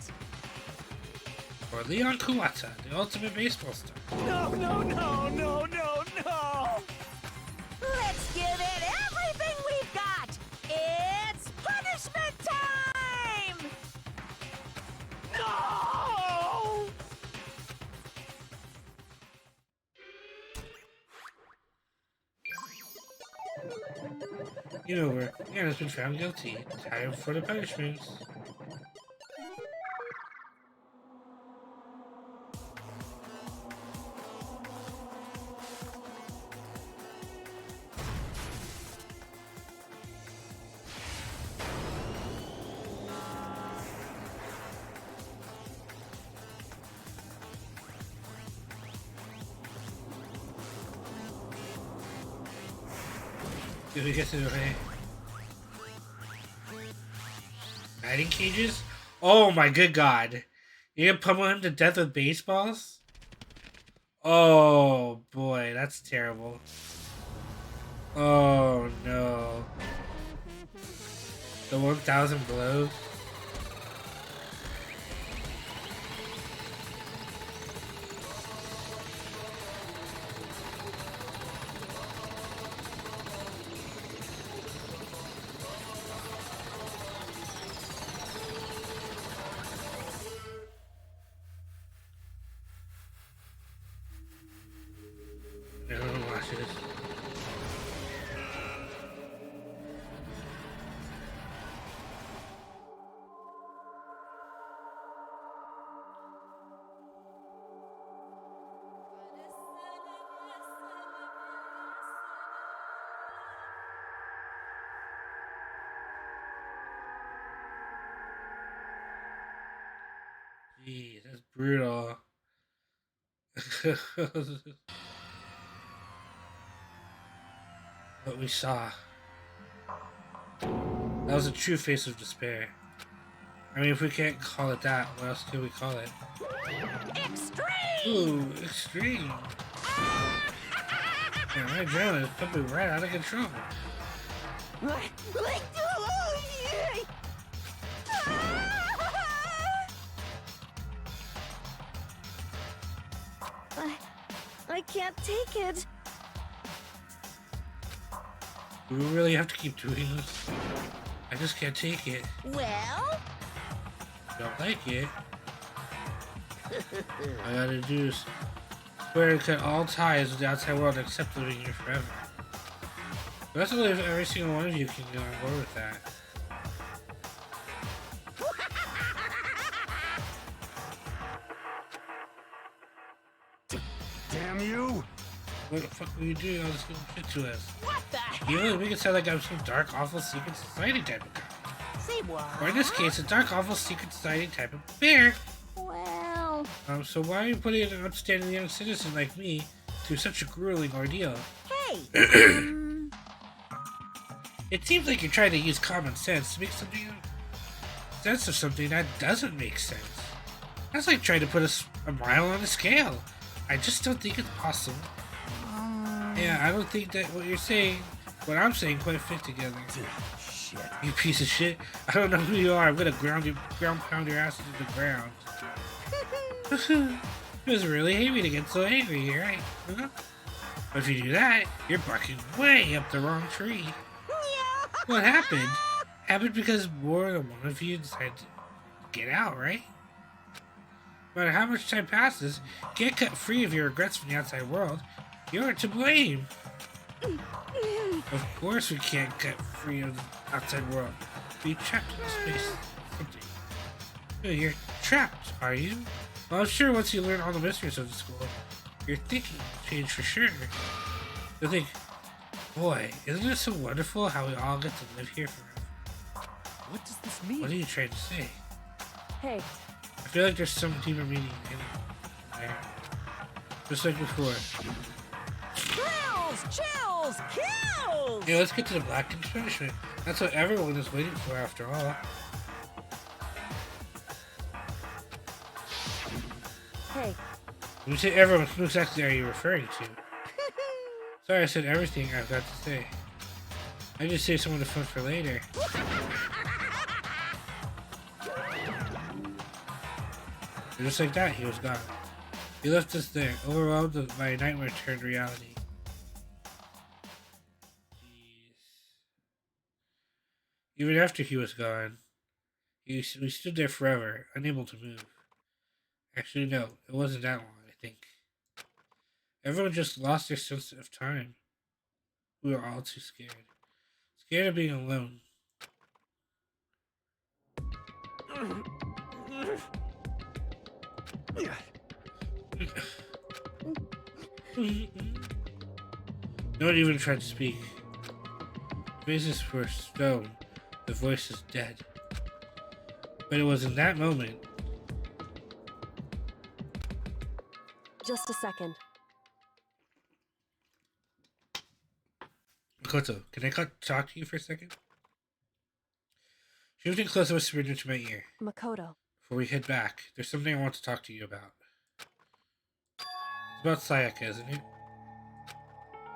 For Leon Kuwata, the ultimate baseball star. No. Let's give it everything we've got. It's punishment time. No! You know where Leon has been found guilty. Time for the punishments. Did we get to the batting cages? Oh my good god. You gonna pummel him to death with baseballs? Oh boy, that's terrible. Oh no. The 1,000 blows? I don't know watch this. Jeez, that's brutal. What we saw. That was a true face of despair. I mean, if we can't call it that, what else can we call it? Extreme! Ooh, extreme. Yeah, my adrenaline is pumping right out of control. I can't take it. Do we really have to keep doing this? I just can't take it. Well? Don't like it. All I gotta do is swear to cut all ties with the outside world except living here forever. But that's only if every single one of you can get on board with that. Damn you! What the fuck were you doing all this little shit to us? What the hell? You really make it sound like I'm some dark, awful secret society type of guy. Say what? Or in this case, a dark, awful secret society type of bear. Well... So why are you putting an upstanding young citizen like me through such a grueling ordeal? Hey! It seems like you're trying to use common sense to make sense of something that doesn't make sense. That's like trying to put a mile on a scale. I just don't think it's possible. Yeah, I don't think that what I'm saying quite fit together. Shit. You piece of shit. I don't know who you are. I'm gonna ground pound your ass into the ground. It was really hate me to get so angry, right? Huh? But if you do that, you're barking way up the wrong tree. What happened? Happened because more than one of you decided to get out, right? No matter how much time passes, get cut free of your regrets from the outside world. You're to blame. Of course we can't cut free of the outside world. Be trapped in space. Something. Oh, you're trapped, are you? Well, I'm sure once you learn all the mysteries of the school, your thinking will change for sure. You'll think, boy, isn't it so wonderful how we all get to live here forever? What does this mean? What are you trying to say? Hey. I feel like there's some deeper meaning in there. Just like before. Chills! Chills! Kills! Yeah, let's get to the Black King's punishment. That's what everyone is waiting for after all. Hey. When you say everyone, who exactly are you referring to? Sorry, I said everything I've got to say. I just saved some of the fun for later. And just like that, he was gone. He left us there, overwhelmed by a nightmare turned reality. Jeez. Even after he was gone, we stood there forever, unable to move. Actually, no, it wasn't that long, I think. Everyone just lost their sense of time. We were all too scared. Scared of being alone. No one even tried to speak. Faces were stone. The voice is dead. But it was in that moment. Just a second. Makoto, can I talk to you for a second? She moved in close and whispered into my ear. Makoto. Before we head back, there's something I want to talk to you about. It's about Sayaka, isn't it?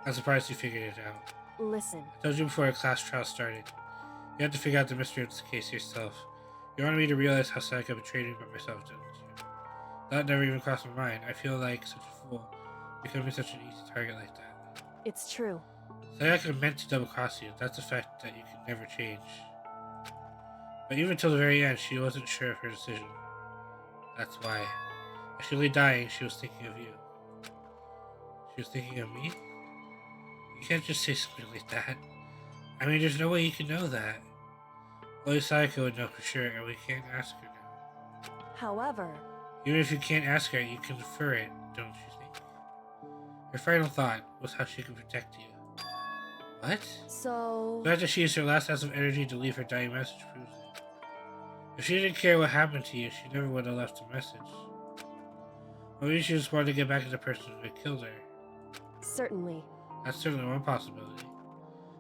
I'm surprised you figured it out. Listen. I told you before our class trial started. You have to figure out the mystery of this case yourself. You wanted me to realize how Sayaka betrayed me by myself, didn't you? That never even crossed my mind. I feel like such a fool, becoming such an easy target like that. It's true. Sayaka meant to double-cross you. That's a fact that you can never change. But even till the very end, she wasn't sure of her decision. That's why. As she lay dying, she was thinking of you. She was thinking of me? You can't just say something like that. I mean, there's no way you can know that. Only Sayaka would know for sure, and we can't ask her now. However... Even if you can't ask her, you can infer it, don't you think? Her final thought was how she could protect you. What? So... The fact that she used her last ounce of energy to leave her dying message proves it. If she didn't care what happened to you, she never would have left a message. Or maybe she just wanted to get back at the person who had killed her. Certainly. That's certainly one possibility.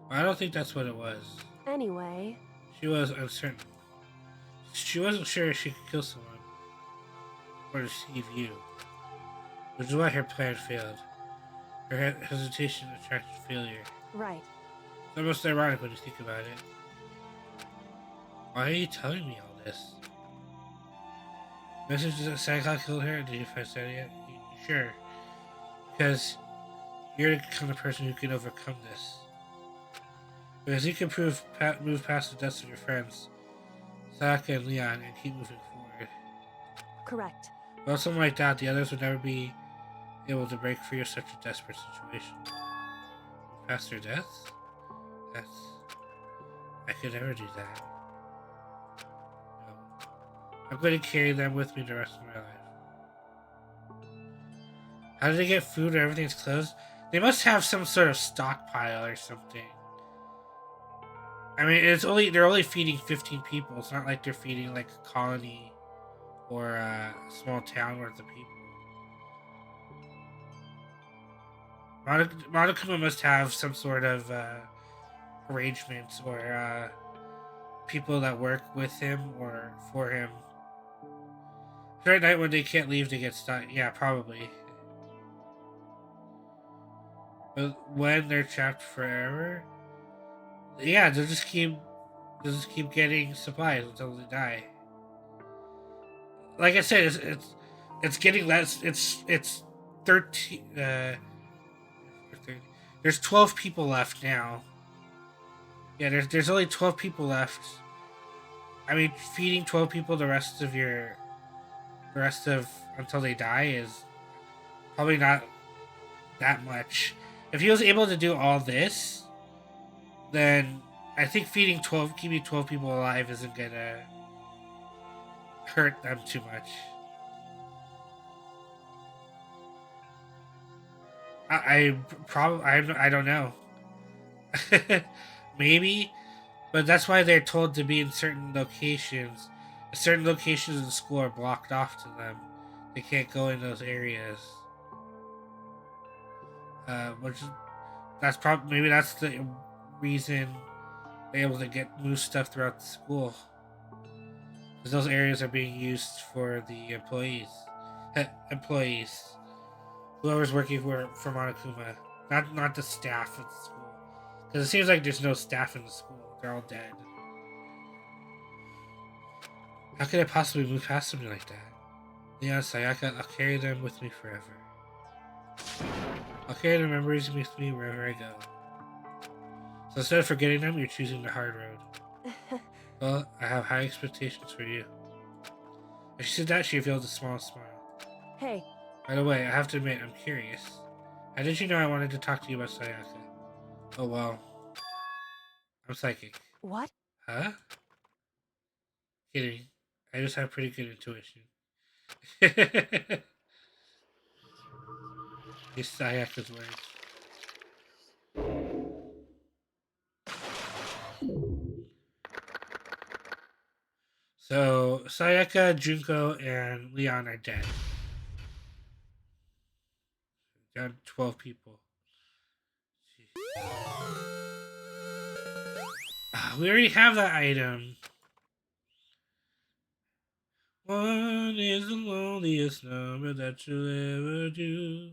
But I don't think that's what it was. Anyway... She was uncertain. She wasn't sure if she could kill someone or deceive you, which is why her plan failed. Her hesitation attracted failure. Right. It's almost ironic when you think about it. Why are you telling me all this? Message that Sayaka killed her? Did you find that yet? Sure. Because you're the kind of person who can overcome this. Because you can move past the deaths of your friends, Sayaka and Leon, and keep moving forward. Correct. Without something like that, the others would never be able to break free of such a desperate situation. Past their deaths? I could never do that. No. I'm going to carry them with me the rest of my life. How did they get food or everything's closed? They must have some sort of stockpile or something. I mean, they're only feeding 15 people. It's not like they're feeding like a colony or a small town worth of people. Monokuma must have some sort of arrangements or people that work with him or for him. Every night when they can't leave, they get stuck. Yeah, probably. But when they're trapped forever, yeah, they'll just keep getting supplies until they die. Like I said, it's getting less. It's 13. 30. There's 12 people left now. Yeah, there's only 12 people left. I mean, feeding 12 people the rest of until they die is probably not that much. If he was able to do all this, then I think keeping 12 people alive isn't gonna hurt them too much. I don't know. Maybe, but that's why they're told to be in certain locations. Certain locations in the school are blocked off to them. They can't go in those areas. Maybe that's the reason they're able to move stuff throughout the school. Because those areas are being used for the employees. Whoever's working for Monokuma. Not the staff of the school. Because it seems like there's no staff in the school. They're all dead. How could I possibly move past something like that? Leon, Sayaka, I'll carry them with me forever. I'll carry the memories with me wherever I go. So instead of forgetting them, you're choosing the hard road. Well, I have high expectations for you. As she said that, she revealed a small smile. Hey. By the way, I have to admit, I'm curious. How did you know I wanted to talk to you about Sayaka? Oh, well. I'm psychic. What? Huh? Kidding. I just have pretty good intuition. These Sayaka's words. So, Sayaka, Junko, and Leon are dead. Down to 12 people. We already have that item. One is the loneliest number that you'll ever do.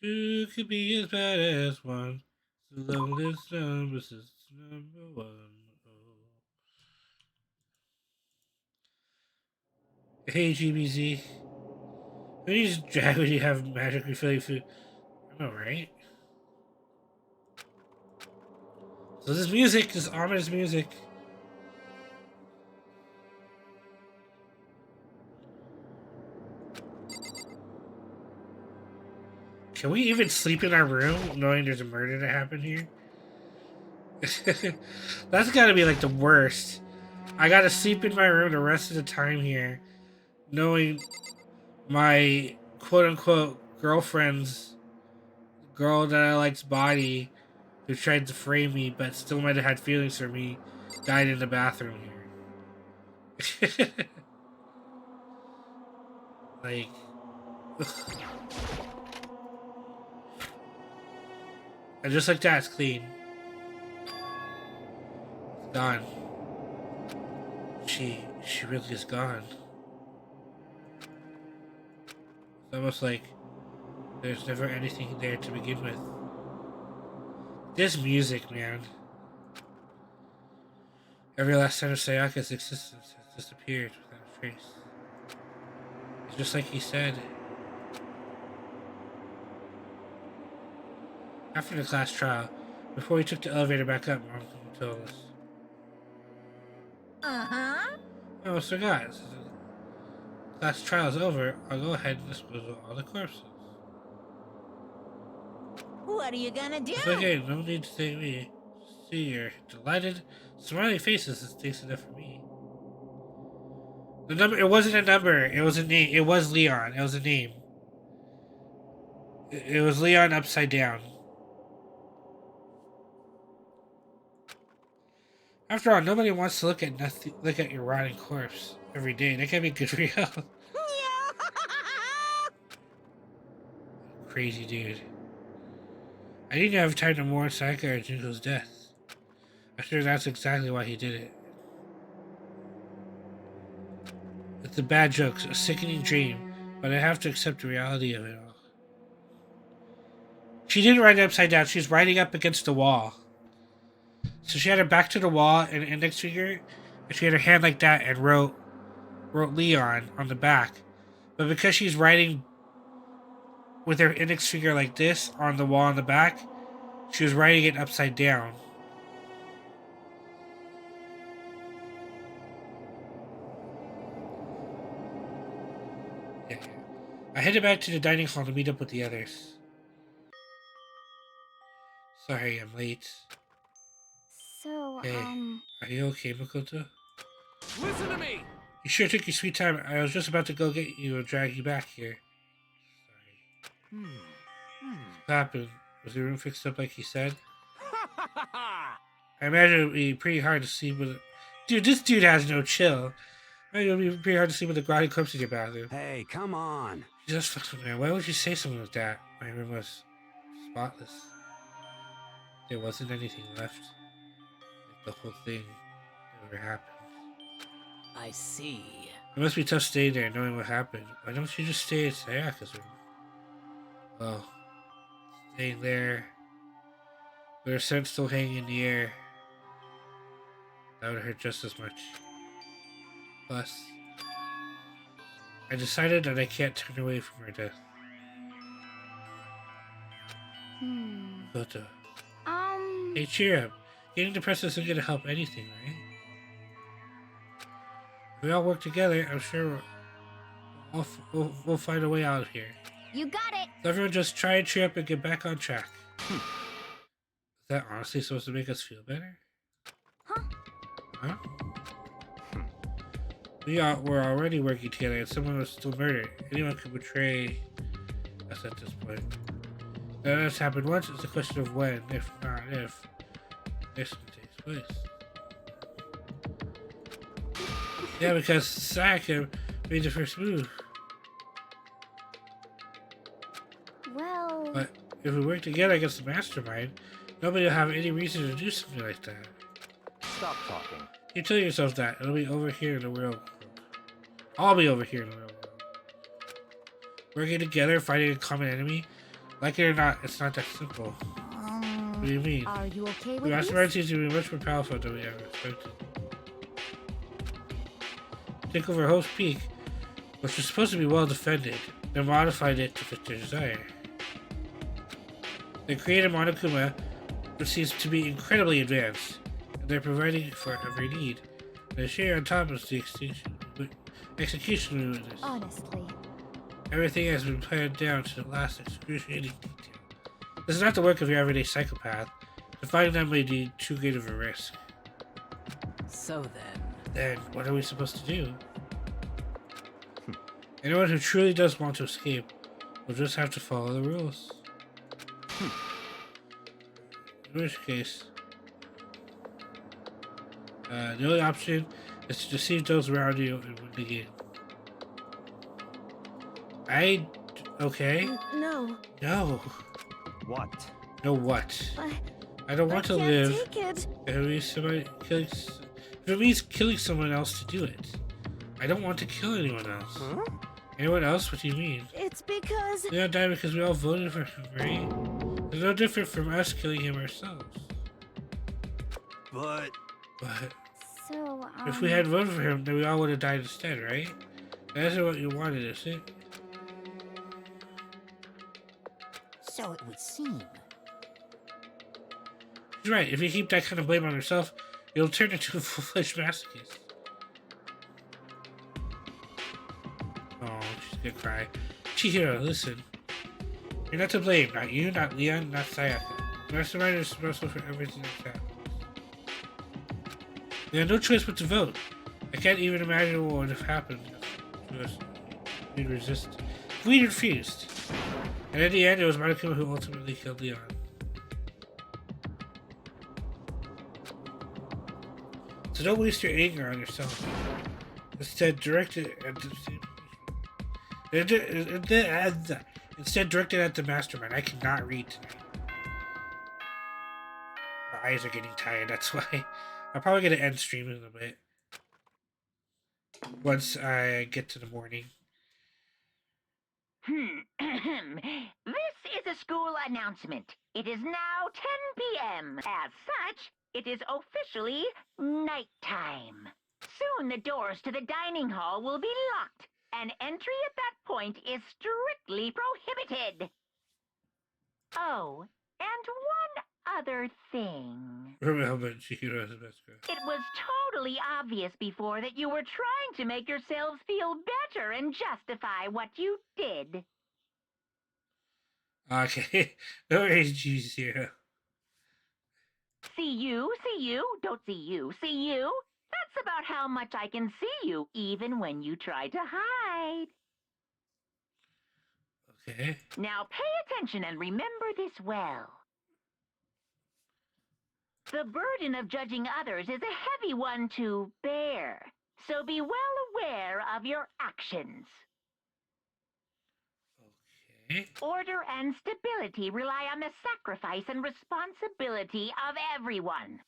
Two could be as bad as one. It's the loneliest number since number one. Hey, GBZ. Who needs drag when you have magic refilling food? I know, right? So this music, this ominous music. Can we even sleep in our room knowing there's a murder that happened here? That's gotta be like the worst. I gotta sleep in my room the rest of the time here, knowing my quote-unquote girlfriend's girl that I like's body, who tried to frame me but still might have had feelings for me, died in the bathroom here. Like, ugh. And just like that, it's clean. It's gone. she really is gone. It's almost like there's never anything there to begin with. This music, man. Every last sign of Sayaka's existence has disappeared without a trace. It's just like he said. After the class trial, before we took the elevator back up, Mom told us. Uh-huh. I almost forgot. Since the class trial is over, I'll go ahead and dispose of all the corpses. What are you gonna do? It's okay, no need to thank me. See your delighted, smiling faces is thanks enough for me. The number, it wasn't a number, it was a name. It was Leon, it was a name. It was Leon upside down. After all, nobody wants to look at your rotting corpse every day. That can't be good for you. Crazy dude. I didn't have time to mourn Sayaka or Junko's death. I'm sure that's exactly why he did it. It's a bad joke, a sickening dream, but I have to accept the reality of it all. She didn't write it upside down, she's writing up against the wall. So she had her back to the wall and an index finger, and she had her hand like that and wrote Leon on the back. But because she's writing with her index finger like this on the wall on the back, she was writing it upside down. Yeah. I headed back to the dining hall to meet up with the others. Sorry, I'm late. So, Hey, are you okay, Makoto? Listen to me! You sure took your sweet time. I was just about to go get you and drag you back here. Sorry. What happened? Was your room fixed up like he said? I imagine it would be pretty hard to see with... Dude, this dude has no chill. I imagine it would be pretty hard to see with a grotty corpse in your bathroom. Hey, come on. Jesus fucking man, why would you say something like that? My room was spotless. There wasn't anything left. The whole thing never happened. I see. It must be tough staying there knowing what happened. Why don't you just stay at Sayaka's room? Well, staying there with her scent still hanging in the air, that would hurt just as much. Plus, I decided that I can't turn away from her death. Koto. Hey, cheer up. Getting depressed isn't going to help anything, right? If we all work together, I'm sure we'll find a way out of here. You got it! So everyone just try and cheer up and get back on track. Is that honestly supposed to make us feel better? Huh? We're already working together and someone was still murdered. Anyone could betray us at this point. Now that's happened once, it's a question of when, if not if, this takes place. Yeah, because Sayaka made the first move. Well... But if we work together against the mastermind, nobody will have any reason to do something like that. Stop talking. You tell yourself that. It'll be over here in the real world. I'll be over here in the real world. Working together, fighting a common enemy. Like it or not, it's not that simple. What do you mean? Are you okay with The this? mastermind seems to be much more powerful than we ever expected. Take over Host Peak, which was supposed to be well defended, then modified it to fit their desire. They created Monokuma, which seems to be incredibly advanced, and they're providing for every need. The cherry on top is the execution we witnessed. Honestly. Everything has been planned down to the last excruciating detail. This is not the work of your everyday psychopath. Defying them may be too great of a risk. So then... Then, what are we supposed to do? Anyone who truly does want to escape will just have to follow the rules. In which case, the only option is to deceive those around you and win the game. Okay? No. No. What? No what? I don't want to live. Take it. If It means killing someone else to do it. I don't want to kill anyone else. Huh? Anyone else? What do you mean? It's because... Leon died because we all voted for him, right? It's no different from us killing him ourselves. But So, if we had voted for him, then we all would have died instead, right? That isn't what you wanted, is it? So it would seem. He's right. If you keep that kind of blame on yourself, you'll turn into a full-fledged masochist. Oh, she's gonna cry. Chihiro, listen. You're not to blame. Not you, not Leon, not Sayaka. The mastermind is responsible for everything that's happened. We had no choice but to vote. I can't even imagine what would have happened to us. We'd resist. We refused. And in the end, it was Monokuma who ultimately killed Leon. So don't waste your anger on yourself. Instead, direct it at the Instead, direct it at the mastermind. I cannot read tonight. My eyes are getting tired, that's why. I'm probably going to end streaming in a bit. Once I get to the morning. This is a school announcement. It is now 10 p.m. As such, it is officially nighttime. Soon the doors to the dining hall will be locked, and entry at that point is strictly prohibited. Oh, and one other thing. Remember, Chihiro is the best girl. It was totally obvious before that you were trying to make yourselves feel better and justify what you did. Okay, no worries, Chihiro. See you, don't see you, see you. That's about how much I can see you, even when you try to hide. Okay. Now pay attention and remember this well. The burden of judging others is a heavy one to bear, so be well aware of your actions. Okay. Order and stability rely on the sacrifice and responsibility of everyone.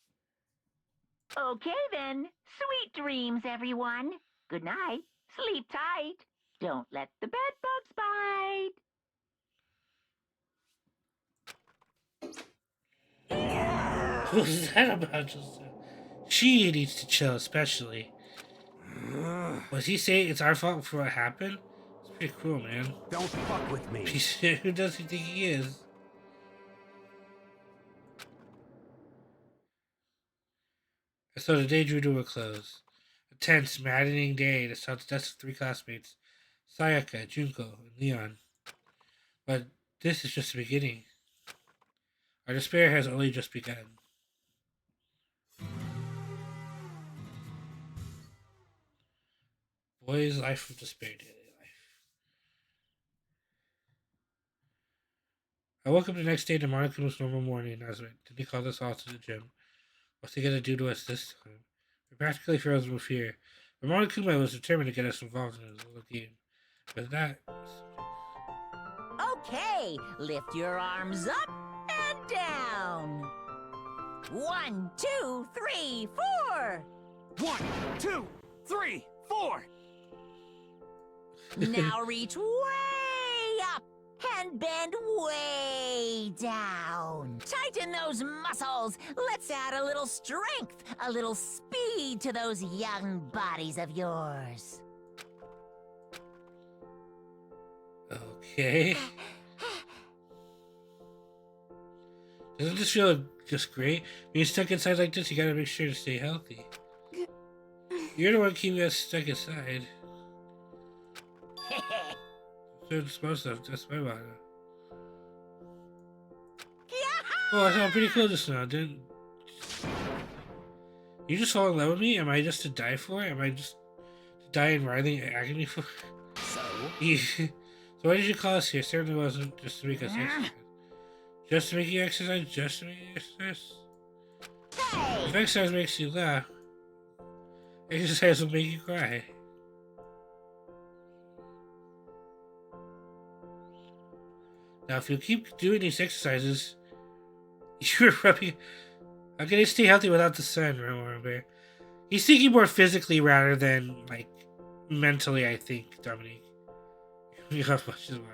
Okay then, sweet dreams, everyone. Good night, sleep tight. Don't let the bed bugs bite. What was that about just now? She needs to chill, especially. Was he saying it's our fault for what happened? It's pretty cool, man. Don't fuck with me. Who does he think he is? So the day drew to a close. A tense, maddening day that saw the deaths of 3 classmates, Sayaka, Junko, and Leon. But this is just the beginning. Our despair has only just begun. Boy's life of despair, daily life. I woke up the next day to Monokuma's normal morning announcement. Then he called us all to the gym. What's he gonna do to us this time? We practically frozen with fear. But Monokuma was determined to get us involved in his little game. With that... Okay, lift your arms up and down. 1, 2, 3, 4. 1, 2, 3, 4. Now reach way up and bend way down. Tighten those muscles. Let's add a little strength, a little speed to those young bodies of yours. Okay. Doesn't this feel just great? Being stuck inside like this, you gotta make sure to stay healthy. You're the one keeping us stuck inside. So it's supposed to, that's my motto. Oh, I sound pretty cool just now, didn't you just fall in love with me? Am I just to die for? Am I just to die in writhing agony for? So why did you call us here? Certainly wasn't just to make us exercise. Just to make you exercise? Just to make you exercise? Hey! If exercise makes you laugh, exercise will make you cry. Now, if you keep doing these exercises, you're rubbing... How can I stay healthy without the sun, Ramon Bear? He's thinking more physically rather than, like, mentally, I think, Dominique. You have much as well.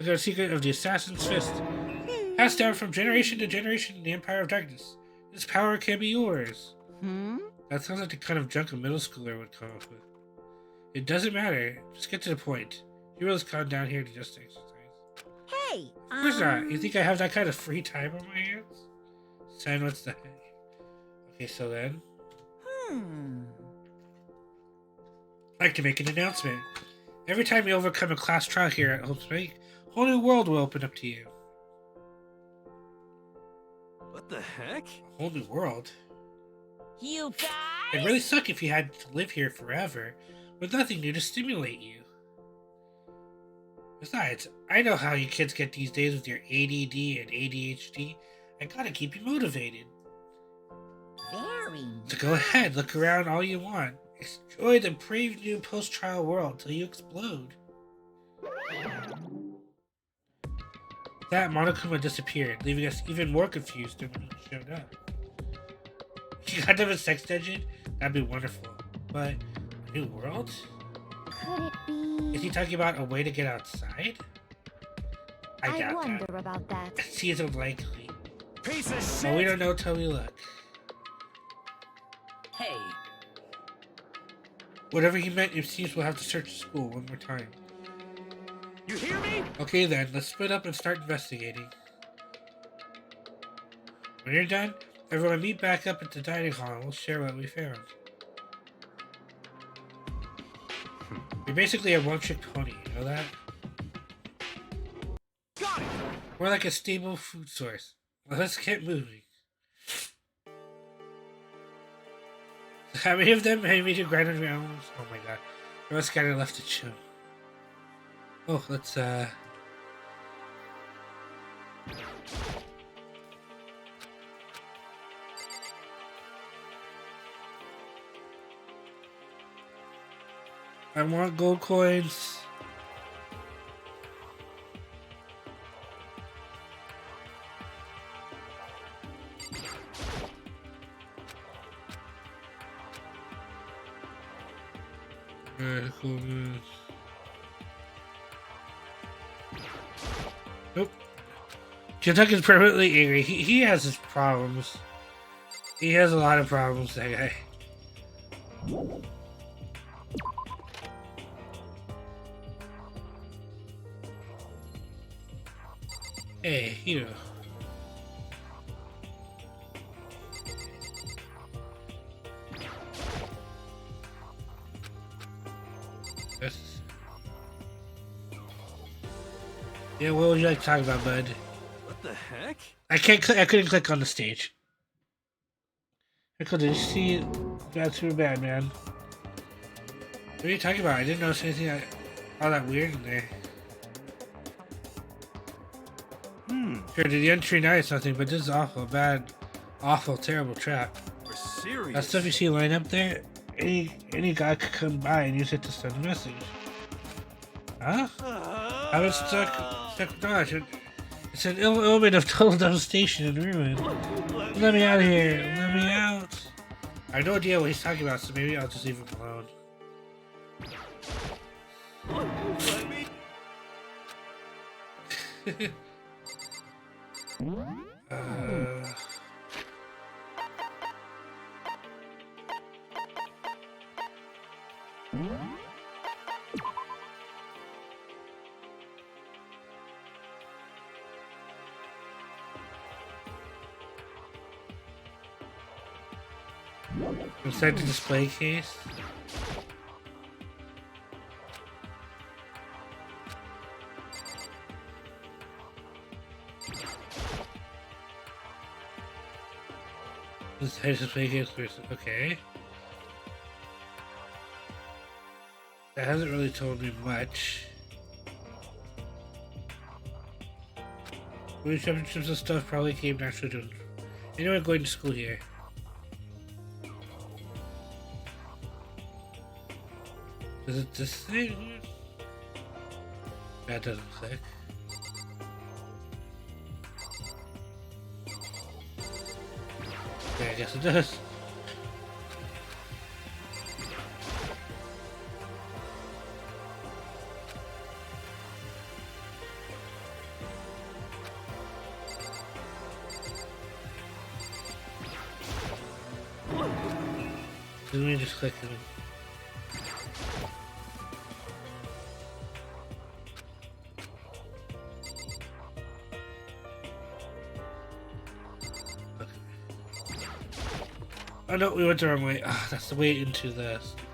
Look at the secret of the Assassin's Fist. Passed down from generation to generation in the Empire of Darkness. This power can be yours. That sounds like the kind of junk a middle schooler would come up with. It doesn't matter. Just get to the point. Heroes come down here to just exercise. Hey, Of course not. You think I have that kind of free time on my hands? Son, what's the heck? Okay, so then... I'd like to make an announcement. Every time you overcome a class trial here at Hope's Bank, a whole new world will open up to you. What the heck? A whole new world? You guys? It'd really suck if you had to live here forever, with nothing new to stimulate you. Besides, I know how you kids get these days with your ADD and ADHD. I gotta keep you motivated. Very. So go ahead, look around all you want. Enjoy the brave new post-trial world till you explode. That Monokuma disappeared, leaving us even more confused than when he showed up. You got to have a sex dungeon? That'd be wonderful. But, a new world? Could it be... Is he talking about a way to get outside? I doubt wonder that. about that. It seems unlikely. Piece of shit! But we don't know till we look. Hey, Whatever he meant, it seems we'll have to search the school one more time. You hear me? Okay then, let's split up and start investigating. When you're done, everyone meet back up at the dining hall and we'll share what we found. You're basically a one-trick pony, you know that? Got it! More like a stable food source. Well, let's get moving. How many of them have me to grind on rounds? Oh my god. The rest kinda left to show. Oh, let's I want gold coins. Nope. Kentucky's permanently angry. He has his problems. He has a lot of problems, that guy. Hey, you. Yes. Yeah, what would you like to talk about, bud? What the heck? I couldn't click on the stage. I couldn't see it. That's too bad, man. What are you talking about? I didn't notice anything all that weird in there. Sure, the entry now is nothing, but this is awful, bad, awful, terrible trap. We're serious. That stuff you see lying up there, any guy could come by and use it to send a message. Huh? I was stuck dodge. It's an ill omen of total devastation and ruin. Let me out of here. Let me out. I have no idea what he's talking about, so maybe I'll just leave him alone. Let me... Inside the display case. Inside the display case. Okay. That hasn't really told me much. Winning championships and stuff probably came naturally to anyone going to school here. Is it this thing? That doesn't click. Yeah, I guess it does. Let me just click it. Oh no, we went the wrong way. Ah, that's the way into the stupid.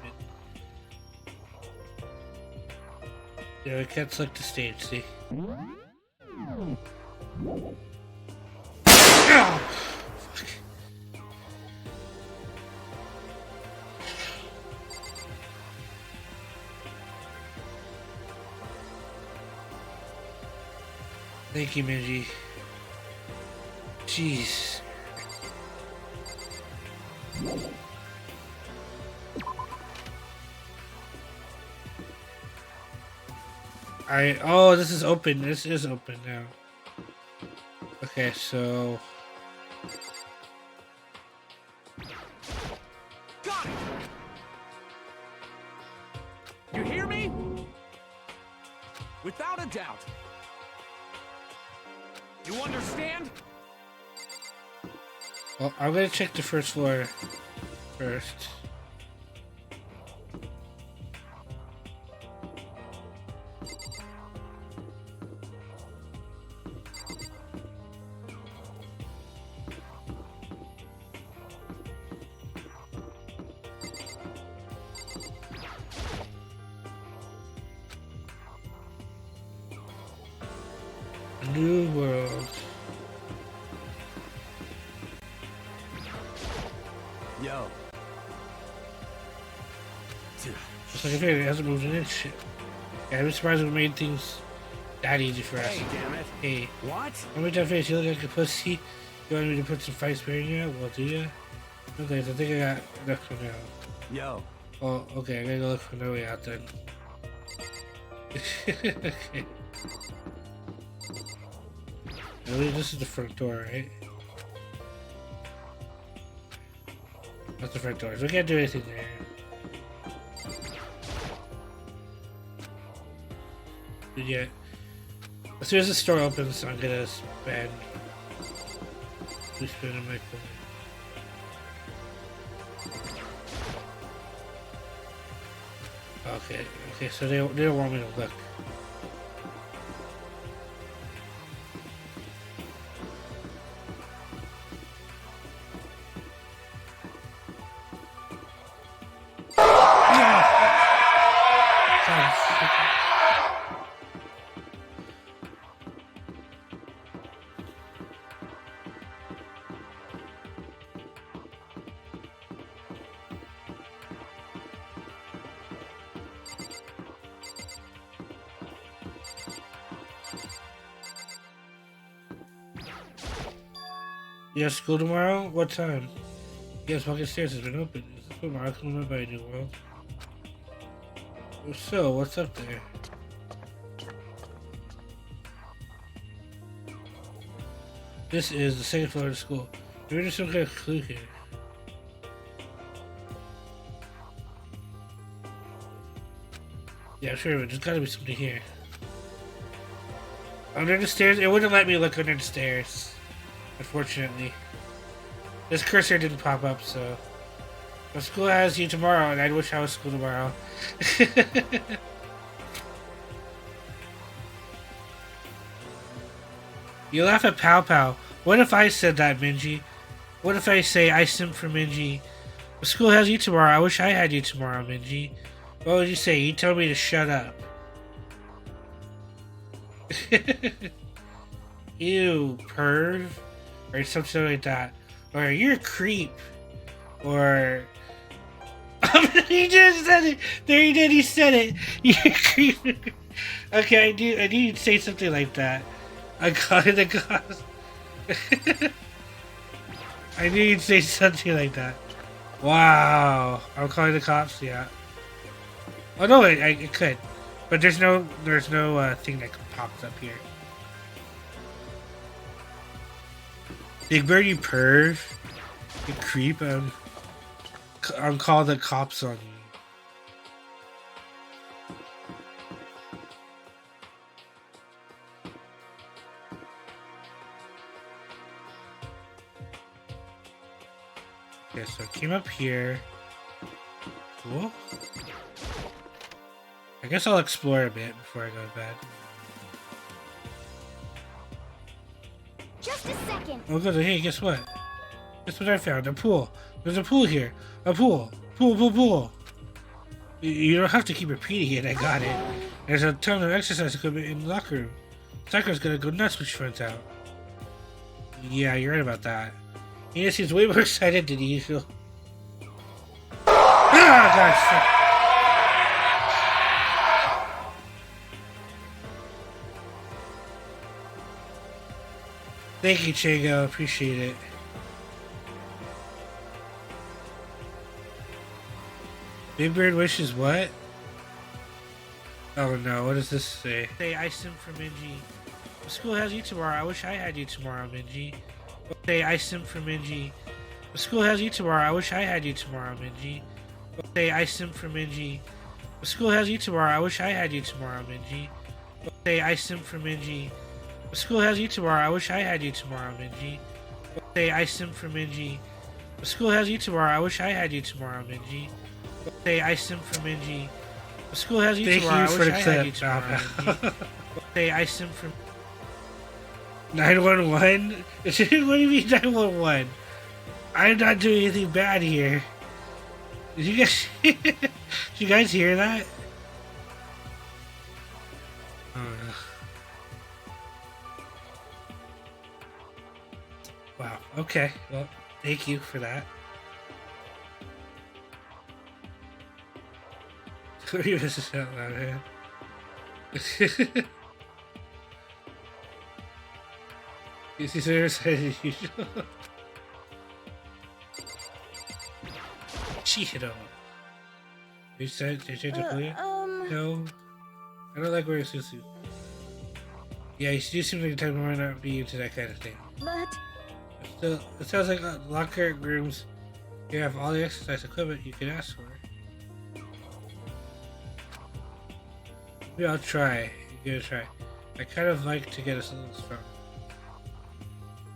Yeah, we can't select the stage, see? Ow! Fuck. Thank you, Minji. Jeez. Oh, this is open. This is open now. Okay, so Got it! You hear me? Without a doubt. You understand? well, I'm gonna check the first floor first. New world. Yo. Just like I figured, it hasn't moved an inch. Yeah, I'm surprised we made things that easy for us. Hey, damn it. Hey. What? Every time face, you look like a pussy. You want me to put some fight spear in you? Well, do ya? Okay, so I think I got enough for now. Yo. Oh, okay, I gotta go look for no way out then. Okay. I believe this is the front door, right? That's the front door, so we can't do anything there. But yeah, as soon as the store opens, I'm gonna spend on my coin. Okay, so they don't want me to look. You have school tomorrow? What time? Yes, walking stairs has been open. Is this what Marco meant by a new world? So, what's up there? This is the second floor of the school. Maybe there's some kind of clue here. Yeah, sure, but there's gotta be something here. Under the stairs? It wouldn't let me look under the stairs. Unfortunately. This cursor didn't pop up, so... But school has you tomorrow, and I wish I was school tomorrow. You laugh at Pow Pow. What if I said that, Minji? What if I say I simp for Minji? But school has you tomorrow. I wish I had you tomorrow, Minji. What would you say? You told me to shut up. Ew, perv. Or something like that. Or you're a creep. Or... he just said it! There he did, he said it! You're a creep. Okay, I knew you'd say something like that. I got it, I got it. I knew you'd say something like that. Wow. I'm calling the cops, yeah. Oh no, it could. But there's no thing that pops up here. Big Bird, you perv. You creep. I'm calling the cops on you. Okay, so I came up here. pool? I guess I'll explore a bit before I go to bed. Just a second. Oh, good. Hey, guess what? Guess what I found? A pool. There's a pool here. A pool. Pool. You don't have to keep repeating it. I got it. There's a ton of exercise equipment in the locker room. Sakura's gonna go nuts when she finds out. Yeah, you're right about that. Ina seems way more excited than usual. Ah, gosh. Thank you, Chango. Appreciate it. Big Bird wishes what? Oh no, what does this say? Say I sim for Minji. The school has you tomorrow. I wish I had you tomorrow, Minji. Say I sim for Minji. The school has you tomorrow. I wish I had you tomorrow, Minji. Say I sim for Minji. The school has you tomorrow. I wish I had you tomorrow, Minji. Say I sim for Minji. The school has you tomorrow. I wish I had you tomorrow, Minji. Say I sim for Minji. The school has you tomorrow. I wish I had you tomorrow, Minji. Say I sim for Minji. The school has you tomorrow. I wish I had you tomorrow, Minji. Say I sim for 911? What do you mean 911? I'm not doing anything bad here. Did you guys did you guys hear that? Oh no. Wow, okay. Well, thank you for that. You this is out loud, man. You see, so excited as usual. Cheeto. You said they changed the play? No. I don't like wearing susu. Yeah, you do seem like the type who might not be into that kind of thing. But Still, it sounds like locker rooms. You have all the exercise equipment you can ask for. Maybe I'll try. Give it a try. I kind of like to get us a little strong.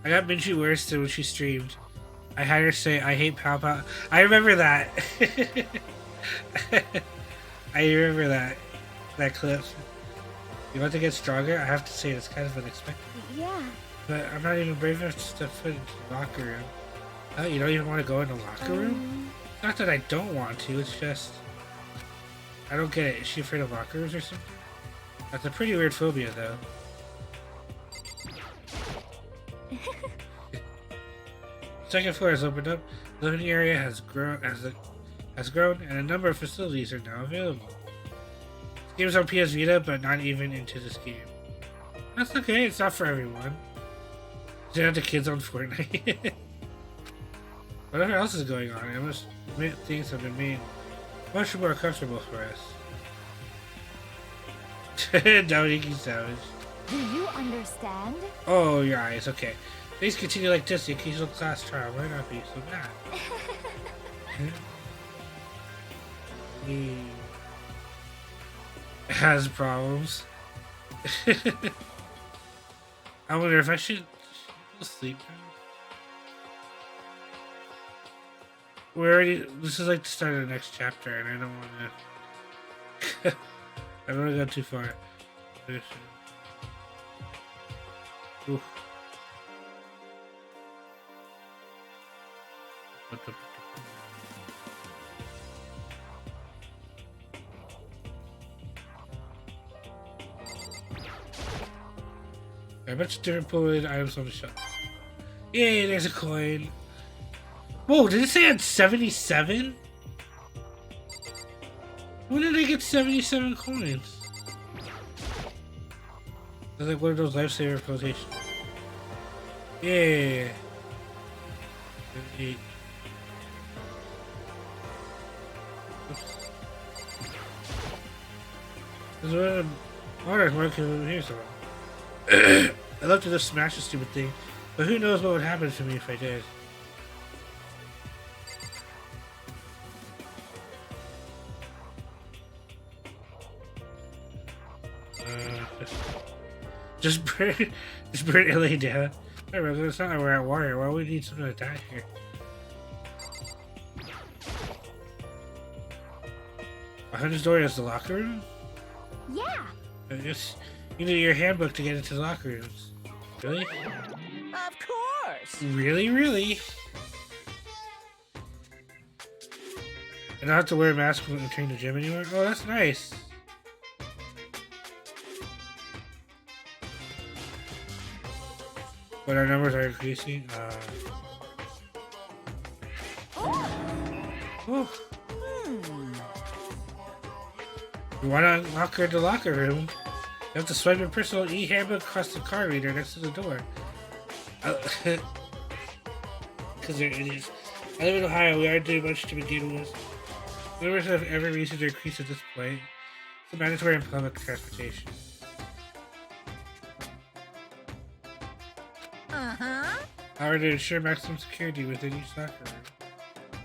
I got Minji worse when she streamed. I had her say, I hate Pow Pow. I remember that. I remember that clip. You want to get stronger? I have to say, it's kind of unexpected. yeah. But I'm not even brave enough to step foot into the locker room. Oh, you don't even want to go in the locker room? Not that I don't want to, it's just... I don't get it. Is she afraid of locker rooms or something? That's a pretty weird phobia, though. Second floor has opened up. The living area has grown, and a number of facilities are now available. This game is on PS Vita, but not even into this game. That's okay. It's not for everyone. Should have the kids on Fortnite. Whatever else is going on, I must admit things have been made much more comfortable for us. Dominique Savage. Do you understand? Oh, your eyes. Okay. Things continue like this. The occasional class trial might not be so bad. He has problems. I wonder if I should go sleep. We're already. This is like the start of the next chapter, and I don't want to. I don't want to go too far. Oof. A bunch of different pulling items on the shelf. Yay, there's a coin. Whoa, did it say I had 77? When did I get 77 coins? It's like one of those lifesaver quotations. Yeah. 8. There's one honor marking over here somewhere. I'd love to just smash the stupid thing, but who knows what would happen to me if I did. Just burn LA down. Alright, it's not like we're at water. Why would we need something to die here? Behind this door is the locker room? Yeah. You need your handbook to get into the locker rooms. Really? Of course. Really? I don't have to wear a mask when entering the gym anymore? Oh, that's nice. But our numbers are increasing. You want to unlock her in the locker room? You have to swipe your personal e-handbook across the card reader next to the door. Because they're idiots. I live in Ohio. We aren't doing much to begin with. Numbers have every reason to increase at this point. It's mandatory in public transportation. However, to ensure maximum security within each locker room,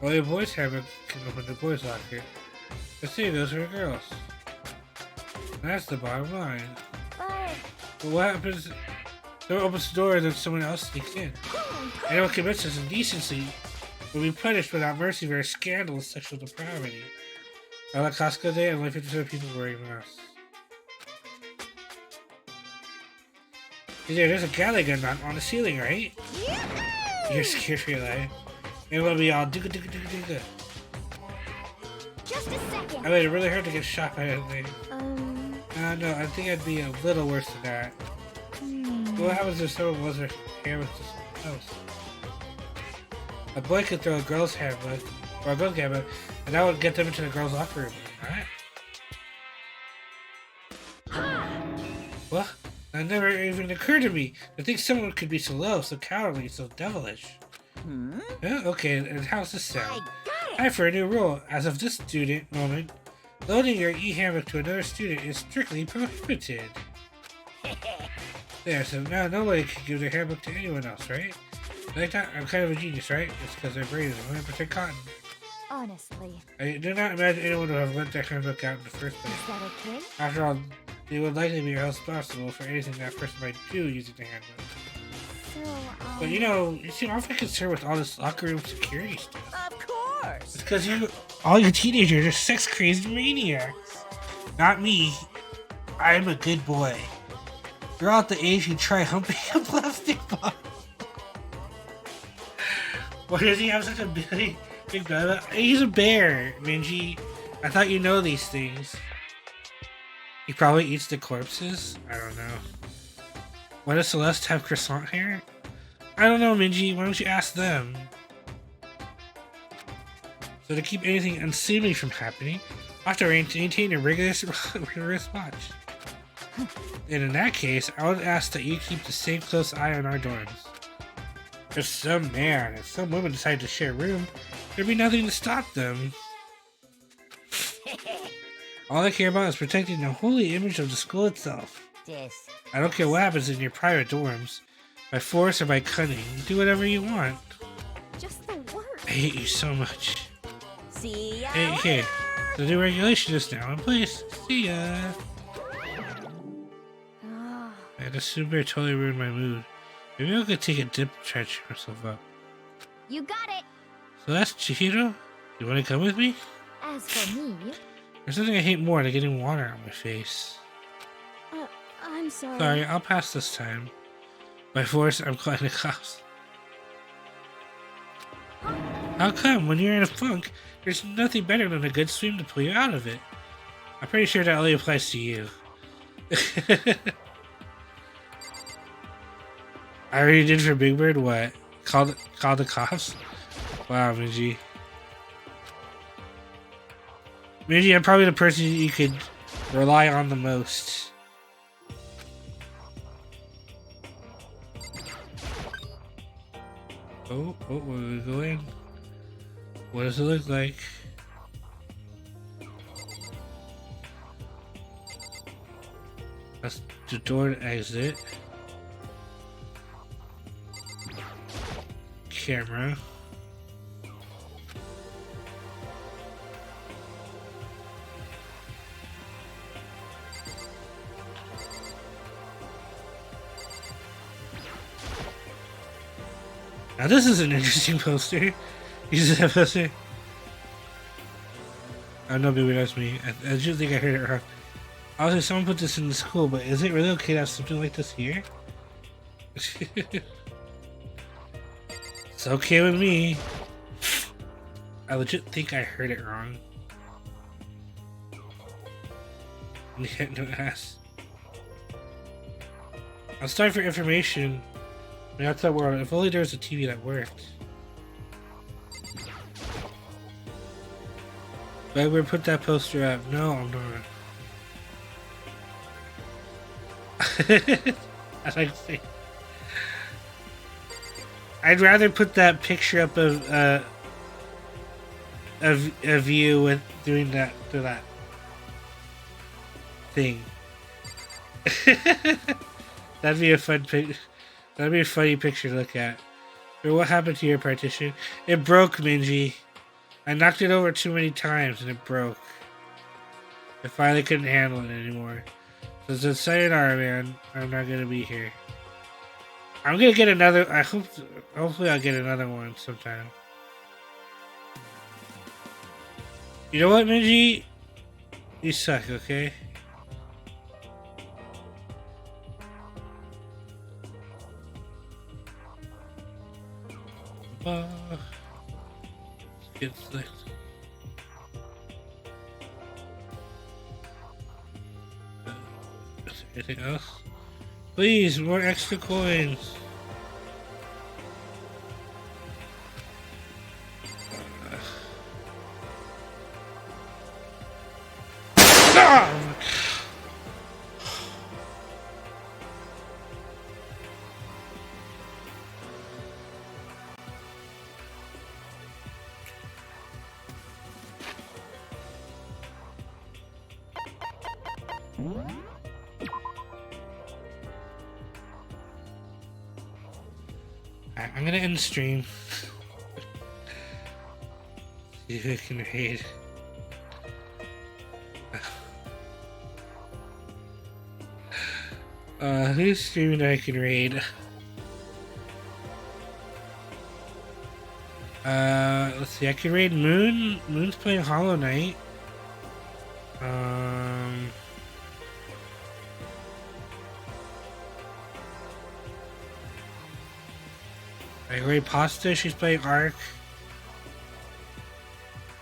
only a boys' handbook can open the boys' locker. The same goes for the girls. That's the bottom line. But what happens? Someone opens the door and then someone else sneaks in. Anyone commits this indecency will be punished without mercy for a scandalous sexual depravity. On a Costco day, only 50% of people wearing masks. There's a galley gun on the ceiling, right? You're scared for your life. And we'll be all dooga. Just a second. I made it really hard to get shot by that thing. No, I think I'd be a little worse than that. What happens if someone was a handbook to someone else? A boy could throw a girl's handbook, or a girl's handbook, and that would get them into the girl's locker room, alright? What? That never even occurred to me. To think someone could be so low, so cowardly, so devilish. Okay, and how's this sound? I for a new rule. As of this student moment, loading your e-handbook to another student is strictly prohibited. There, so now nobody can give their handbook to anyone else, right? Like that, I'm kind of a genius, right? It's because their brain is 100% cotton. Honestly. I do not imagine anyone would have let their handbook out in the first place. Is that okay? After all, they would likely be responsible for anything that person might do using the handbook. So, But you seem awfully concerned with all this locker room security stuff. Of course. It's because all you teenagers are sex crazy maniacs. Not me. I'm a good boy. You're all at the age you try humping a plastic bottle. Why does he have such a big belly? He's a bear, Minji. I thought you know these things. He probably eats the corpses? I don't know. Why does Celeste have croissant hair? I don't know, Minji. Why don't you ask them? So to keep anything unseemly from happening, I have to maintain a rigorous watch. And in that case, I would ask that you keep the same close eye on our dorms. If some woman decide to share a room, there'd be nothing to stop them. All I care about is protecting the holy image of the school itself. I don't care what happens in your private dorms. By force or by cunning, do whatever you want. Just the word. I hate you so much. See ya. Hey, the new regulation is now in place. See ya. The super totally ruined my mood. Maybe I could take a dip and try to cheer myself up. You got it. So that's Chihiro? You want to come with me? As for me... There's nothing I hate more than getting water on my face. I'm sorry. Sorry, I'll pass this time. By force, I'm calling the cops. How come? When you're in a funk, there's nothing better than a good swim to pull you out of it. I'm pretty sure that only applies to you. I already did for Big Bird. What? Call the cops? Wow, Minji. Minji, I'm probably the person you could rely on the most. Oh, where are we going? What does it look like? That's the door to exit. Camera. Now this is an interesting poster. You see that poster? Oh no, maybe that's me. I just think I heard it wrong. I was like, someone put this in the school, but is it really okay to have something like this here? It's okay with me. I legit think I heard it wrong. Yeah, no ass. I'm starting for information. That's that world. If only there was a TV that worked. But we put that poster up. No, I'm not. I like to say. I'd rather put that picture up of you with doing that to that thing. That'd be a fun pic. That'd be a funny picture to look at. But what happened to your partition? It broke, Minji. I knocked it over too many times and it broke. I finally couldn't handle it anymore. So it's a sayonara, man. I'm not gonna be here. I'm gonna get another. Hopefully, I'll get another one sometime. You know what, Minji? You suck, okay? Get selected. Anything else? Please, more extra coins. I'm gonna end the stream. See if I can raid. Who's streaming that I can raid? Let's see, I can raid Moon. Moon's playing Hollow Knight. I raid Pasta, she's playing Ark.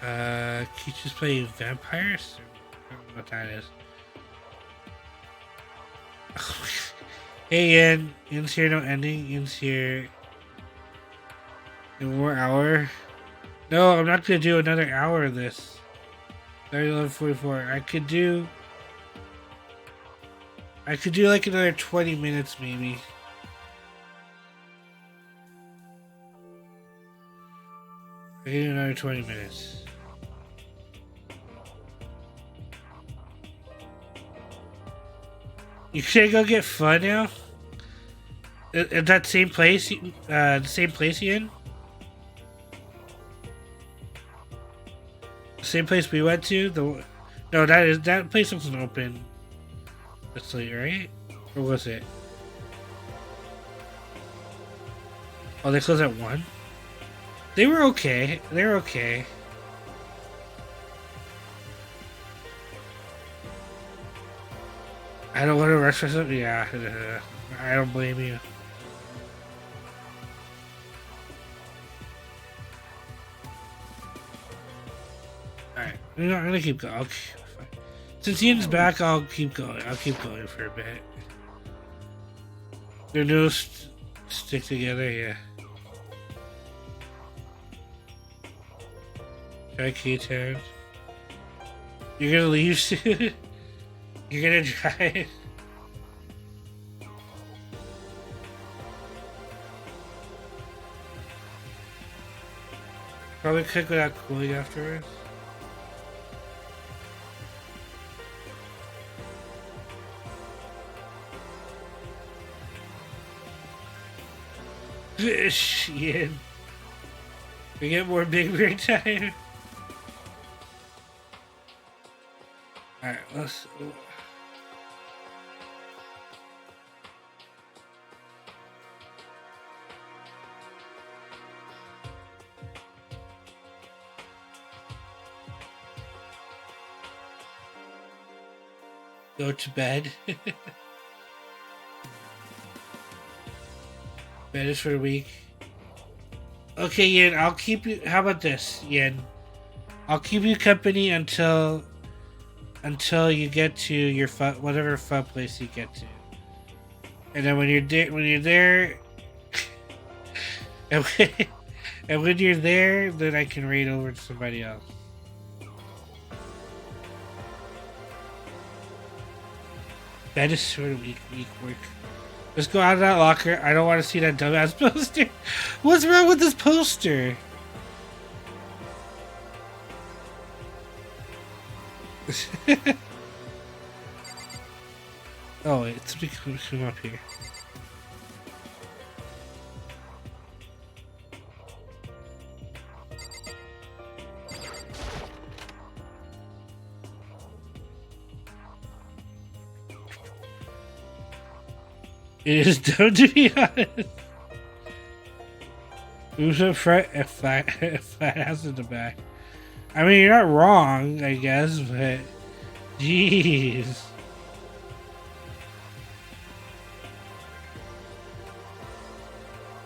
Keisha's playing Vampires? I don't know what that is. Hey, Ian. Ian's here, no ending. Ian's here. In 1 more hour. No, I'm not gonna do another hour of this. 11:44. I could do like another 20 minutes maybe. I can do another 20 minutes. You should go get fun now? At that same place, the same place you in? The same place we went to? No, that place wasn't open this late, right? Or was it? Oh, they closed at 1? They were okay. They were okay. I don't want to rush for something. Yeah, I don't blame you. Alright, I'm gonna keep going. Since Ian's back, I'll keep going. I'll keep going for a bit. Their nose stick together, yeah. Try K-Town. You're gonna leave soon? You're gonna drive? Probably cook without cooling afterwards. Shit. We get more Big Bird time. Alright, let's... Go to bed. Bed is for the week. Okay, Yin, I'll keep you. How about this, Yin? I'll keep you company until you get to your whatever fun place you get to, and then when you're there, and when you're there, then I can raid over to somebody else. That is sort of weak work. Let's go out of that locker. I don't want to see that dumbass poster. What's wrong with this poster? Oh wait, somebody come up here. It is dumb to be honest. Who's a flat ass in the back? I mean, you're not wrong, I guess, but jeez.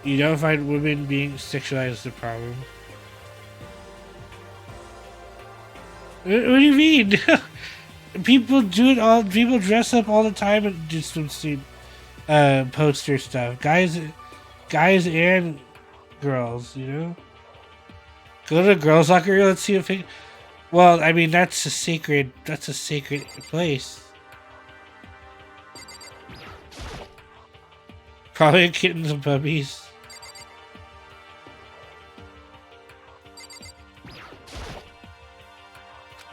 You don't find women being sexualized a problem. What do you mean? People do it all. People dress up all the time and do swimsuit poster stuff. Guys and girls, you know. Go to the girls' locker room. Let's see if it. Well, I mean that's a sacred place. Probably kittens and puppies.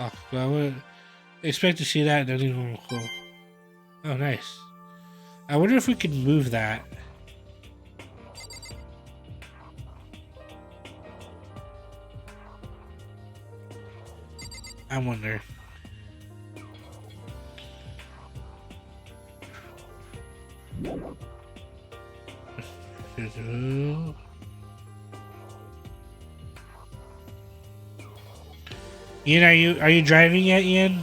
Oh, well, I would expect to see that. Doesn't even look cool. Oh, nice. I wonder if we can move that. I wonder. Ian, are you driving yet, Ian?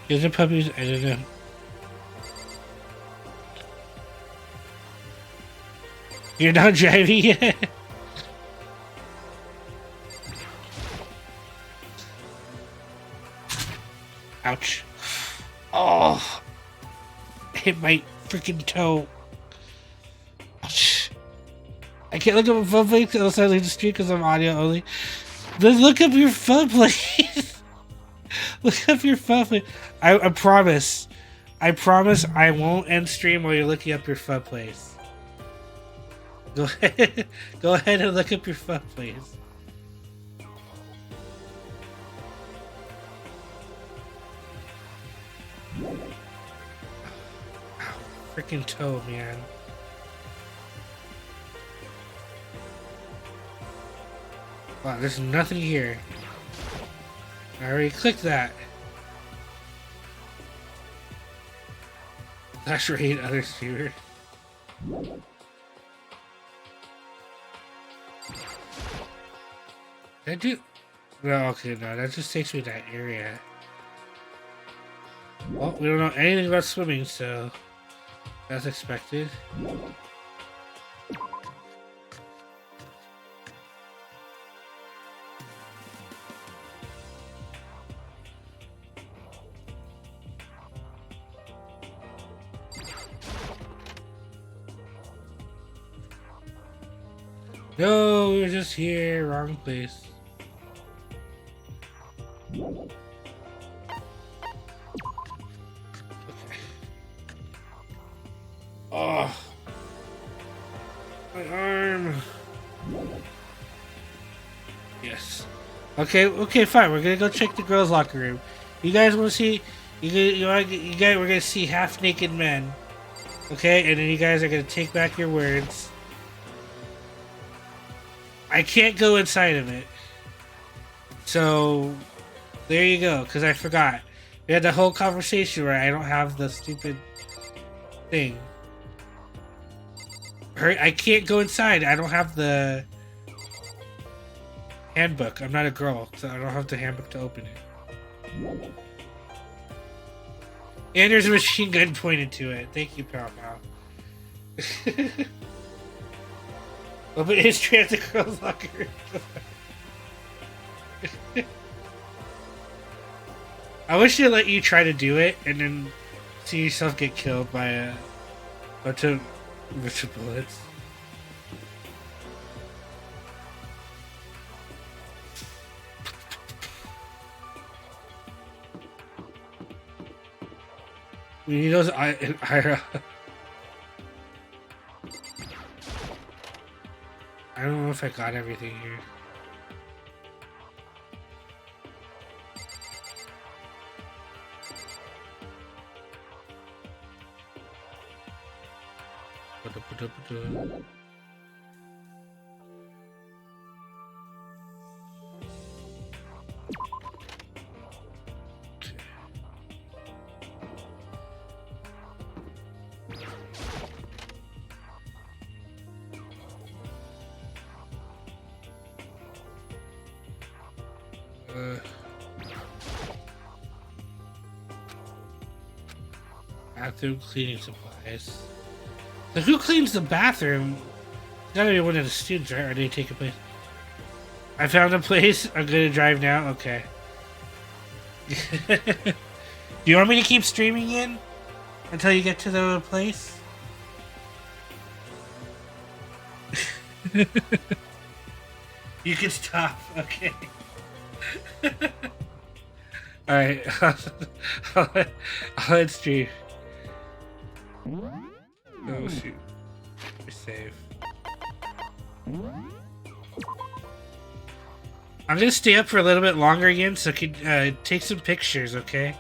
Is the puppies? I don't know. You're not driving yet? Ouch. Oh. Hit my freaking toe. Ouch. I can't look up my phone place unless I leave the street because I'm audio only. Then look up your phone place. Look up your phone place. I promise. I promise I won't end stream while you're looking up your phone place. Go ahead and look up your phone place. Ow, freaking toe, man. Wow, there's nothing here. I already clicked that. Slash raid other streamers. That do? No, okay, no, that just takes me to that area. Well, we don't know anything about swimming, so that's expected. No, we're just here, wrong place. Oh, my arm. Yes. Okay, fine. We're gonna go check the girls' locker room. You guys want to see? You guys, we're gonna see half-naked men. Okay, and then you guys are gonna take back your words. I can't go inside of it. So, there you go, because I forgot. We had the whole conversation where I don't have the stupid thing. I can't go inside. I don't have the handbook. I'm not a girl, so I don't have the handbook to open it. And there's a machine gun pointed to it. Thank you, pal pal. Open his transit girl's locker. I wish they let you try to do it and then see yourself get killed by a bunch of bullets. We need those I don't know if I got everything here. Bathroom cleaning supplies. So who cleans the bathroom? Gotta be one of the students, right? Or they take a place. I found a place. I'm gonna drive now. Okay. Do you want me to keep streaming in until you get to the place? You can stop. Okay. All right. I'll let stream. Oh shoot. We're safe. I'm gonna stay up for a little bit longer again so I can take some pictures, okay?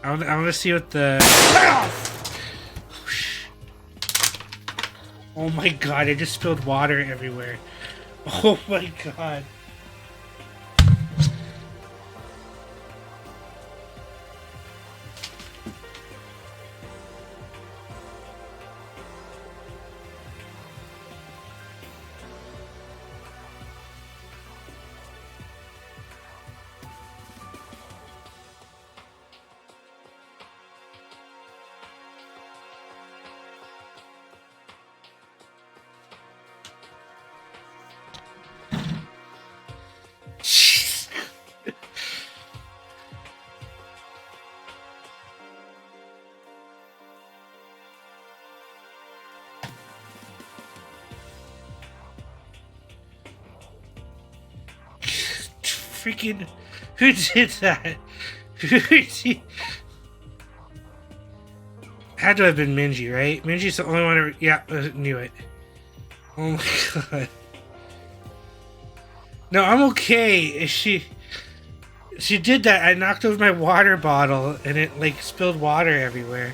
I want to see what the... Oh my god, I just spilled water everywhere. Oh my god. Freaking, who did that? Had to have been Minji, right? Minji's the only one who, yeah, knew it. Oh my god. No, I'm okay. She did that. I knocked over my water bottle and it like spilled water everywhere.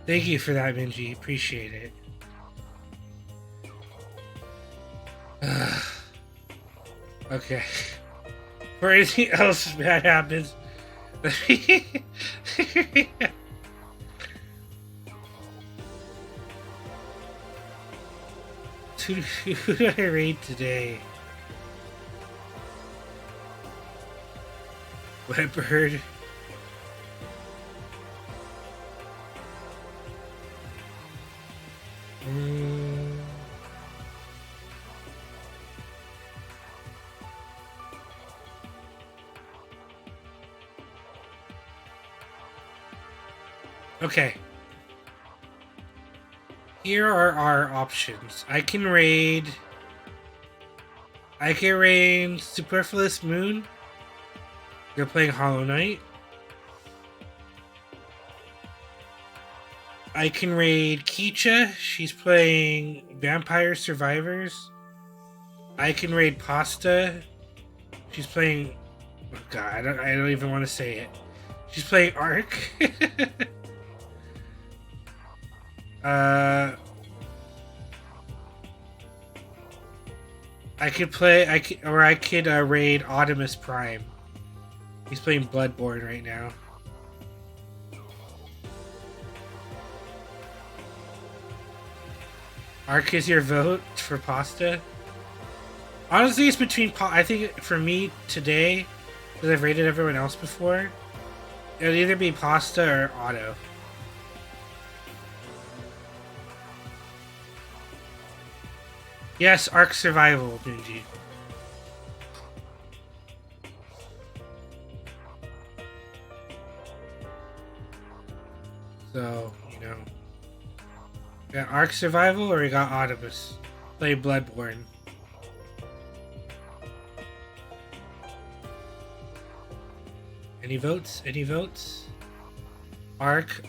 Thank you for that, Minji. Appreciate it. Okay. For anything else bad happens, who do I raid today? Wetbird. Okay. Here are our options. I can raid Superfluous Moon. They're playing Hollow Knight. I can raid Kicha. She's playing Vampire Survivors. I can raid Pasta. She's playing... Oh god, I don't even want to say it. She's playing Ark. I could raid Optimus Prime. He's playing Bloodborne right now. Ark is your vote for pasta? Honestly, it's between I think for me today, because I've rated everyone else before, it'll either be pasta or auto. Yes, Ark Survival, Benji. So, you know. We got Ark Survival or we got Optimus. Play Bloodborne. Any votes? Any votes? Ark.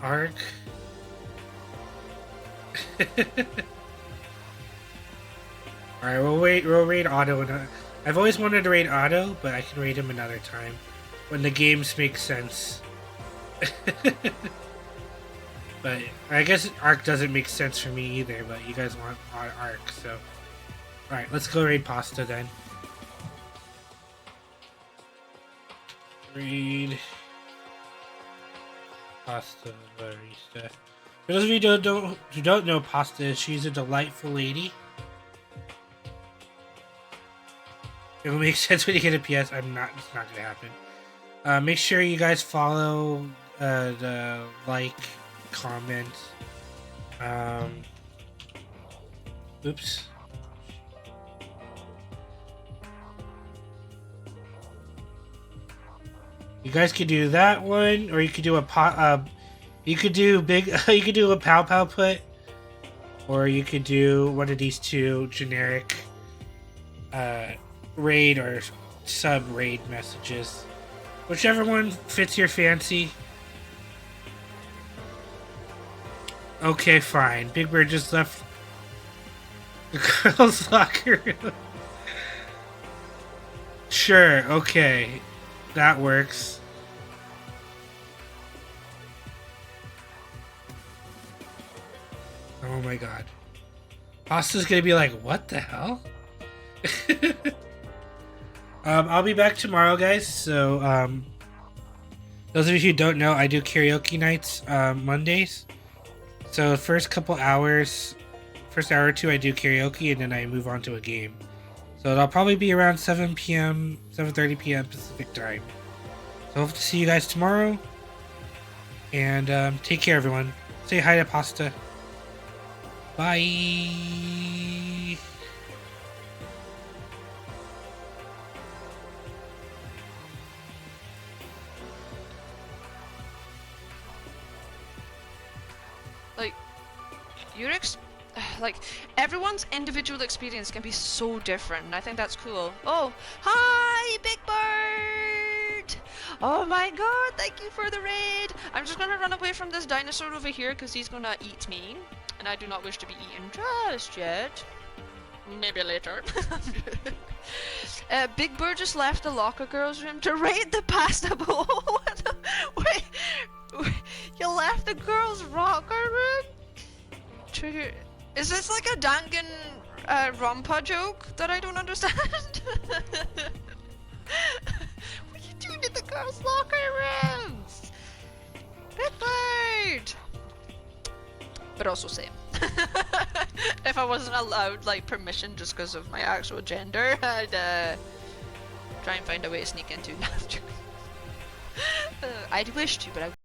Alright, we'll raid Otto. I've always wanted to raid Otto, but I can raid him another time. When the games make sense. But I guess Ark doesn't make sense for me either, but you guys want Ark, so. Alright, let's go raid Pasta then. Raid Pasta Barista. For those of you who don't know Pasta, she's a delightful lady. It will make sense when you get a PS. It's not gonna happen. Make sure you guys follow the like, comment. Oops. You guys could do that one, or you could do you could do you could do a pow pow put, or you could do one of these two generic raid or sub raid messages, whichever one fits your fancy. Okay, fine. Big Bird just left the girls' locker room. Sure, okay. That works. Oh my god. Pasta's gonna be like, what the hell? I'll be back tomorrow, guys. So, those of you who don't know, I do karaoke nights Mondays. So first hour or two, I do karaoke, and then I move on to a game. So it'll probably be around 7 p.m., 7:30 p.m. Pacific time. So hope to see you guys tomorrow. And take care, everyone. Say hi to Pasta. Bye. Like, everyone's individual experience can be so different, and I think that's cool. Oh, hi, Big Bird! Oh my god, thank you for the raid! I'm just gonna run away from this dinosaur over here because he's gonna eat me, and I do not wish to be eaten just yet. Maybe later. Big Bird just left the locker girls' room to raid the pasta bowl. Wait, you left the girls' locker room? Trigger. Is this like a Danganronpa joke that I don't understand? What are you doing in the girls' locker rooms? Big Bird! But also same. If I wasn't allowed like permission just because of my actual gender, I'd try and find a way to sneak into. I'd wish to, but I